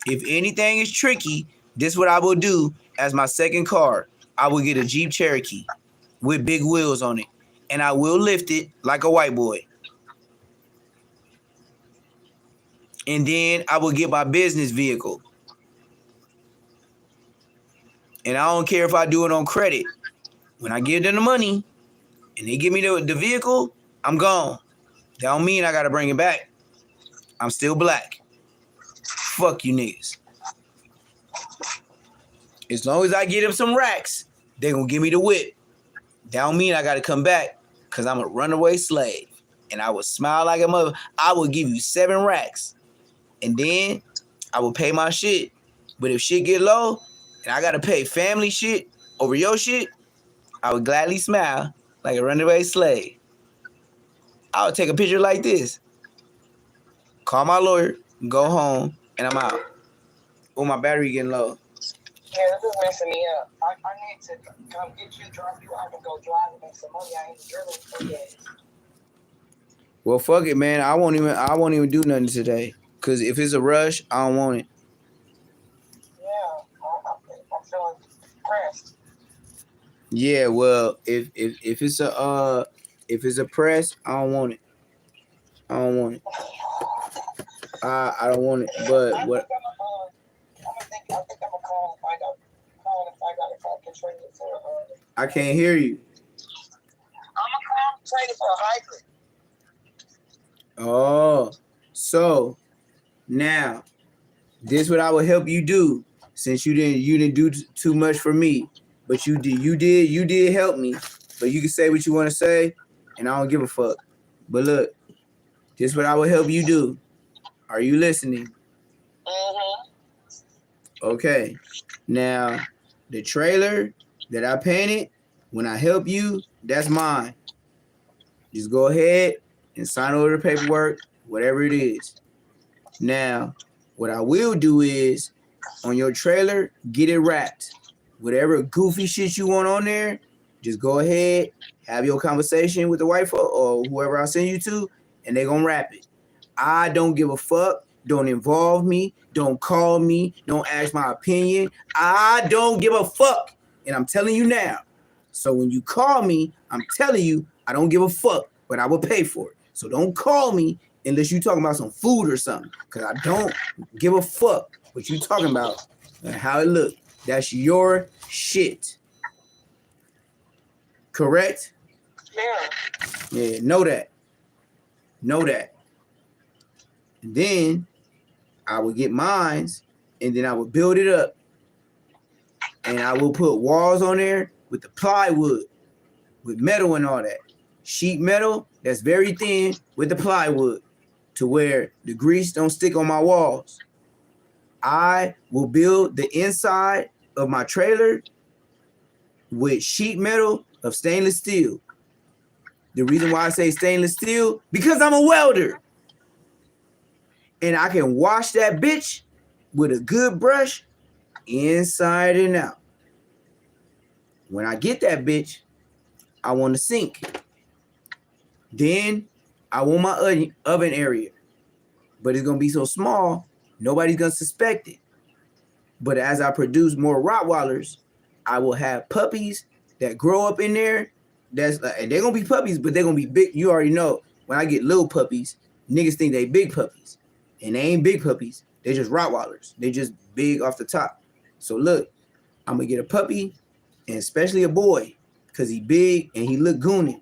if anything is tricky, this is what I will do as my second car. I will get a Jeep Cherokee with big wheels on it, and I will lift it like a white boy. And then I will get my business vehicle. And I don't care if I do it on credit. When I give them the money and they give me the vehicle, I'm gone. That don't mean I got to bring it back. I'm still black. Fuck you niggas. As long as I get them some racks, they going to give me the whip. That don't mean I got to come back because I'm a runaway slave. and I would smile like a mother. I would give you 7 racks, and then I would pay my shit. But if shit get low, and I gotta pay family shit over your shit, I would gladly smile like a runaway slave. I would take a picture like this, call my lawyer, go home, and I'm out. Oh, my battery getting low. Yeah, this is messing me up. I need to come get you, drop you out, and go drive and make some money. I ain't drilling for gas. Well, fuck it, man. I won't even do nothing today. Cause if it's a rush, I don't want it. Yeah, I'm feeling pressed. Yeah, well, if it's a press, I don't want it. I don't want it. I don't want it. But what? I think I'm gonna call and find out if I can trade it for. I can't hear you. I'm gonna call and trade it for a hybrid. Oh, so now this what I would help you do, since you didn't do too much for me, but you did help me. But you can say what you want to say, and I don't give a fuck. But look, this what I would help you do. Are you listening? Mm-hmm. Okay. Now, the trailer that I painted, when I help you, that's mine. Just go ahead and sign over the paperwork, whatever it is. Now, what I will do is, on your trailer, get it wrapped. Whatever goofy shit you want on there, just go ahead, have your conversation with the wife or whoever I send you to, and they're going to wrap it. I don't give a fuck. Don't involve me. Don't call me. Don't ask my opinion. I don't give a fuck. And I'm telling you now. So when you call me, I'm telling you, I don't give a fuck, but I will pay for it. So don't call me unless you're talking about some food or something, because I don't give a fuck what you talking about and how it look. That's your shit. Correct? Yeah. Yeah, know that. Know that. And then I would get mines, and then I would build it up. And I will put walls on there with the plywood, with metal and all that. Sheet metal that's very thin with the plywood, to where the grease don't stick on my walls. I will build the inside of my trailer with sheet metal of stainless steel. The reason why I say stainless steel, because I'm a welder. And I can wash that bitch with a good brush inside and out. When I get that bitch, I want a sink. Then I want my oven area. But it's going to be so small, nobody's going to suspect it. But as I produce more Rottweilers, I will have puppies that grow up in there. And they're going to be puppies, but they're going to be big. You already know, when I get little puppies, niggas think they big puppies. And they ain't big puppies. They're just Rottweilers. They just big off the top. So look, I'm going to get a puppy, and especially a boy, because he big and he look gooning.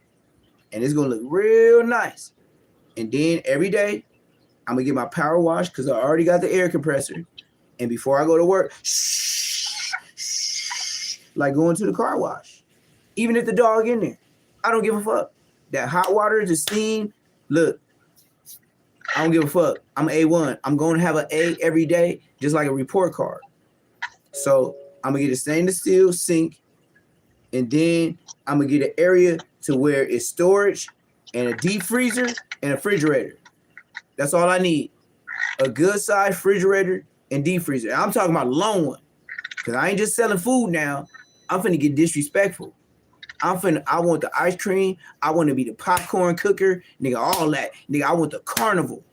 And it's going to look real nice. And then every day, I'm going to get my power wash, because I already got the air compressor. And before I go to work, like going to the car wash. Even if the dog in there, I don't give a fuck. That hot water, the steam, look, I don't give a fuck. I'm A1. I'm going to have an A every day, just like a report card. So I'm going to get a stainless steel sink, and then I'm going to get an area to where it's storage and a deep freezer and a refrigerator. That's all I need. A good size refrigerator and deep freezer. I'm talking about a long one, because I ain't just selling food now. I'm finna get disrespectful. I want the ice cream. I want to be the popcorn cooker. Nigga, all that. Nigga, I want the carnival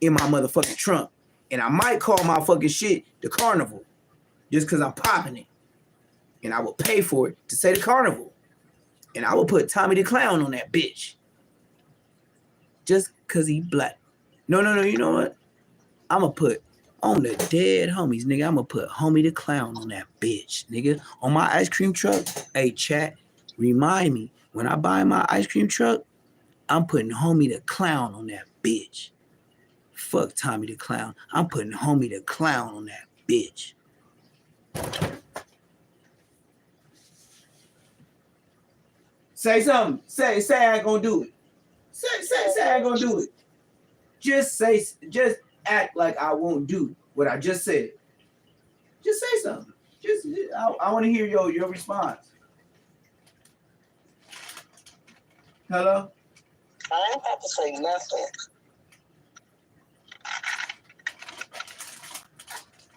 in my motherfucking trunk. And I might call my fucking shit the carnival, just because I'm popping it. And I will pay for it to say the carnival. And I will put Tommy the Clown on that bitch, just because he black. No, you know what? I'm going to put on the dead homies, nigga. I'm going to put Homie the Clown on that bitch, nigga. On my ice cream truck. Hey, chat, remind me, when I buy my ice cream truck, I'm putting Homie the Clown on that bitch. Fuck Tommy the Clown. I'm putting Homie the Clown on that bitch. Say something. Say I ain't gonna do it. Say I ain't gonna do it. Just act like I won't do what I just said. Just say something. I want to hear your response. Hello? I ain't have to say nothing.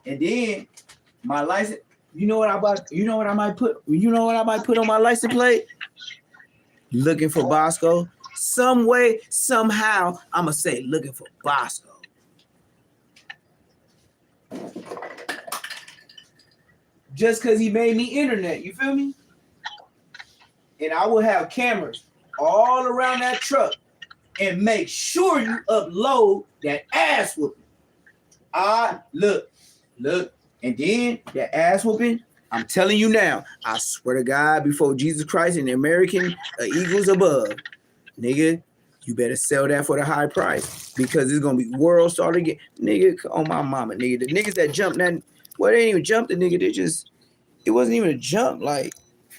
And then my license, you know what I might put on my license plate? Looking for Bosco. Some way, somehow, I'ma say looking for Bosco. Just because he made me internet, you feel me? And I will have cameras all around that truck and make sure you upload that ass whooping. Look, and then that ass whooping, I'm telling you now, I swear to God, before Jesus Christ and the American Eagles above, nigga, you better sell that for the high price because it's gonna be world star again. Nigga, on my mama, nigga. The niggas that jumped that, well, they didn't even jump the nigga, it wasn't even a jump, like,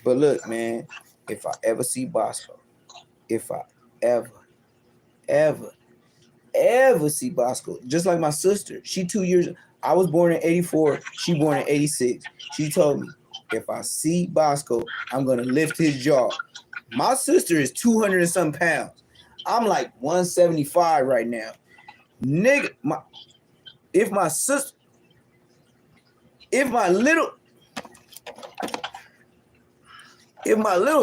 but look, man, if I ever see Bosco, if I ever see Bosco, just like my sister, she 2 years, I was born in 84, she born in 86. She told me, if I see Bosco, I'm gonna lift his jaw. My sister is 200 and some pounds. I'm like 175 right now. Nigga, if my little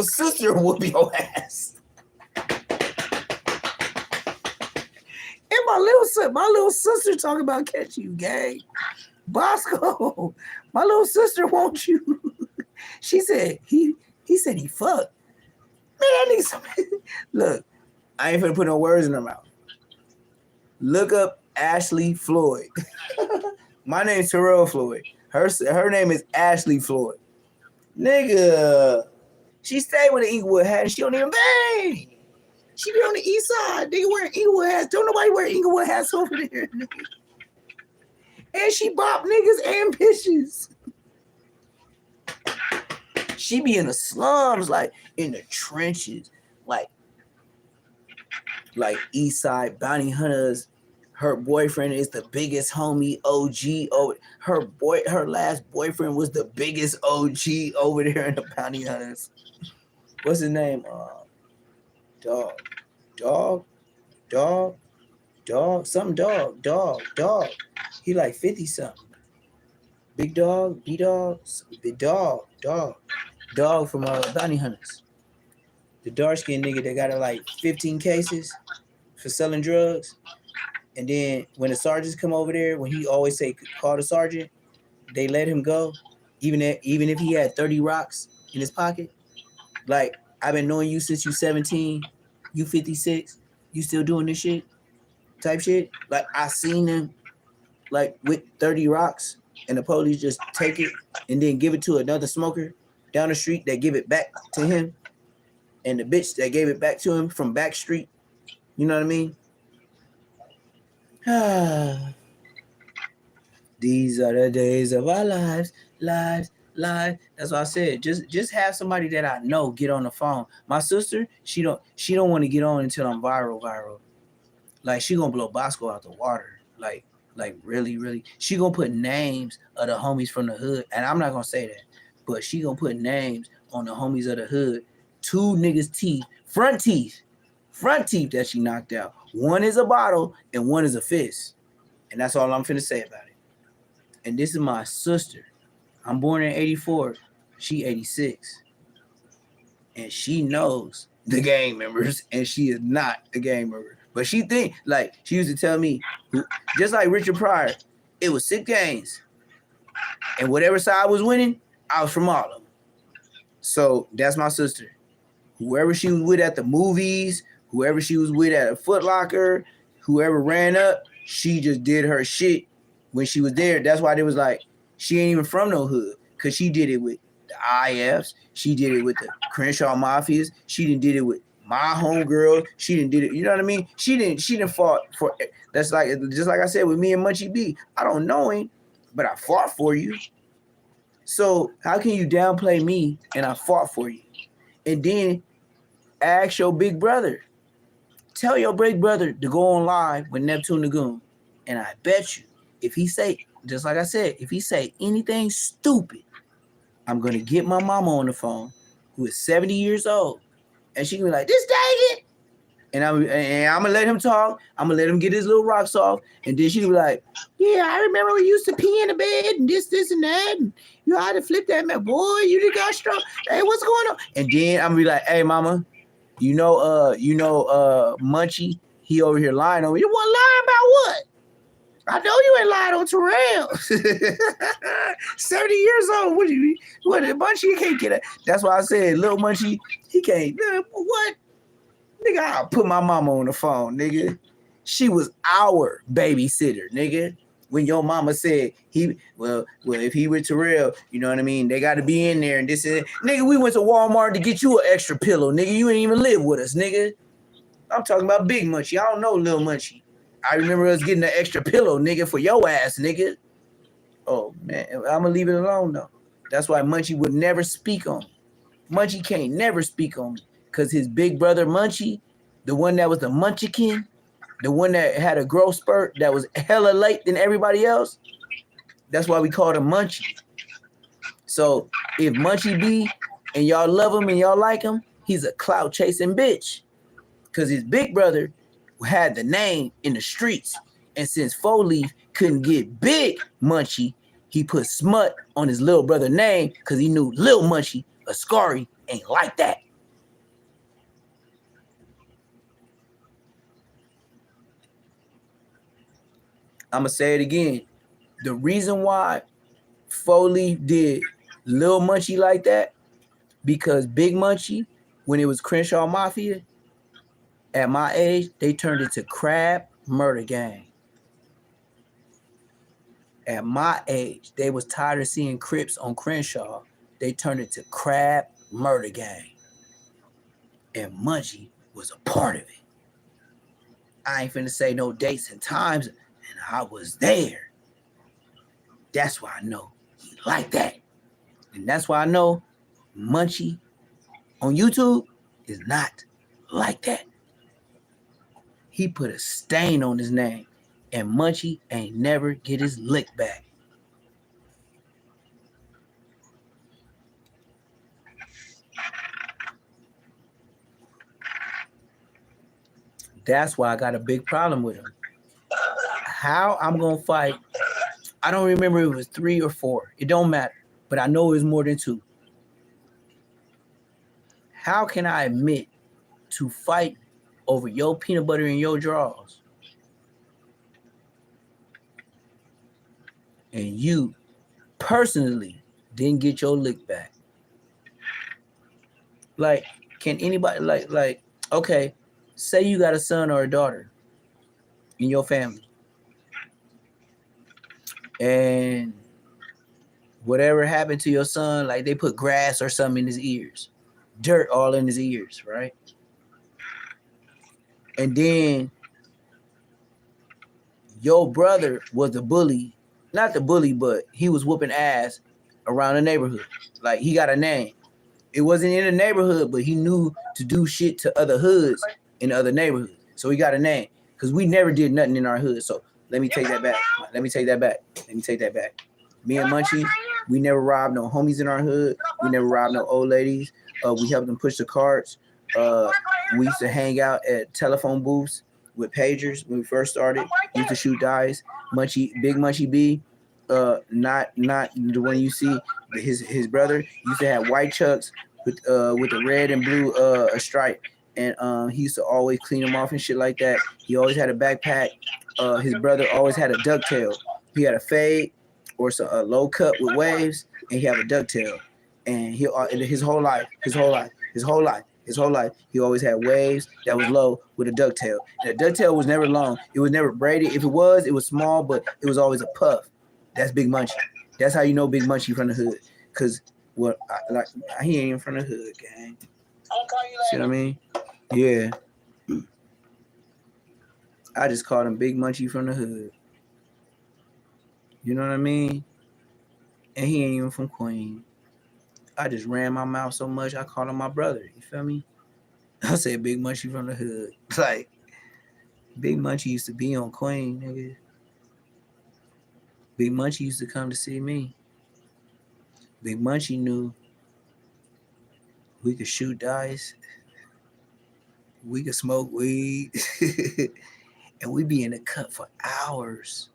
sister whoop your ass. And my little sister talking about catching you, gang. Bosco, my little sister wants you. She said he said he fucked. Man, that nigga. Look, I ain't finna put no words in her mouth. Look up Ashley Floyd. My name's Terrell Floyd. Her name is Ashley Floyd. Nigga, she stayed with the Inglewood hat and she don't even bang. She be on the east side. Nigga wearing Inglewood hats. Don't nobody wear Inglewood hats over there. Nigga. And she bop niggas and bitches. She be in the slums, like in the trenches, like east side bounty hunters. Her boyfriend is the biggest homie OG. Her last boyfriend was the biggest OG over there in the bounty hunters. What's his name? Dog. He like 50 something. Big dog, B-dog, the dog from bounty hunters. The dark skinned nigga that got like 15 cases for selling drugs. And then when the sergeants come over there, when he always say call the sergeant, they let him go, even if he had 30 rocks in his pocket. Like, I've been knowing you since you 17, you 56, you still doing this shit, type shit. Like, I seen him like with 30 rocks, and the police just take it and then give it to another smoker down the street that give it back to him, and the bitch that gave it back to him from back street. You know what I mean? These are the days of our lives. That's what I said. Just have somebody that I know get on the phone. My sister, she don't want to get on until I'm viral. Like, she gonna blow Bosco out the water. Like really. She gonna put names of the homies from the hood, and I'm not gonna say that, but she gonna put names on the homies of the hood. 2 niggas' teeth, front teeth that she knocked out. One is a bottle and one is a fist. And that's all I'm finna say about it. And this is my sister. I'm born in 84. She 86. And she knows the gang members, and she is not a gang member. But she think, like, she used to tell me, just like Richard Pryor, it was 6 gangs. And whatever side was winning, I was from all of them. So that's my sister. Whoever she was with at the movies, whoever she was with at a Foot Locker, whoever ran up, she just did her shit when she was there. That's why they was like, she ain't even from no hood, because she did it with the IFs. She did it with the Crenshaw Mafias. She did it with my homegirl. She did it. You know what I mean? She didn't fought for. That's like, just like I said with me and Munchie B. I don't know him, but I fought for you. So how can you downplay me and I fought for you? And then ask your big brother Tell your big brother to go on live with Neptune the Goon. And I bet you, if he say, just like I said, if he say anything stupid, I'm going to get my mama on the phone, who is 70 years old. And she can be like, this dang it. And I'm going to let him talk. I'm going to let him get his little rocks off. And then she can be like, yeah, I remember we used to pee in the bed and this, and that. And you had to flip that man. Boy, you just got struck. Hey, what's going on? And then I'm going to be like, hey, mama, Munchie, he over here lying on me. You want to lie about what? I know you ain't lied on Terrell. 70 years old. What Munchie can't get it. That's why I said little Munchie, he can't. What? Nigga, I'll put my mama on the phone, nigga. She was our babysitter, nigga. When your mama said well, if he with Terrell, you know what I mean? They got to be in there and this and that. Nigga, we went to Walmart to get you an extra pillow, nigga. You ain't even live with us, nigga. I'm talking about Big Munchie. I don't know Lil Munchie. I remember us getting an extra pillow, nigga, for your ass, nigga. Oh, man. I'm going to leave it alone, though. That's why Munchie would never speak on me. Munchie can't never speak on me. Because his big brother Munchie, the one that was the Munchkin, the one that had a growth spurt that was hella late than everybody else, that's why we called him Munchie. So if Munchie be and y'all love him and y'all like him, he's a clout chasing bitch. Because his big brother had the name in the streets. And since 4-Leaf couldn't get Big Munchie, he put Smut on his little brother name because he knew Lil Munchie, Ascari, ain't like that. I'm going to say it again. The reason why 4-Leaf did Lil Munchie like that, because Big Munchie, when it was Crenshaw Mafia, at my age, they turned it to Crab Murder Gang. At my age, they was tired of seeing Crips on Crenshaw. They turned it to Crab Murder Gang. And Munchie was a part of it. I ain't finna say no dates and times, and I was there. That's why I know he like that. And that's why I know Munchie on YouTube is not like that. He put a stain on his name, and Munchie ain't never get his lick back. That's why I got a big problem with him. How I'm going to fight, I don't remember if it was 3 or 4. It don't matter, but I know it was more than 2. How can I admit to fight over your peanut butter and your drawers, and you personally didn't get your lick back? Like, can anybody, like, okay, say you got a son or a daughter in your family, and whatever happened to your son, like they put grass or something in his ears, dirt all in his ears, right? And then your brother was the bully, not the bully, but he was whooping ass around the neighborhood. Like, he got a name. It wasn't in the neighborhood, but he knew to do shit to other hoods in other neighborhoods. So he got a name, because we never did nothing in our hood. So let me take that back. Me and Munchie, we never robbed no homies in our hood. We never robbed no old ladies. We helped them push the carts. We used to hang out at telephone booths with pagers when we first started. We used to shoot dice. Big Munchie B, not the one you see. His brother used to have white chucks with a red and blue a stripe, and he used to always clean them off and shit like that. He always had a backpack. His brother always had a ducktail. He had a fade or a low cut with waves, and he had a ducktail. And his whole life, he always had waves that was low with a ducktail. And the ducktail was never long. It was never braided. If it was small, but it was always a puff. That's Big Munchie. That's how you know Big Munchie from the hood. Cause he ain't from the hood, gang. See what I mean? Yeah. I just called him Big Munchie from the hood. You know what I mean? And he ain't even from Queen. I just ran my mouth so much, I called him my brother. You feel me? I said Big Munchie from the hood. Like, Big Munchie used to be on Queen, nigga. Big Munchie used to come to see me. Big Munchie knew we could shoot dice, we could smoke weed, and we be in the cut for hours.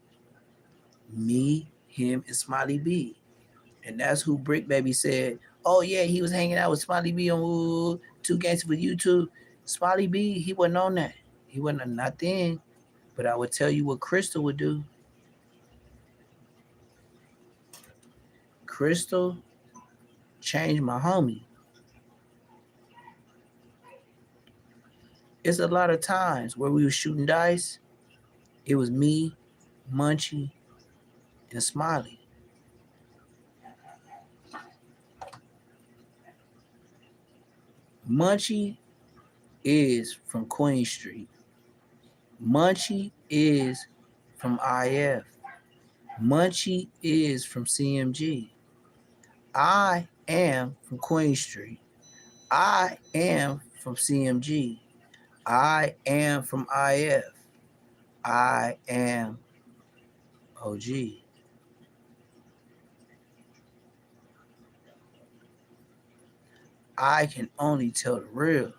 Me, him, and Smiley B. And that's who Bricc Baby said, oh yeah, he was hanging out with Smiley B on Two Gangsters with YouTube. Smiley B, he wasn't on that. He wasn't, not then. But I would tell you what Crystal would do. Crystal changed my homie. It's a lot of times where we were shooting dice. It was me, Munchie, and Smiley. Munchie is from Queen Street. Munchie is from IF. Munchie is from CMG. I am from Queen Street. I am from CMG. I am from IF. I am OG. I can only tell the real.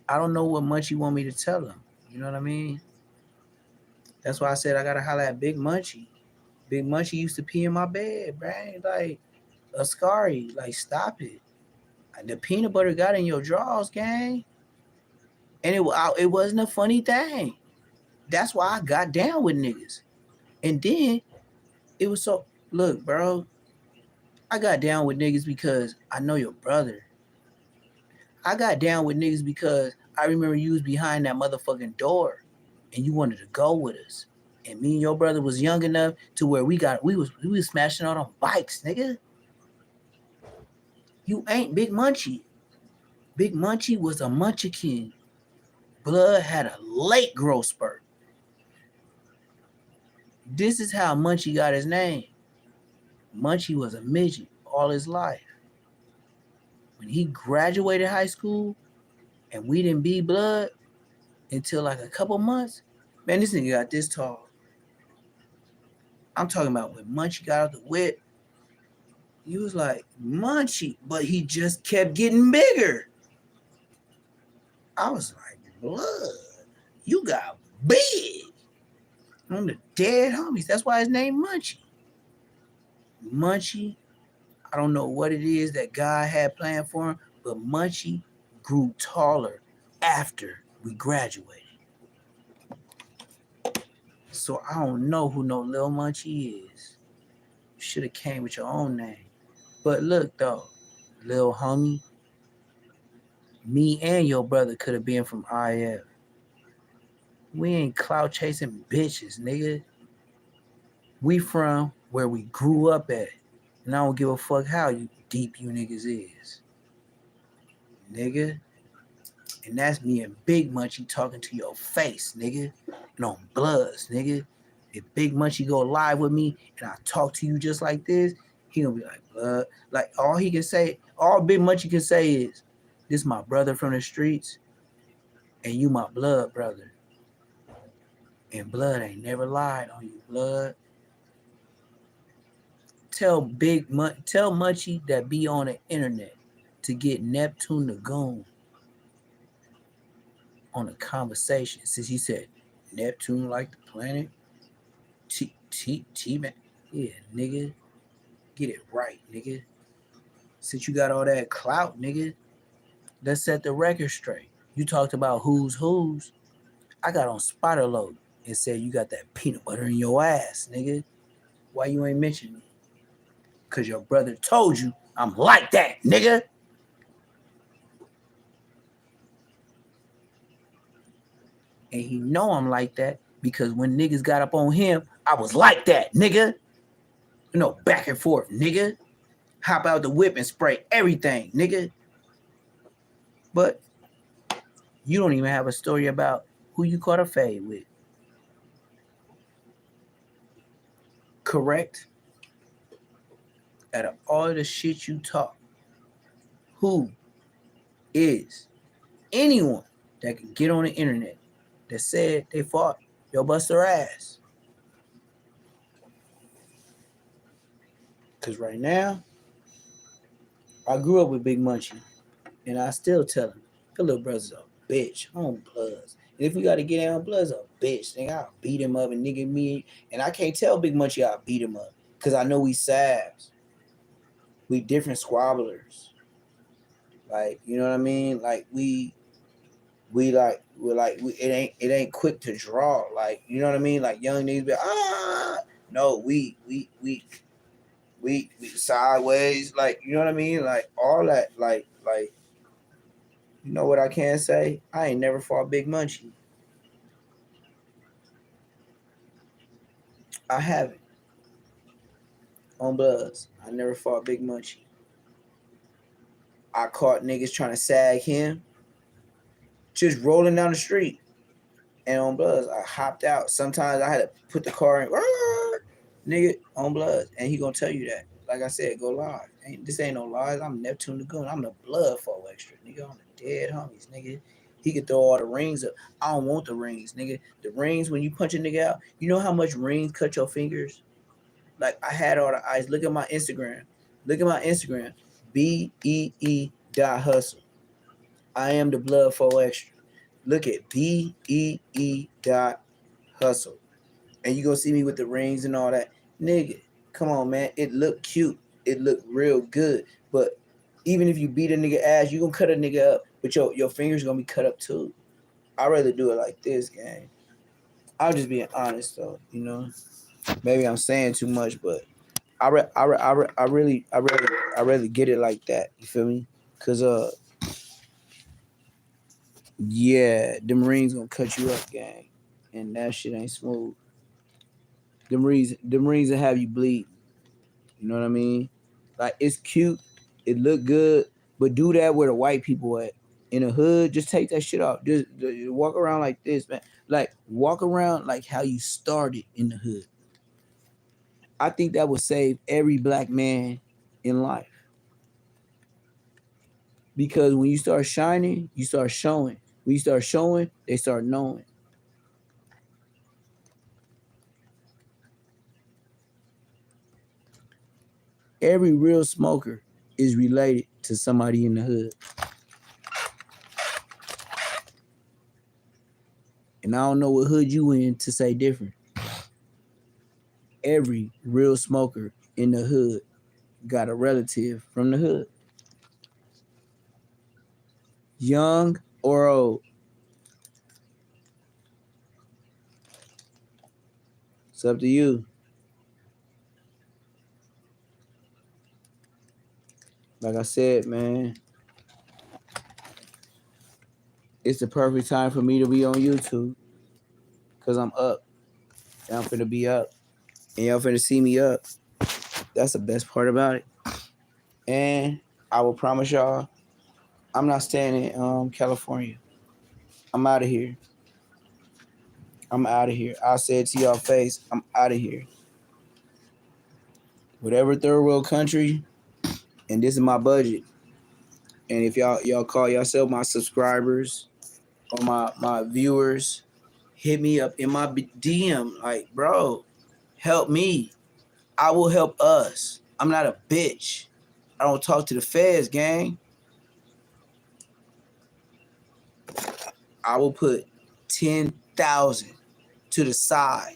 I don't know what Munchie want me to tell him. You know what I mean? That's why I said I gotta holler at Big Munchie. Big Munchie used to pee in my bed, man. Like, Ascari, like, stop it. The peanut butter got in your drawers, gang. And it wasn't a funny thing. That's why I got down with niggas. And then it was so, look, bro, I got down with niggas because I know your brother. I got down with niggas because I remember you was behind that motherfucking door and you wanted to go with us. And me and your brother was young enough to where we was smashing out on bikes, nigga. You ain't Big Munchie. Big Munchie was a munchkin. Blood had a late growth spurt. This is how Munchie got his name. Munchie was a midget all his life. When he graduated high school and we didn't be blood until like a couple months, man, this nigga got this tall. I'm talking about when Munchie got out the whip, he was like, Munchie, but he just kept getting bigger. I was like, blood, you got big. On the dead homies. That's why his name Munchie. Munchie, I don't know what it is that God had planned for him, but Munchie grew taller after we graduated. So I don't know who no Lil Munchie is. You should have came with your own name. But look though, Lil homie, me and your brother could have been from IF. We ain't clout chasing bitches, nigga. We from where we grew up at. And I don't give a fuck how deep you niggas is. Nigga. And that's me and Big Munchie talking to your face, nigga. And on Bloods, nigga. If Big Munchie go live with me and I talk to you just like this, he gonna be like, Blood. Like, all he can say, all Big Munchie can say is, this my brother from the streets, and you my blood brother. And Blood ain't never lied on you, Blood. Tell Munchie that be on the internet to get Neptune the Goon on a conversation. Since he said Neptune like the planet, T-Man. Yeah, nigga. Get it right, nigga. Since you got all that clout, nigga, let's set the record straight. You talked about who's. I got on Spider Load and said you got that peanut butter in your ass, nigga. Why you ain't mention me? Because your brother told you I'm like that, nigga. And he know I'm like that because when niggas got up on him, I was like that, nigga. You know, back and forth, nigga. Hop out the whip and spray everything, nigga. But you don't even have a story about who you caught a fade with. Correct? Out of all the shit you talk, who is anyone that can get on the internet that said they fought your buster ass. Cause right now, I grew up with Big Munchie, and I still tell him, your little brother's a bitch, on Bloods. And if we gotta get down Bloods, a bitch, nigga, I'll beat him up and nigga me. And I can't tell Big Munchie I'll beat him up. Cause I know we Savs. We different squabblers. Like, you know what I mean? Like it ain't quick to draw. Like, you know what I mean? Like young niggas be no, we sideways, like, you know what I mean? Like all that, like, you know what I can say? I ain't never fought Big Munchie. I haven't. On Bloods. I never fought Big Munchie. I caught niggas trying to sag him, just rolling down the street. And on Bloods, I hopped out. Sometimes I had to put the car in, nigga, on Bloods. And he gonna tell you that. Like I said, go live. This ain't no lies. I'm Neptune the Goon. I'm the blood for extra, nigga. I'm the dead homies, nigga. He could throw all the rings up. I don't want the rings, nigga. The rings, when you punch a nigga out, you know how much rings cut your fingers? Like, I had all the ice. Look at my Instagram. BEE.hustle. I am the blood for extra. Look at BEE.hustle. And you gonna see me with the rings and all that. Nigga, come on, man. It looked cute. It looked real good. But even if you beat a nigga ass, you gonna cut a nigga up. But your fingers gonna be cut up too. I'd rather do it like this, gang. I'm just being honest though, you know. Maybe I'm saying too much, but I really get it like that. You feel me? Cause yeah, them rings gonna cut you up, gang, and that shit ain't smooth. Them rings will have you bleed. You know what I mean? Like, it's cute, it look good, but do that where the white people at. In the hood, just take that shit off. Just walk around like this, man. Like, walk around like how you started in the hood. I think that would save every black man in life. Because when you start shining, you start showing. When you start showing, they start knowing. Every real smoker is related to somebody in the hood. And I don't know what hood you in to say different. Every real smoker in the hood got a relative from the hood. Young or old. It's up to you. Like I said, man, it's the perfect time for me to be on YouTube. Because I'm up. And I'm finna be up. And y'all finna see me up. That's the best part about it. And I will promise y'all, I'm not staying in California. I'm out of here. I'll say it to y'all face. I'm out of here. Whatever third world country, and this is my budget. And if y'all call yourself my subscribers or my viewers, hit me up in my DM. Like, bro, help me. I will help us. I'm not a bitch. I don't talk to the feds, gang. I will put 10,000 to the side.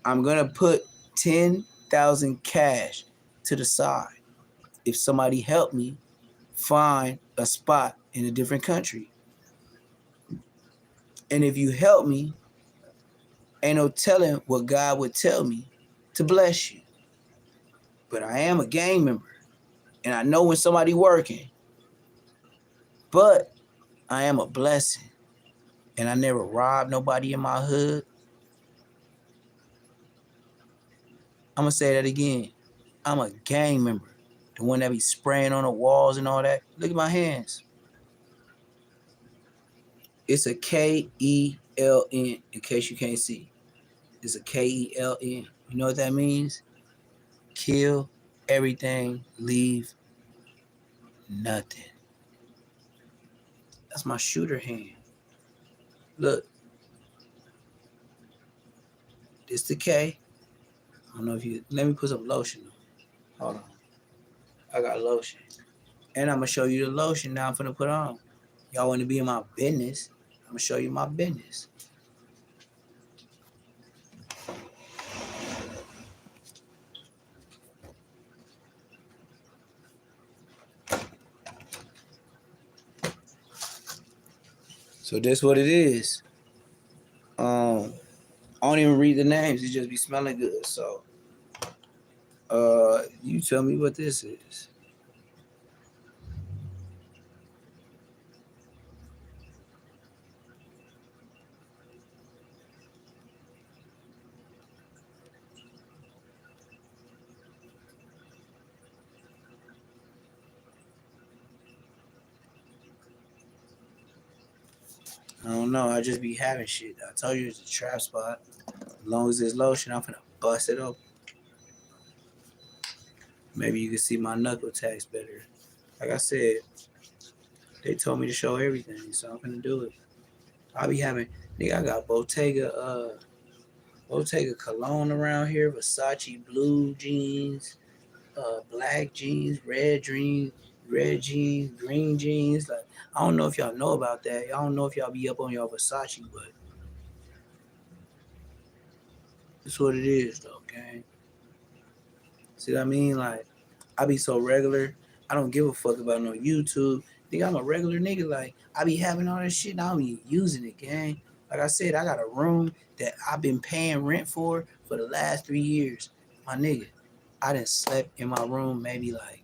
I'm gonna put 10,000 cash to the side if somebody help me find a spot in a different country. And if you help me, ain't no telling what God would tell me to bless you. But I am a gang member, and I know when somebody working. But I am a blessing, and I never robbed nobody in my hood. I'm gonna say that again. I'm a gang member, the one that be spraying on the walls and all that. Look at my hands. It's a KELN, in case you can't see. It's a KELN. You know what that means? Kill everything, leave Nothing. That's my shooter hand. Look. This the K. I don't know if you... Let me put some lotion on. Hold on. I got lotion. And I'm going to show you the lotion now I'm finna put on. Y'all want to be in my business? I'm going to show you my business. So this what it is. I don't even read the names. It just be smelling good. So, you tell me what this is. I don't know. I just be having shit. I told you it's a trap spot. As long as there's lotion, I'm finna bust it open. Maybe you can see my knuckle tags better. Like I said, they told me to show everything, so I'm finna do it. I be having, nigga, I got Bottega cologne around here, Versace blue jeans, black jeans, red jeans, green jeans. Like, I don't know if y'all know about that. I don't know if y'all be up on y'all Versace, but it's what it is, though, gang. See what I mean? Like, I be so regular. I don't give a fuck about no YouTube. Think I'm a regular nigga. Like, I be having all this shit and I don't be using it, gang. Like I said, I got a room that I've been paying rent for the last 3 years. My nigga, I done slept in my room maybe like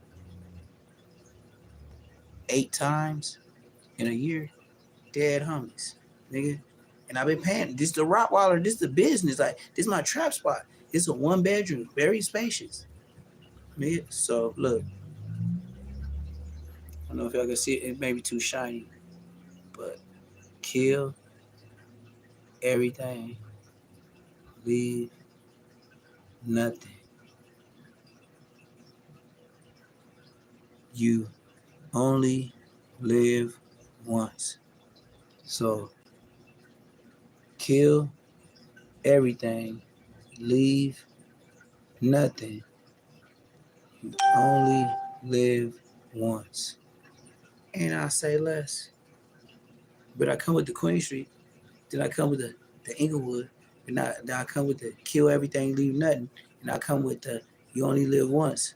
8 times in a year. Dead homies, nigga. And I've been paying. This the Rottweiler. This the business. Like, this my trap spot. It's a 1 bedroom, very spacious. Nigga. So look. I don't know if y'all can see it. It may be too shiny. But kill everything. Leave nothing. You only live once. So kill everything. Leave nothing. You only live once. And I say less. But I come with the Queen Street. Then I come with the Inglewood. And then I come with the kill everything, leave nothing. And I come with the you only live once.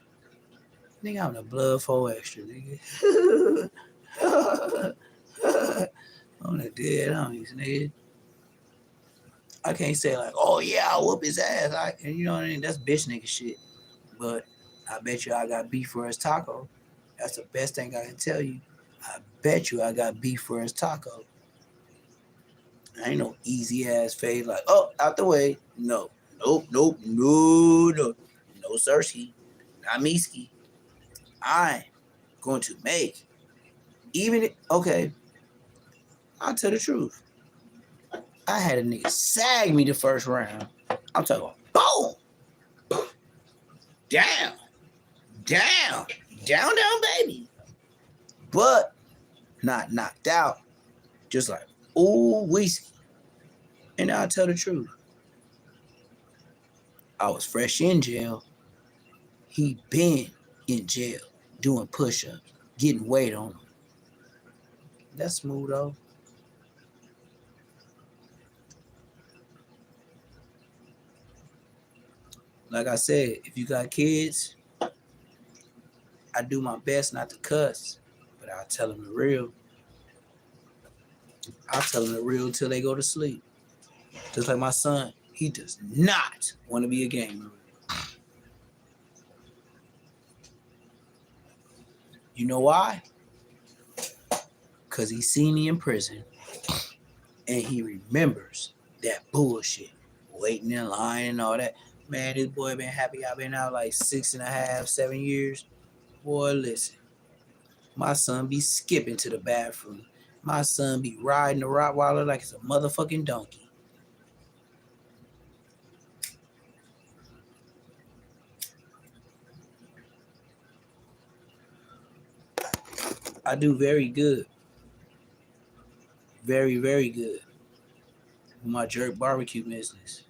Nigga, I'm the blood 4 extra, nigga. I'm the dead homies, nigga. I can't say like, oh yeah, I'll whoop his ass. And you know what I mean? That's bitch nigga shit. But I bet you I got beef for his taco. That's the best thing I can tell you. I bet you I got beef for his taco. I ain't no easy ass fade like, oh, out the way. No. Nope. No, sirski. Not me-ski. I'm going to make. Okay, I'll tell the truth. I had a nigga sag me the first round. I'm talking about boom. Down, baby. But not knocked out. Just like, ooh, whiskey. And I'll tell the truth. I was fresh in jail. He been in jail doing push-ups, getting weight on him. That's smooth though. Like I said, if you got kids, I do my best not to cuss, but I'll tell them the real. I'll tell them the real until they go to sleep. Just like my son, he does not want to be a gamer. You know why? Because he seen me in prison and he remembers that bullshit. Waiting in line and all that. Man, this boy been happy. I've been out like 6.5, 7 years. Boy, listen. My son be skipping to the bathroom. My son be riding the Rottweiler like it's a motherfucking donkey. I do very good. Very, very good with my jerk barbecue business.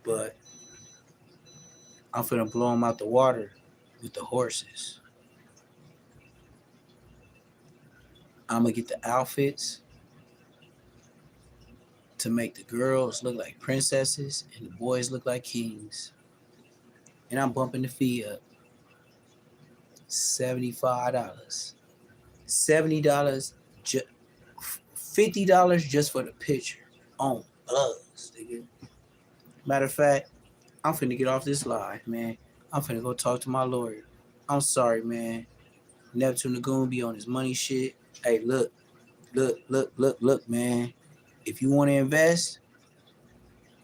But I'm finna blow them out the water with the horses. I'm gonna get the outfits to make the girls look like princesses and the boys look like kings. And I'm bumping the fee up. $75. $70, $50 just for the picture on us, nigga. Matter of fact, I'm finna get off this live, man. I'm finna go talk to my lawyer. I'm sorry, man. Neptune Lagoon be on his money shit. Hey, look, man. If you want to invest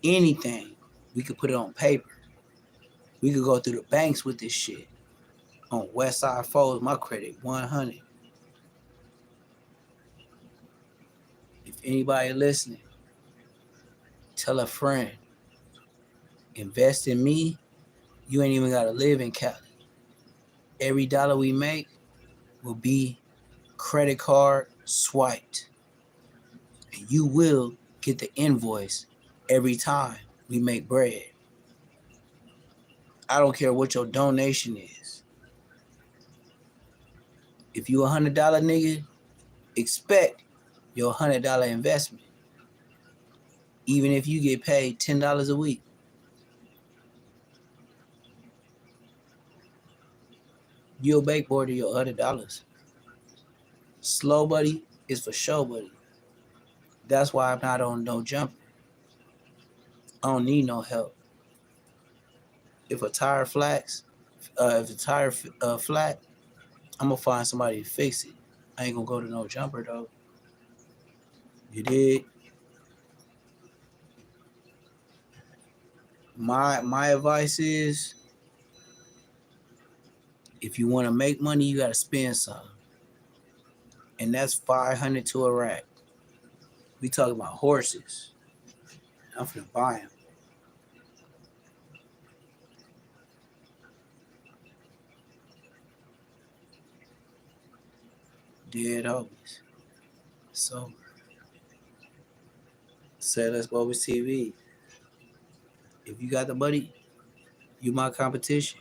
anything, we could put it on paper. We could go through the banks with this shit. On Westside Foes, my credit 100. If anybody listening, tell a friend. Invest in me. You ain't even gotta live in Cali. Every dollar we make will be credit card swiped. And you will get the invoice every time we make bread. I don't care what your donation is. If you $100 nigga, expect your $100 investment. Even if you get paid $10 a week. You'll make more than your $100. Slow buddy is for show buddy. That's why I'm not on no jumper. I don't need no help. If a tire flat, I'm gonna find somebody to fix it. I ain't gonna go to no jumper though. You did. My advice is, if you want to make money, you gotta spend some, and that's $500 to a rack. We talking about horses. I'm finna buy them. Dead homies. Sober. Say let's go with TV. If you got the money, you my competition.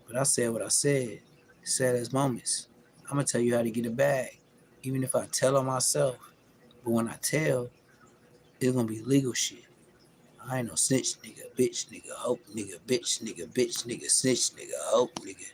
But I said what I said. Saddest moments. I'm gonna tell you how to get it back. Even if I tell on myself. But when I tell, it's gonna be legal shit. I ain't no snitch nigga, bitch nigga, hope nigga, bitch nigga, snitch nigga, hope nigga.